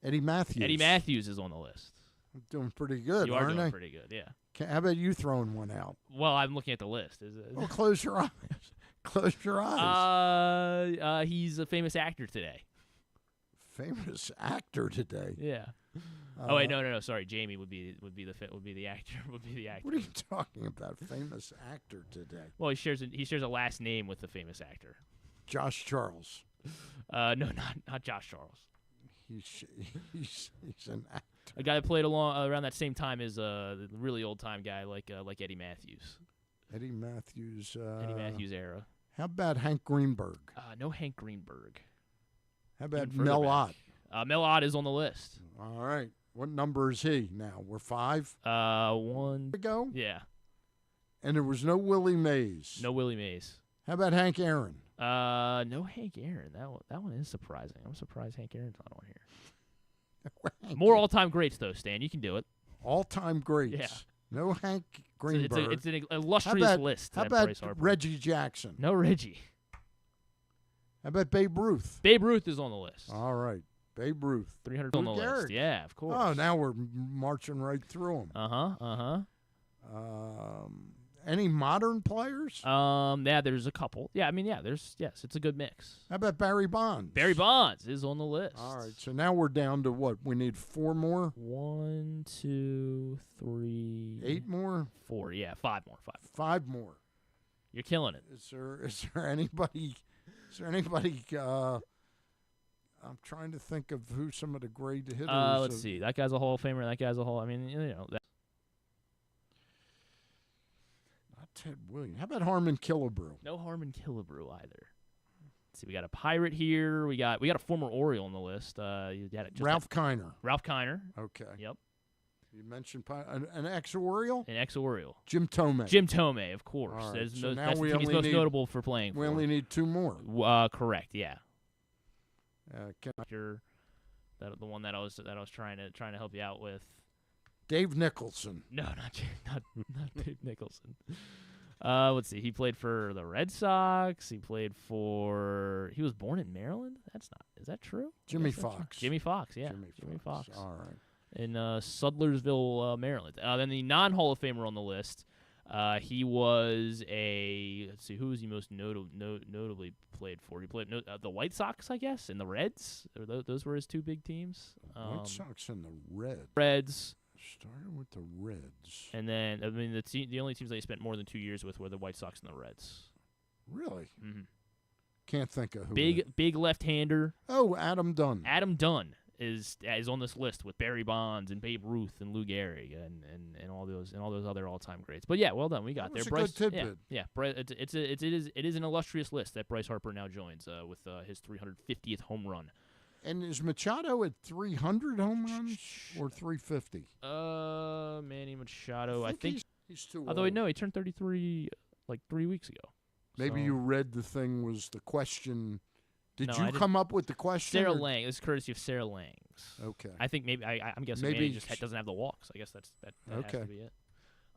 Eddie Matthews. Eddie Matthews is on the list. I'm doing pretty good, You are aren't doing I? pretty good, yeah. How about you throwing one out? Well, I'm looking at the list. Well, close your eyes. Close your eyes. He's a famous actor today. Famous actor today. Yeah. Oh wait, no. Sorry, Jamie would be the actor. What are you talking about? Famous actor today? Well, he shares a last name with the famous actor. Josh Charles. No, not Josh Charles. He's an actor. A guy that played around that same time as the really old time guy like Eddie Matthews. Eddie Matthews. Eddie Matthews era. How about Hank Greenberg? No Hank Greenberg. How about Even Mel further Ott? back. Mel Ott is on the list. All right. What number is he now? We're 5? 1. To go? Yeah. And there was no Willie Mays. No Willie Mays. How about Hank Aaron? No Hank Aaron. That one is surprising. I'm surprised Hank Aaron's not on here. More all-time greats, though, Stan. You can do it. All-time greats. Yeah. No Hank Greenberg. It's an illustrious list. How about Reggie Jackson? No Reggie. How about Babe Ruth? Babe Ruth is on the list. All right. Babe Ruth. 300 on the list. Yeah, of course. Oh, now we're marching right through them. Any modern players? Yeah, there's a couple. Yeah, I mean, it's a good mix. How about Barry Bonds? Barry Bonds is on the list. All right, so now we're down to what? We need 4 more? 1, 2, 3. 8 more? 4, yeah, 5 more. 5 more. You're killing it. Is there anybody I'm trying to think of who some of the great hitters. Let's see. That guy's a Hall of Famer. That guy's a Hall. I mean, you know. Not Ted Williams. How about Harmon Killebrew? No Harmon Killebrew either. Let's see. We got a Pirate here. We got a former Oriole on the list. Ralph Kiner. Ralph Kiner. Okay. Yep. You mentioned an ex-Oriole? An ex-Oriole. Jim Tomei. Jim Tomei, of course. All right. So that's the team he's most notable for playing for. We only need 2 more. Correct, yeah. The one that I was trying to help you out with. Dave Nicholson. No, not Dave Nicholson. Let's see. He played for the Red Sox. He was born in Maryland? Is that true? Jimmy Fox. Jimmy Fox, yeah. Jimmy Fox. All right. In Sudlersville, Maryland. Then the non-Hall of Famer on the list, he was let's see, who was he most notably played for? He played the White Sox, I guess, and the Reds. Those were his 2 big teams. White Sox and the Reds. Reds. Started with the Reds. And then, I mean, the only teams that he spent more than 2 years with were the White Sox and the Reds. Really? Mm-hmm. Can't think of who. Big left-hander. Oh, Adam Dunn. Adam Dunn is on this list with Barry Bonds and Babe Ruth and Lou Gehrig and all those other all-time greats. But yeah, well done. We got that there. Was Bryce. a good tidbit. Yeah. It is an illustrious list that Bryce Harper now joins with his 350th home run. And is Machado at 300 home runs or 350? Manny Machado. I think he's too old. Although no, he turned 33 like 3 weeks ago. Maybe So- you read the thing was the question. Did No, you I didn't. come up with the question? Sarah or- Lang. This is courtesy of Sarah Langs. Okay. I think maybe I'm guessing Maybe Manny just doesn't have the walks. I guess that has Okay. to be it.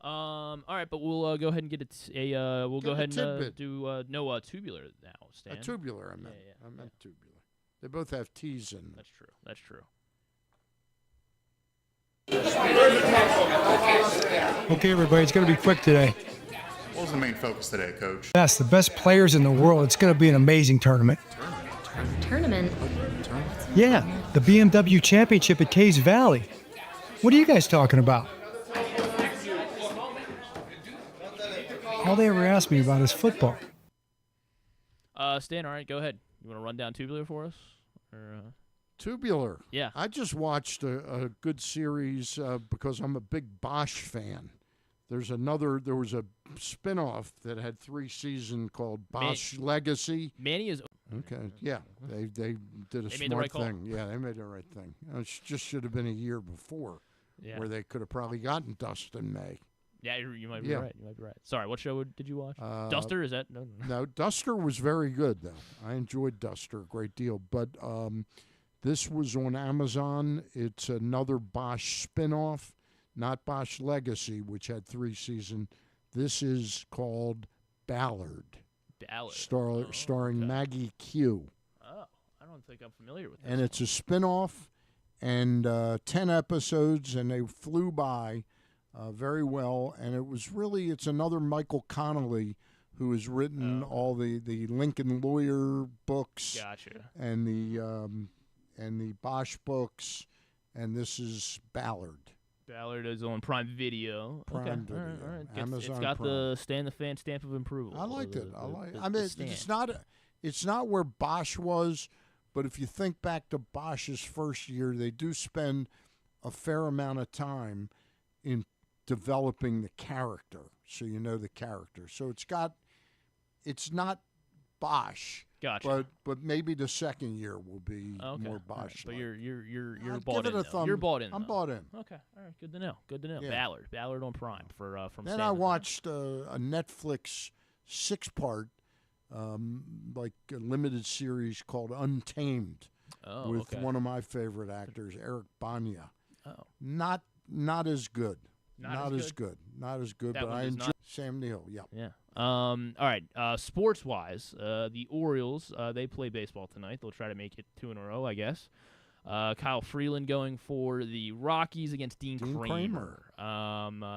All right, but we'll go ahead and get we'll go ahead and do tubular now, Stan. A tubular, I meant. Yeah. I meant tubular. They both have T's in them. That's true. Okay, everybody, it's going to be quick today. What was the main focus today, Coach? That's the best players in the world. It's going to be an amazing tournament. Tournament? Yeah, the BMW Championship at Caves Valley. What are you guys talking about? All they ever ask me about is football. Stan, all right, go ahead. You want to run down tubular for us? Or, Tubular. Yeah. I just watched a good series because I'm a big Bosch fan. There was a spinoff that had 3 seasons called Bosch Legacy. Manny is okay. Yeah, they did a They made the smart right call. thing. Yeah, they made the right thing. It just should have been a year before, Yeah. where they could have probably gotten Dustin May. Yeah, you might be Yeah. right. You might be right. Sorry, what show did you watch? Duster? Is that no? No, Duster was very good though. I enjoyed Duster a great deal. But this was on Amazon. It's another Bosch spinoff, not Bosch Legacy, which had 3 seasons. This is called Ballard. Ballard. Starring Maggie Q. Oh, I don't think I'm familiar with this. And it's a spinoff, and 10 episodes, and they flew by very well. And it's another Michael Connolly who has written all the Lincoln Lawyer books. Gotcha. And the Bosch books, and this is Ballard. Ballard is on Prime Video. Prime Video. All right. Amazon It's got Prime. the Stan the Fan stamp of approval. I liked it. The I mean, Stan. it's not where Bosch was, but if you think back to Bosch's first year, they do spend a fair amount of time in developing the character, so you know the character. So it's not Bosch. Gotcha. But maybe the second year will be Okay. more All right. Bosch. But you're I'd bought give in. it a though. thumb. You're bought in. I'm though. bought in. Okay. All right. Good to know. Good to know. Yeah. Ballard on Prime from Then Stan I the Fan. watched a Netflix 6-part like a limited series called Untamed with one of my favorite actors, Eric Bana. Oh. Not as good. Not as good? Not as good, That but one I does enjoy not- Sam Neill. Yeah. Yeah. All right. Sports-wise, the Orioles, they play baseball tonight. They'll try to make it 2 in a row, I guess. Kyle Freeland going for the Rockies against Dean Kramer.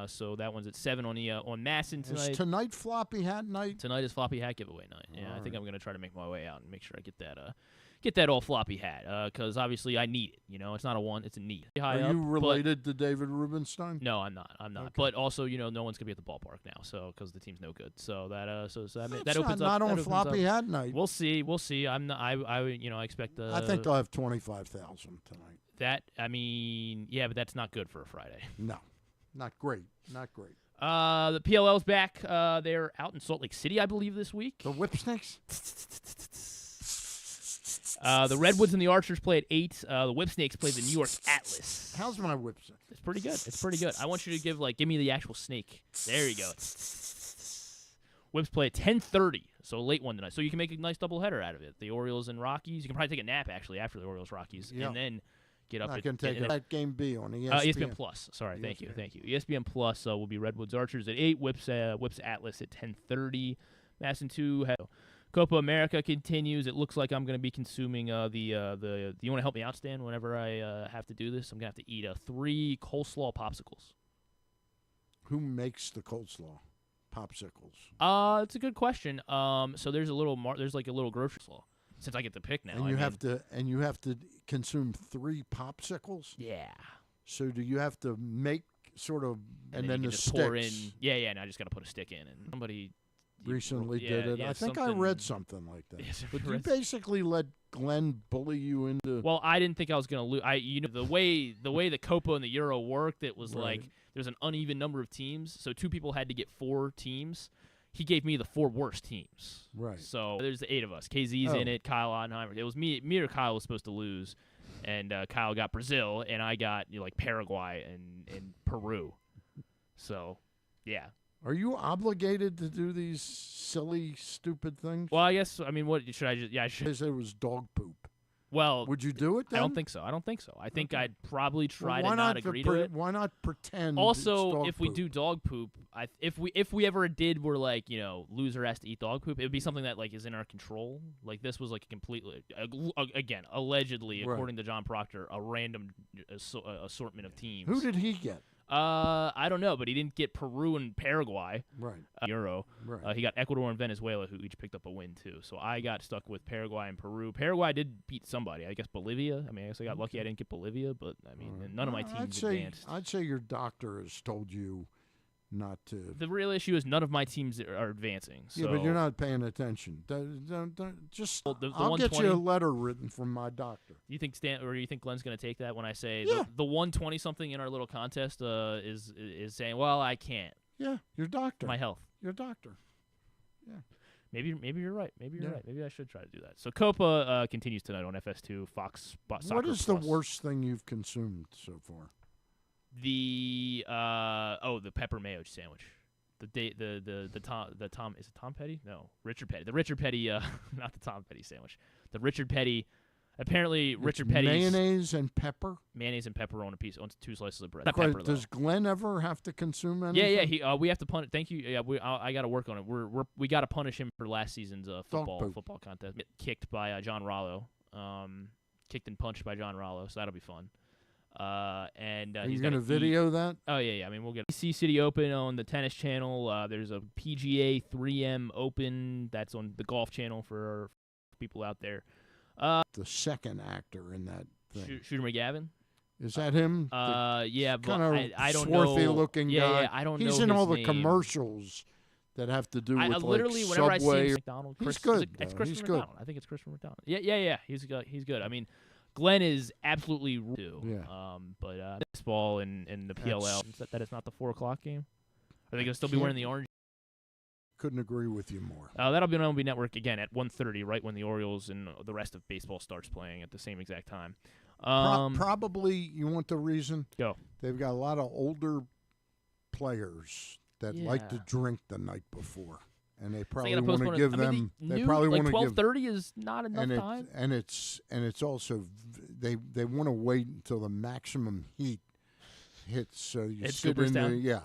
So that one's at 7 on Masson tonight. Is tonight Floppy Hat night? Tonight is Floppy Hat giveaway night. Yeah, All I think right. I'm going to try to make my way out and make sure I get get that old floppy hat, because obviously I need it. You know, it's not a want, it's a need. Are you related to David Rubenstein? No, I'm not. Okay. But also, you know, no one's gonna be at the ballpark now, so because the team's no good. So that that opens up. Not on floppy hat night. We'll see. I'm not. I you know, I expect the. I think they'll have 25,000 tonight. That I mean, yeah, but that's not good for a Friday. No, not great. Not great. The PLL's back. They're out in Salt Lake City, I believe, this week. The Whipsnakes? The Redwoods and the Archers play at 8. The Whipsnakes play the New York Atlas. How's my Whipsnake? It's pretty good. It's pretty good. I want you to give me the actual snake. There you go. Whips play at 10:30, so a late one tonight. So you can make a nice doubleheader out of it. The Orioles and Rockies. You can probably take a nap, actually, after the Orioles Rockies, and then get up. I can take that game B on ESPN. ESPN Plus. Sorry, thank you. ESPN Plus will be Redwoods Archers at 8. Whips Atlas at 10:30. Masson 2. Copa America continues. It looks like I'm going to be consuming the. Do you want to help me out, Stan? Whenever I have to do this, I'm going to have to eat 3 coleslaw popsicles. Who makes the coleslaw popsicles? It's a good question. So there's there's like a little grocery store. Since I get to pick now, and you have to consume 3 popsicles. Yeah. So do you have to make sort of and then you the just sticks? pour in? Yeah. And I just got to put a stick in, and somebody recently did it. Yeah, I think I read something like that. Yes, but you basically let Glenn bully you into. Well, I didn't think I was going to lose. The way the Copa and the Euro worked, it was like there's an uneven number of teams, so 2 people had to get 4 teams. He gave me the 4 worst teams. Right. So there's the 8 of us. KZ's in it. Kyle Ottenheimer. It was me or Kyle was supposed to lose, and Kyle got Brazil, and I got like Paraguay and Peru. So, yeah. Are you obligated to do these silly, stupid things? Well, I guess, what should I just, I should. They say it was dog poop. Well, would you do it then? I don't think so. I think I'd probably try to not agree to it. Why not pretend? Also, it's if we do dog poop, if we ever did, we're like, loser has to eat dog poop. It would be something that like is in our control. Like this was like a completely, again, allegedly, according to John Proctor, a random assortment of teams. Who did he get? I don't know, but he didn't get Peru and Paraguay. Right. Euro. Right. He got Ecuador and Venezuela, who each picked up a win too. So I got stuck with Paraguay and Peru. Paraguay did beat somebody. I guess Bolivia. I guess I got lucky I didn't get Bolivia, but none of my teams advanced. I'd say your doctor has told you not to. The real issue is none of my teams are advancing. So. Yeah, but you're not paying attention. Don't just. Well, the I'll get you a letter written from my doctor. You think you think Glenn's going to take that when I say Yeah. the 120 something in our little contest is saying, well, I can't. Yeah, your doctor. My health. Your doctor. Yeah. Maybe you're right. Maybe you're right. Maybe I should try to do that. So Copa continues tonight on FS2 Fox Soccer. What is the worst thing you've consumed so far? The pepper mayo sandwich. The Tom is it Tom Petty? No, Richard Petty. The Richard Petty not the Tom Petty sandwich. The Richard Petty. Apparently Richard Petty's mayonnaise and pepper. Mayonnaise and pepper on 2 slices of bread. Not pepper, does Glenn ever have to consume anything? Yeah. We have to punish. Thank you. Yeah, I got to work on it. We got to punish him for last season's football contest. Kicked by John Rollo. Kicked and punched by John Rollo. So that'll be fun. And are you going to video that? Oh yeah. We'll get DC City Open on the tennis channel. There's a PGA 3M Open that's on the golf channel for people out there. The second actor in that thing. Shooter McGavin. Is that him? Yeah, but kind of I don't swarthy know. looking guy. Yeah, I don't know. He's in his all the name. commercials that have to do with literally like whenever Subway. I see McDonald, He's good. He's good. I think it's Christopher McDonald. Yeah. He's good. Glenn is absolutely too. Yeah. But baseball and the PLL. That is not the 4:00 game. Are they gonna still be wearing the orange? Couldn't agree with you more. That'll be on MLB Network again at 1:30, right when the Orioles and the rest of baseball starts playing at the same exact time. Probably, you want the reason? Go. They've got a lot of older players that like to drink the night before, and they probably want to give them. They probably want to give 12:30 is not enough time. And it's also they want to wait until the maximum heat hits, so you sit in there. Yeah.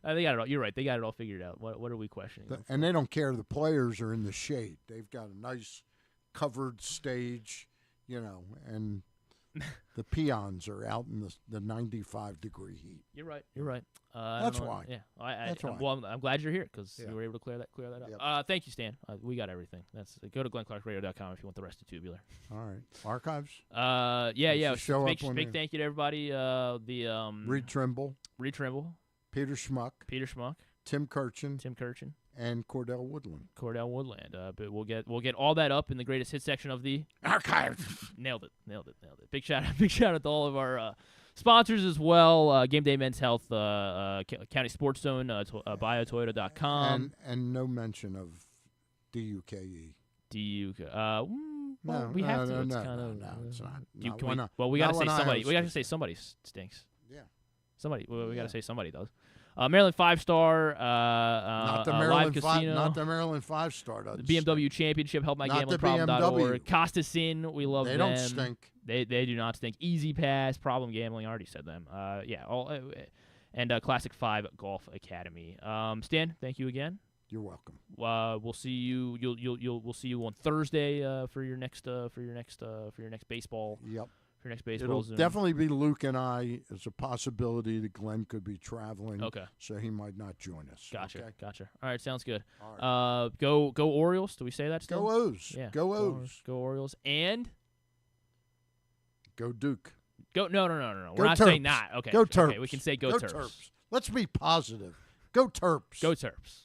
They got it all. You're right. They got it all figured out. What are we questioning? And they don't care. The players are in the shade. They've got a nice covered stage, and The peons are out in the 95-degree heat. You're right. You're right. That's why. Yeah. That's why. Well, I'm glad you're here because Yeah. you were able to clear that up. Yep. Thank you, Stan. We got everything. Go to GlennClarkRadio.com if you want the rest of Tubular. All right. Archives? Yeah. Show Big up on there. thank you to everybody. Reed Trimble. Peter Schmuck. Tim Kurkjian. And Cordell Woodland. But we'll get all that up in the greatest hit section of the archive. Nailed it. Big shout out to all of our sponsors as well. Game Day Men's Health, County Sports Zone, biotoyota.com. And no mention of DUKE. Well, we have to. It's kind of. No, it's not. Well, we got to say somebody. We got to say somebody stinks. Yeah. Somebody. We got to say somebody does. Maryland 5-star. Not the Live Casino. Not the Maryland 5-star. The BMW Championship. HelpMyGamblingProblem.org. Costa Inn. We love them. They don't stink. They do not stink. Easy Pass. Problem Gambling. I already said them. And Classic 5 Golf Academy. Stan, thank you again. You're welcome. We'll see you. We'll see you on Thursday for your next baseball. Yep. For your next baseball. It'll Zoom. definitly be Luke and I. There's a possibility that Glenn could be traveling. Okay. So he might not join us. Gotcha. Okay? Gotcha. All right. Sounds good. All right. Go Orioles. Do we say that still? Go O's. Yeah. Go O's. Go Orioles. And go Duke. No. Go We're not Terps. saying that. Okay. Go Terps. Okay. We can say go Terps. Let's be positive. Go Terps. Go Terps.